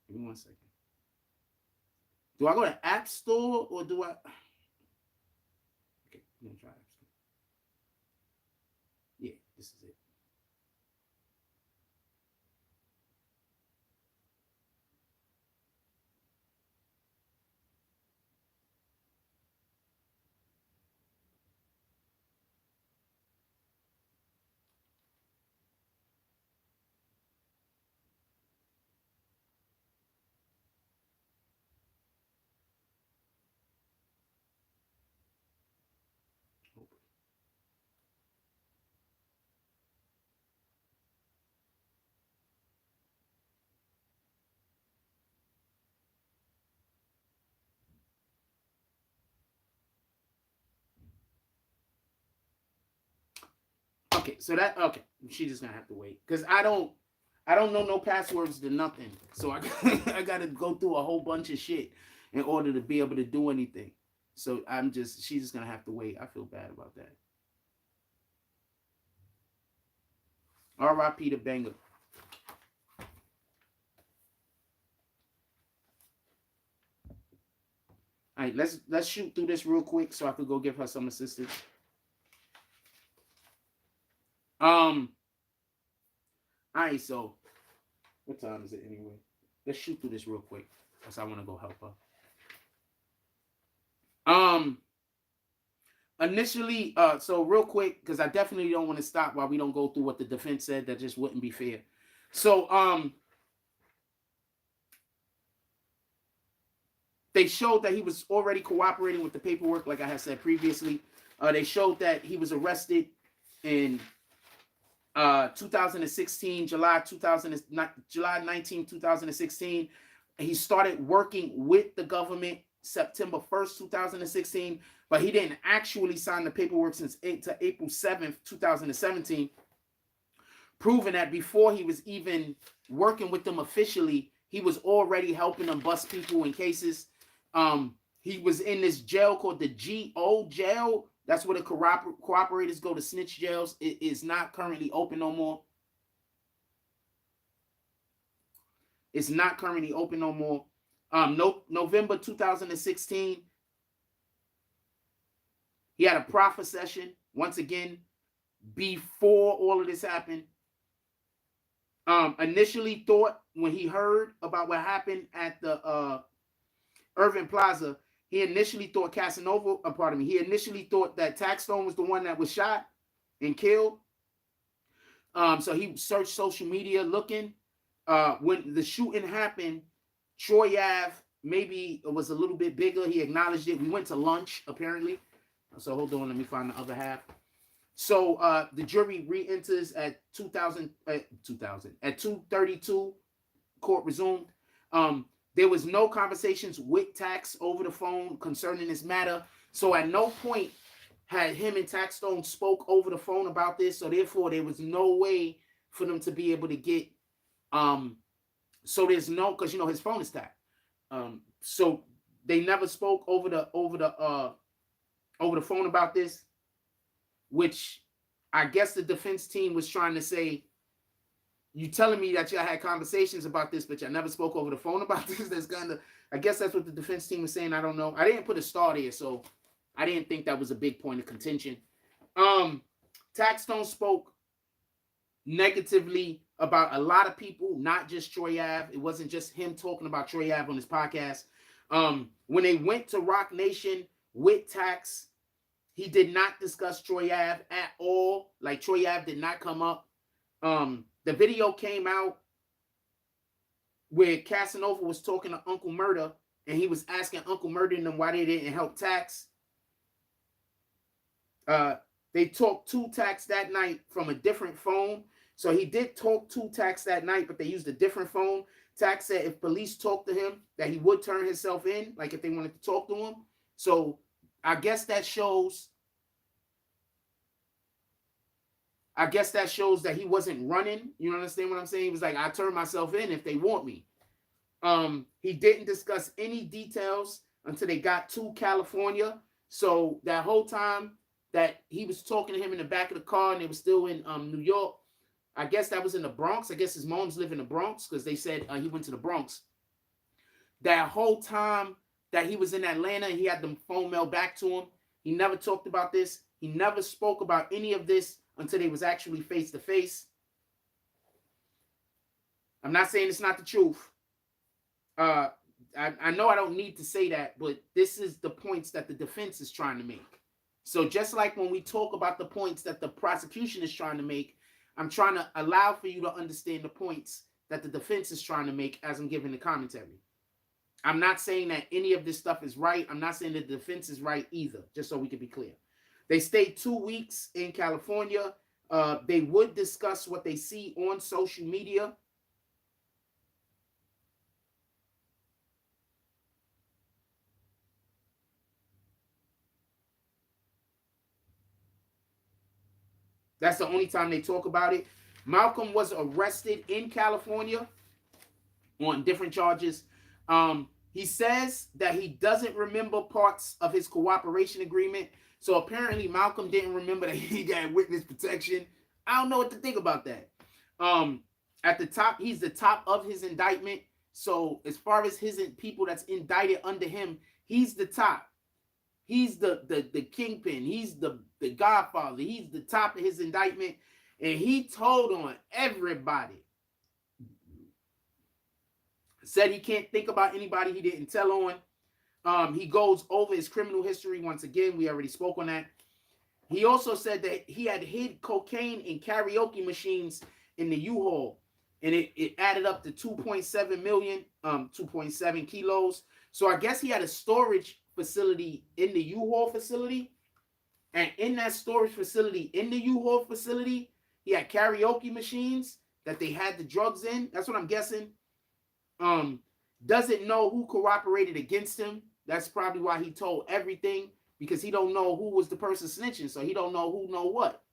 Give me 1 second. Do I go to App Store or do I? Okay, I'm gonna try App Store. Yeah, this is it. Okay, so that okay. She's just gonna have to wait because I don't know no passwords to nothing. So I gotta go through a whole bunch of shit in order to be able to do anything. So she's just gonna have to wait. I feel bad about that. R.I.P. to Banger. All right, let's shoot through this real quick so I could go give her some assistance. All right, so what time is it anyway? Let's shoot through this real quick because I want to go help her. Initially, so real quick, because I definitely don't want to stop while we don't go through what the defense said. That just wouldn't be fair. So, they showed that he was already cooperating with the paperwork, like I had said previously. They showed that he was arrested in 2016, July 19, 2016. He started working with the government September 1st, 2016, but he didn't actually sign the paperwork since April 7th, 2017, proving that before he was even working with them officially, he was already helping them bust people in cases. He was in this jail called the GO jail. That's where the cooperators go to snitch jails. It is not currently open no more. It's not currently open no more. November 2016, he had a profit session once again before all of this happened. Initially thought when he heard about what happened at the Irving Plaza, he initially thought he initially thought that TAXSTONE was the one that was shot and killed. So he searched social media looking. When the shooting happened, Troy Ave maybe it was a little bit bigger. He acknowledged it. We went to lunch, apparently. So hold on, let me find the other half. So the jury re-enters at 2:32. Court resumed. There was no conversations with Tax over the phone concerning this matter. So at no point had him and TAXSTONE spoke over the phone about this. So therefore, there was no way for them to be able to get. So there's no, because his phone is tapped. So they never spoke over the phone about this, which I guess the defense team was trying to say. You telling me that y'all had conversations about this, but y'all never spoke over the phone about this? That's kind of, I guess that's what the defense team was saying. I don't know. I didn't put a star there, so I didn't think that was a big point of contention. TAXSTONE spoke negatively about a lot of people, not just Troy Ave. It wasn't just him talking about Troy Ave on his podcast. When they went to Rock Nation with Tax, he did not discuss Troy Ave at all. Like Troy Ave did not come up. The video came out where Casanova was talking to Uncle Murder, and he was asking Uncle Murder and them why they didn't help Tax. They talked to Tax that night from a different phone. So he did talk to Tax that night, but they used a different phone. Tax said if police talked to him, that he would turn himself in, like if they wanted to talk to him. So I guess that shows that he wasn't running. You understand what I'm saying? He was like, I turn myself in if they want me. He didn't discuss any details until they got to California. So that whole time that he was talking to him in the back of the car and they were still in New York, I guess that was in the Bronx. I guess his moms live in the Bronx because they said he went to the Bronx. That whole time that he was in Atlanta and he had the phone mail back to him, he never talked about this. He never spoke about any of this until they was actually face to face. I'm not saying it's not the truth. I know I don't need to say that, but this is the points that the defense is trying to make. So just like when we talk about the points that the prosecution is trying to make, I'm trying to allow for you to understand the points that the defense is trying to make as I'm giving the commentary. I'm not saying that any of this stuff is right. I'm not saying that the defense is right either, just so we can be clear. They stayed 2 weeks in California. They would discuss what they see on social media. That's the only time they talk about it. Malcolm was arrested in California on different charges. He says that he doesn't remember parts of his cooperation agreement. So apparently Malcolm didn't remember that he got witness protection. I don't know what to think about that. At the top, he's the top of his indictment. So as far as his people that's indicted under him, he's the top. He's the kingpin. He's the godfather. He's the top of his indictment. And he told on everybody. Said he can't think about anybody he didn't tell on. He goes over his criminal history once again. We already spoke on that. He also said that he had hid cocaine in karaoke machines in the U-Haul. And it added up to 2.7 million, 2.7 kilos. So I guess he had a storage facility in the U-Haul facility. And in that storage facility, in the U-Haul facility, he had karaoke machines that they had the drugs in. That's what I'm guessing. Doesn't know who cooperated against him. That's probably why he told everything, because he don't know who was the person snitching. So he don't know who know what.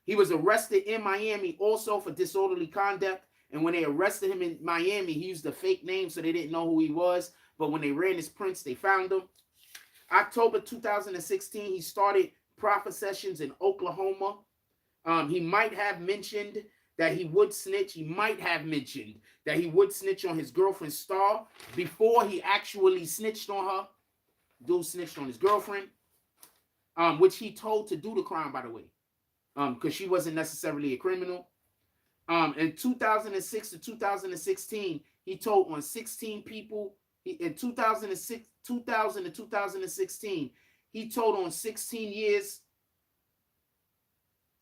He was arrested in Miami also for disorderly conduct. And when they arrested him in Miami, he used a fake name so they didn't know who he was. But when they ran his prints, they found him. October 2016, he started profit sessions in Oklahoma. He might have mentioned that he would snitch. He might have mentioned that he would snitch on his girlfriend Star before he actually snitched on her. Dude snitched on his girlfriend, which he told to do the crime, by the way, because she wasn't necessarily a criminal. In 2006 to 2016, he told on 16 people. In 2000 to 2016, he told on 16 years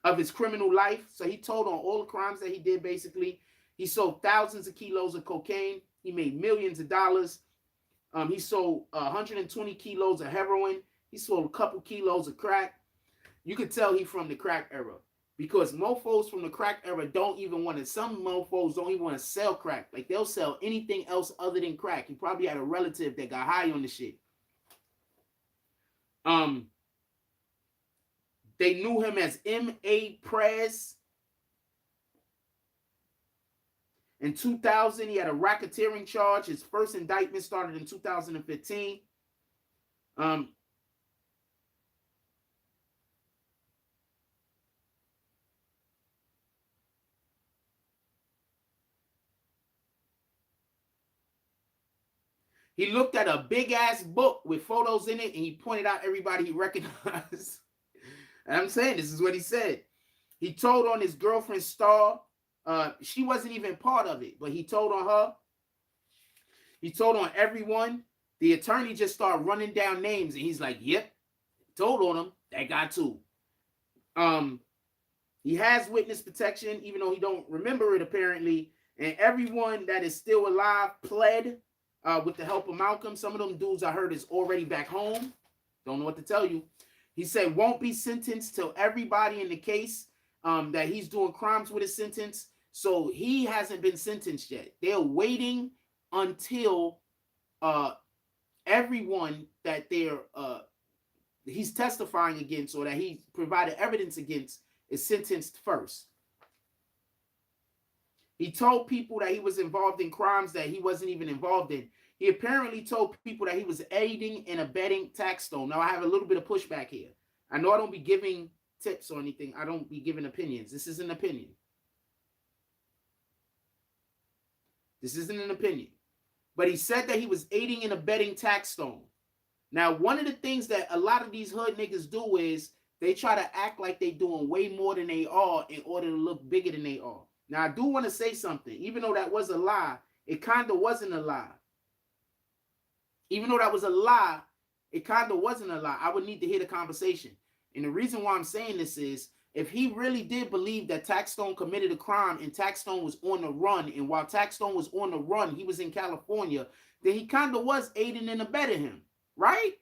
of his criminal life. So he told on all the crimes that he did, basically. He sold thousands of kilos of cocaine. He made millions of dollars. He sold 120 kilos of heroin. He sold a couple kilos of crack. You could tell he from the crack era, because mofos from the crack era don't even want to, some mofos don't even want to sell crack. Like, they'll sell anything else other than crack. He probably had a relative that got high on the shit. They knew him as M.A. Prez. In 2000, he had a racketeering charge. His first indictment started in 2015. He looked at a big-ass book with photos in it, and he pointed out everybody he recognized. And I'm saying, this is what he said. He told on his girlfriend Star. She wasn't even part of it, but he told on her. He told on everyone. The attorney just started running down names, and he's like, "Yep, told on him. That guy too." He has witness protection, even though he don't remember it apparently. And everyone that is still alive pled with the help of Malcolm. Some of them dudes I heard is already back home. Don't know what to tell you. He said won't be sentenced till everybody in the case that he's doing crimes with his sentence. So he hasn't been sentenced yet. They're waiting until everyone that he's testifying against or that he provided evidence against is sentenced first. He told people that he was involved in crimes that he wasn't even involved in. He apparently told people that he was aiding and abetting TAXSTONE. Now, I have a little bit of pushback here. I know I don't be giving tips or anything. I don't be giving opinions. This is an opinion. This isn't an opinion. But he said that he was aiding and abetting TAXSTONE. Now, one of the things that a lot of these hood niggas do is they try to act like they doing way more than they are in order to look bigger than they are. Now, I do want to say something. Even though that was a lie, it kind of wasn't a lie. Even though that was a lie, it kind of wasn't a lie. I would need to hear the conversation. And the reason why I'm saying this is, if he really did believe that TAXSTONE committed a crime and TAXSTONE was on the run, and while TAXSTONE was on the run, he was in California, then he kind of was aiding and abetting him, right?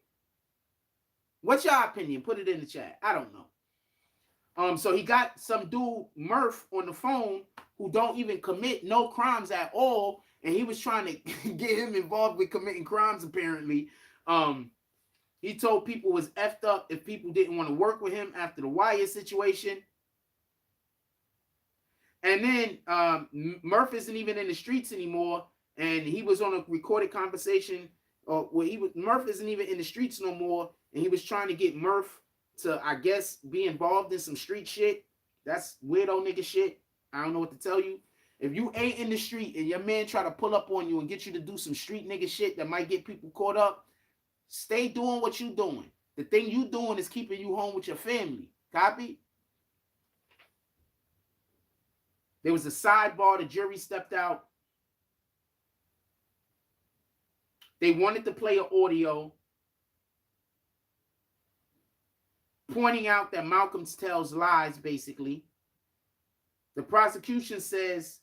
What's your opinion? Put it in the chat. I don't know. So he got some dude, Murph, on the phone who don't even commit no crimes at all, and he was trying to get him involved with committing crimes, apparently. He told people it was effed up if people didn't want to work with him after the Wire situation. And then Murph isn't even in the streets anymore, and he was on a recorded conversation Murph isn't even in the streets no more, and he was trying to get Murph to, I guess, be involved in some street shit. That's weirdo nigga shit. I don't know what to tell you. If you ain't in the street and your man try to pull up on you and get you to do some street nigga shit that might get people caught up, stay doing what you doing. The thing you doing is keeping you home with your family. Copy? There was a sidebar. The jury stepped out. They wanted to play an audio pointing out that Malcolm tells lies, basically. The prosecution says,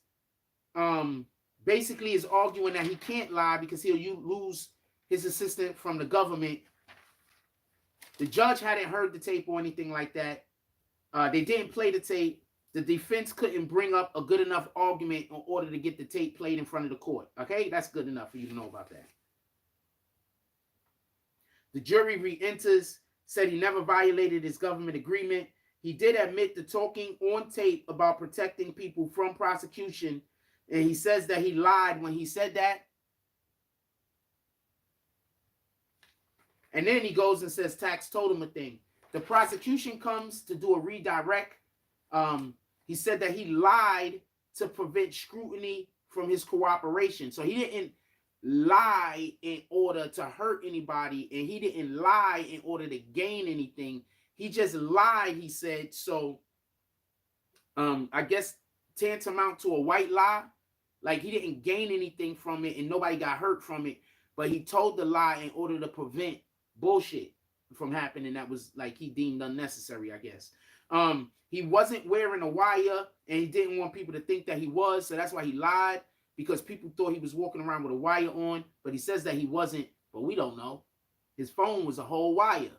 basically is arguing that he can't lie because he'll lose his assistant from the government. The judge hadn't heard the tape or anything like that. They didn't play the tape. The defense couldn't bring up a good enough argument in order to get the tape played in front of the court. Okay, that's good enough for you to know about that. The jury re-enters, said he never violated his government agreement. He did admit to talking on tape about protecting people from prosecution, and he says that he lied when he said that. And then he goes and says Tax told him a thing. The prosecution comes to do a redirect. He said that he lied to prevent scrutiny from his cooperation. So he didn't lie in order to hurt anybody, and he didn't lie in order to gain anything. He just lied, he said, so I guess tantamount to a white lie. Like he didn't gain anything from it and nobody got hurt from it, but he told the lie in order to prevent bullshit from happening that was like he deemed unnecessary, I guess. He wasn't wearing a wire and he didn't want people to think that he was, so that's why he lied, because people thought he was walking around with a wire on, but he says that he wasn't, but we don't know. His phone was a whole wire.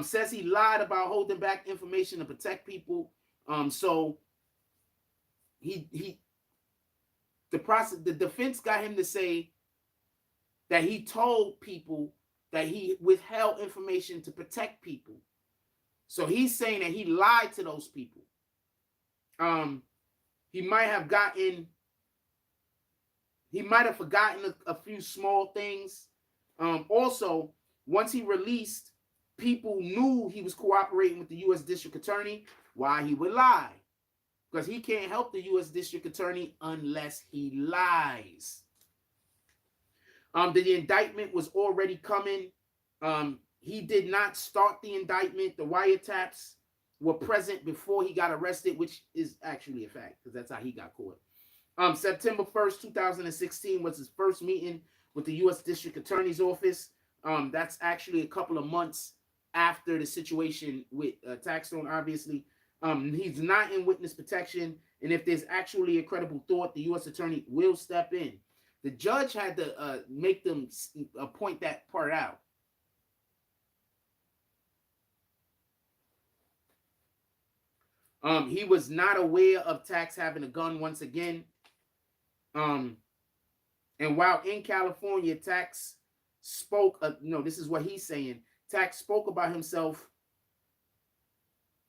Says he lied about holding back information to protect people. So the defense got him to say that he told people that he withheld information to protect people. So he's saying that he lied to those people. He might have forgotten a few small things. Also, once he released, people knew he was cooperating with the U.S. District Attorney. Why he would lie? Because he can't help the U.S. District Attorney unless he lies. The indictment was already coming. He did not start the indictment, the wiretaps. were present before he got arrested, which is actually a fact because that's how he got caught. September 1st, 2016 was his first meeting with the U.S. District Attorney's Office. That's actually a couple of months after the situation with TAXSTONE, obviously. He's not in witness protection, and if there's actually a credible thought, the U.S. Attorney will step in. The judge had to make them point that part out. He was not aware of Tax having a gun once again. And while in California, Tax spoke, this is what he's saying. Tax spoke about himself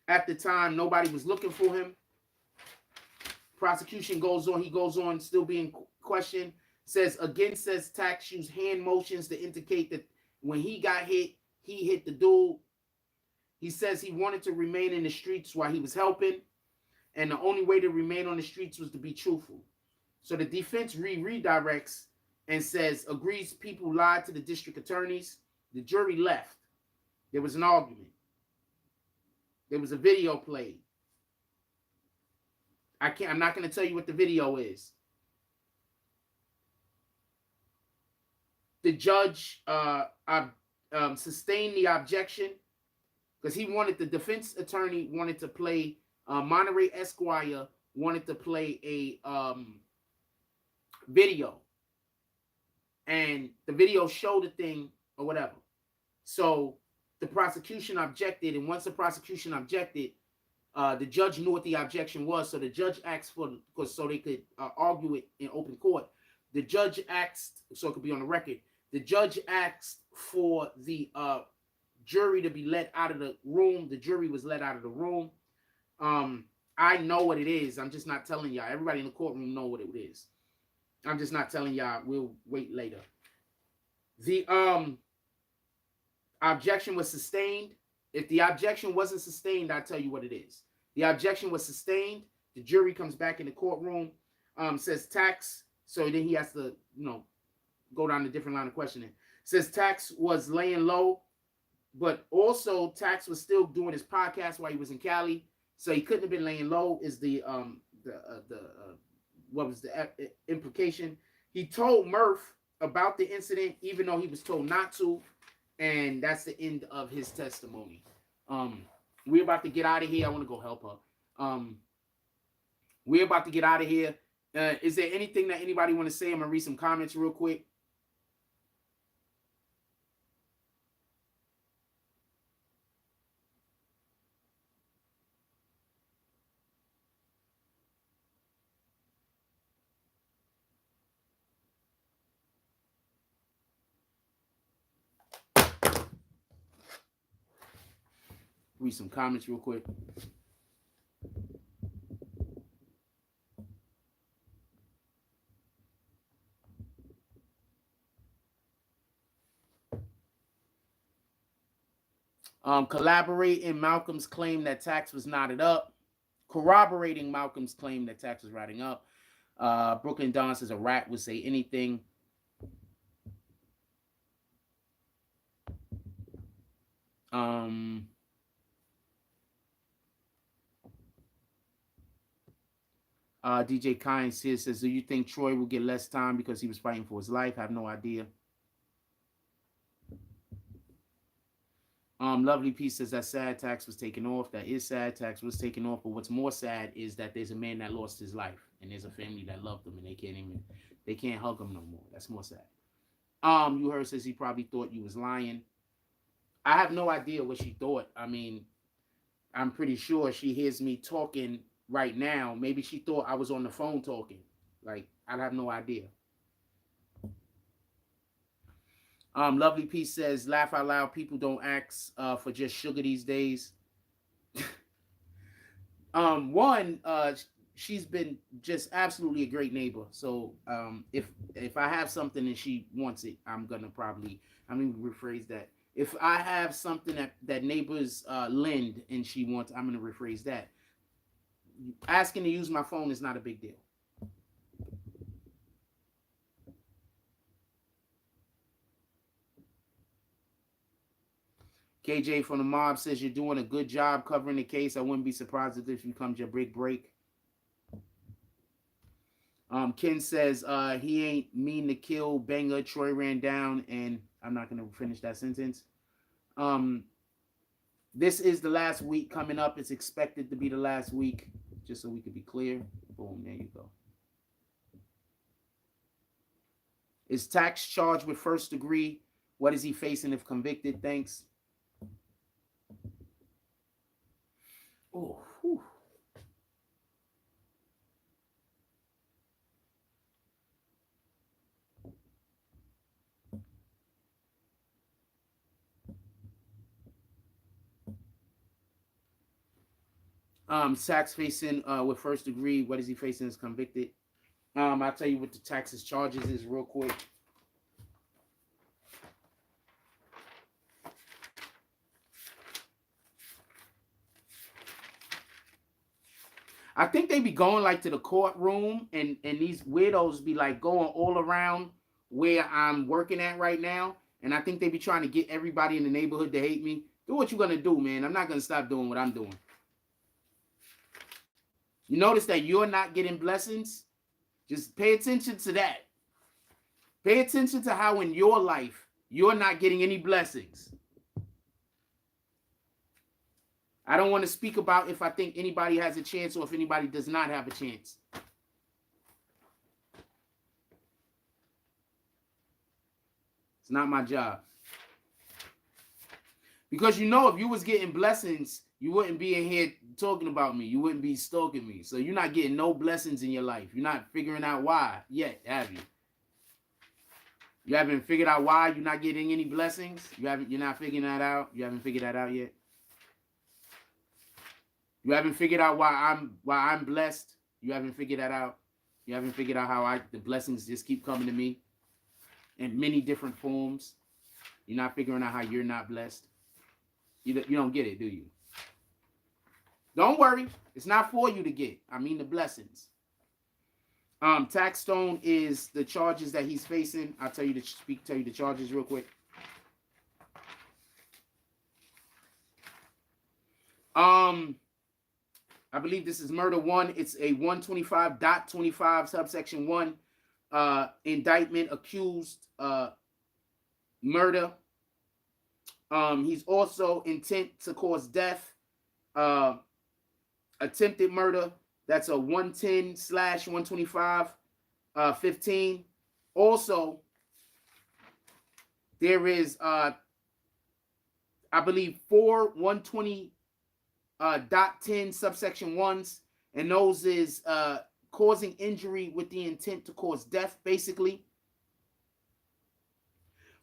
at the time. Nobody was looking for him. Prosecution goes on. He goes on still being questioned. Says Tax used hand motions to indicate that when he got hit, he hit the dude. He says he wanted to remain in the streets while he was helping. And the only way to remain on the streets was to be truthful. So the defense redirects and says, agrees people lied to the district attorneys. The jury left. There was an argument. There was a video played. I'm not going to tell you what the video is. The judge sustained the objection because the defense attorney wanted to play, Monterey Esquire wanted to play a video. And the video showed the thing or whatever. So the prosecution objected, and once the prosecution objected, the judge knew what the objection was. So the judge asked so they could argue it in open court. The judge asked, so it could be on the record, the judge asked for the jury to be let out of the room. The jury was let out of the room. I know what it is. I'm just not telling y'all. Everybody in the courtroom know what it is. I'm just not telling y'all. We'll wait later. The objection was sustained. If the objection wasn't sustained, I'll tell you what it is. The objection was sustained. The jury comes back in the courtroom, says Tax. So then he has to, go down a different line of questioning. Says Tax was laying low, but also Tax was still doing his podcast while he was in Cali. So he couldn't have been laying low. Is what was the implication? He told Murph about the incident, even though he was told not to. And that's the end of his testimony. We're about to get out of here. I want to go help her. We're about to get out of here. Is there anything that anybody want to say? I'm going to read some comments real quick. Read some comments real quick. Collaborating Malcolm's claim that Tax was knotted up. Corroborating Malcolm's claim that Tax was riding up. Brooklyn Don says a rat would say anything. DJ Kynes here says, do you think Troy will get less time because he was fighting for his life? I have no idea. Lovely Peace says that's sad. Tax was taken off. That is sad. Tax was taken off. But what's more sad is that there's a man that lost his life, and there's a family that loved him, and they can't hug him no more. That's more sad. You heard says he probably thought you was lying. I have no idea what she thought. I mean, I'm pretty sure she hears me talking right now. Maybe she thought I was on the phone talking. Like, I have no idea. Lovely Peace says, laugh out loud. People don't ask for just sugar these days. She's been just absolutely a great neighbor. So if I have something and she wants it, I'm gonna rephrase that. If I have something that neighbors lend and she wants, I'm gonna rephrase that. Asking to use my phone is not a big deal. KJ from the mob says you're doing a good job covering the case. I wouldn't be surprised if this becomes your big break. Ken says he ain't mean to kill Banger. Troy ran down, and I'm not gonna finish that sentence. This is the last week coming up. It's expected to be the last week, just so we could be clear. Boom, there you go. Is Tax charged with first degree? What is he facing if convicted? Thanks. Oh, whew. Tax facing with first degree. What is he facing as convicted? I'll tell you what the Tax's charges is real quick. I think they be going like to the courtroom, and these weirdos be like going all around where I'm working at right now. And I think they be trying to get everybody in the neighborhood to hate me. Do what you're gonna do, man. I'm not gonna stop doing what I'm doing. You notice that you're not getting blessings? Just pay attention to that. Pay attention to how in your life you're not getting any blessings. I don't want to speak about if I think anybody has a chance or if anybody does not have a chance. It's not my job. Because you know, if you was getting blessings, you wouldn't be in here talking about me. You wouldn't be stalking me. So you're not getting no blessings in your life. You're not figuring out why yet, have you? You haven't figured out why you're not getting any blessings? You're not figuring that out? You haven't figured that out yet? You haven't figured out why I'm blessed? You haven't figured that out? You haven't figured out how the blessings just keep coming to me in many different forms? You're not figuring out how you're not blessed? You don't get it, do you? Don't worry. It's not for you to get. I mean the blessings. TAXSTONE is the charges that he's facing. I'll tell you the charges real quick. I believe this is murder 1. It's a 125.25 subsection 1 indictment, accused murder. He's also intent to cause death, attempted murder. That's a 110/125 15. Also, there is I believe 4 120.10 subsection 1s, and those is causing injury with the intent to cause death, basically.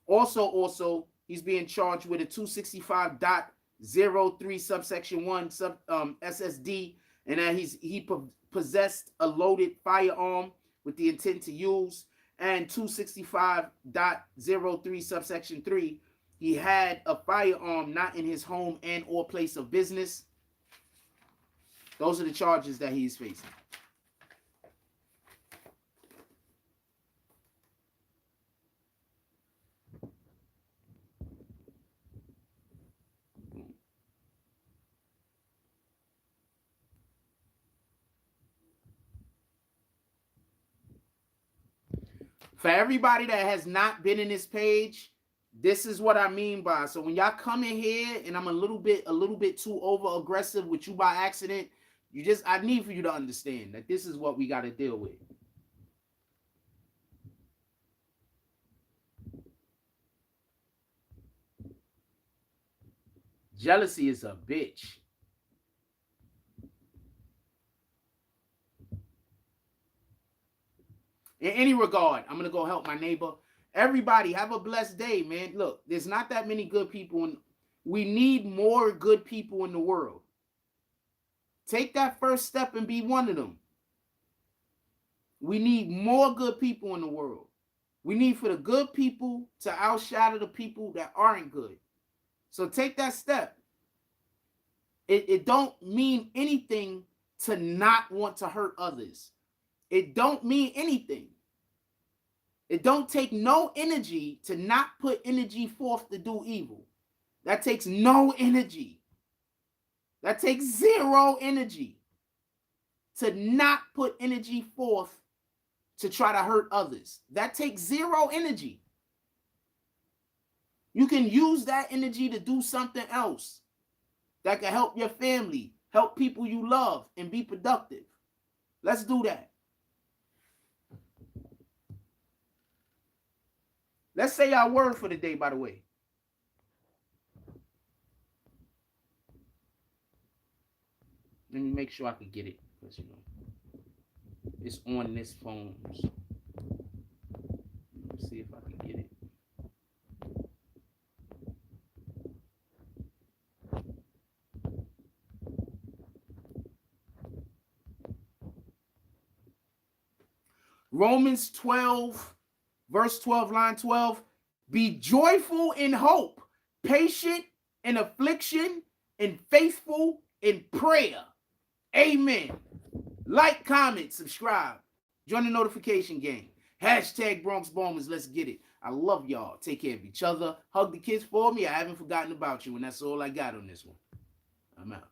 Also, he's being charged with a 265.03 subsection 1 SSD, and that he possessed a loaded firearm with the intent to use, and 265.03 subsection 3. He had a firearm not in his home and or place of business. Those are the charges that he's facing. For everybody that has not been in this page, this is what I mean by. So when y'all come in here and I'm a little bit too over aggressive with you by accident, I need for you to understand that this is what we got to deal with. Jealousy is a bitch. In any regard, I'm going to go help my neighbor. Everybody, have a blessed day, man. Look, there's not that many good people. We need more good people in the world. Take that first step and be one of them. We need more good people in the world. We need for the good people to outshadow the people that aren't good. So take that step. It don't mean anything to not want to hurt others. It don't mean anything. It don't take no energy to not put energy forth to do evil. That takes no energy. That takes zero energy to not put energy forth to try to hurt others. That takes zero energy. You can use that energy to do something else that can help your family, help people you love, and be productive. Let's do that. Let's say our word for the day, by the way. Let me make sure I can get it, because you know it's on this phone. So let's see if I can get it. Romans 12, verse 12, line 12. Be joyful in hope, patient in affliction, and faithful in prayer. Amen. Like, comment, subscribe. Join the notification gang. Hashtag Bronx Bombers. Let's get it. I love y'all. Take care of each other. Hug the kids for me. I haven't forgotten about you, and that's all I got on this one. I'm out.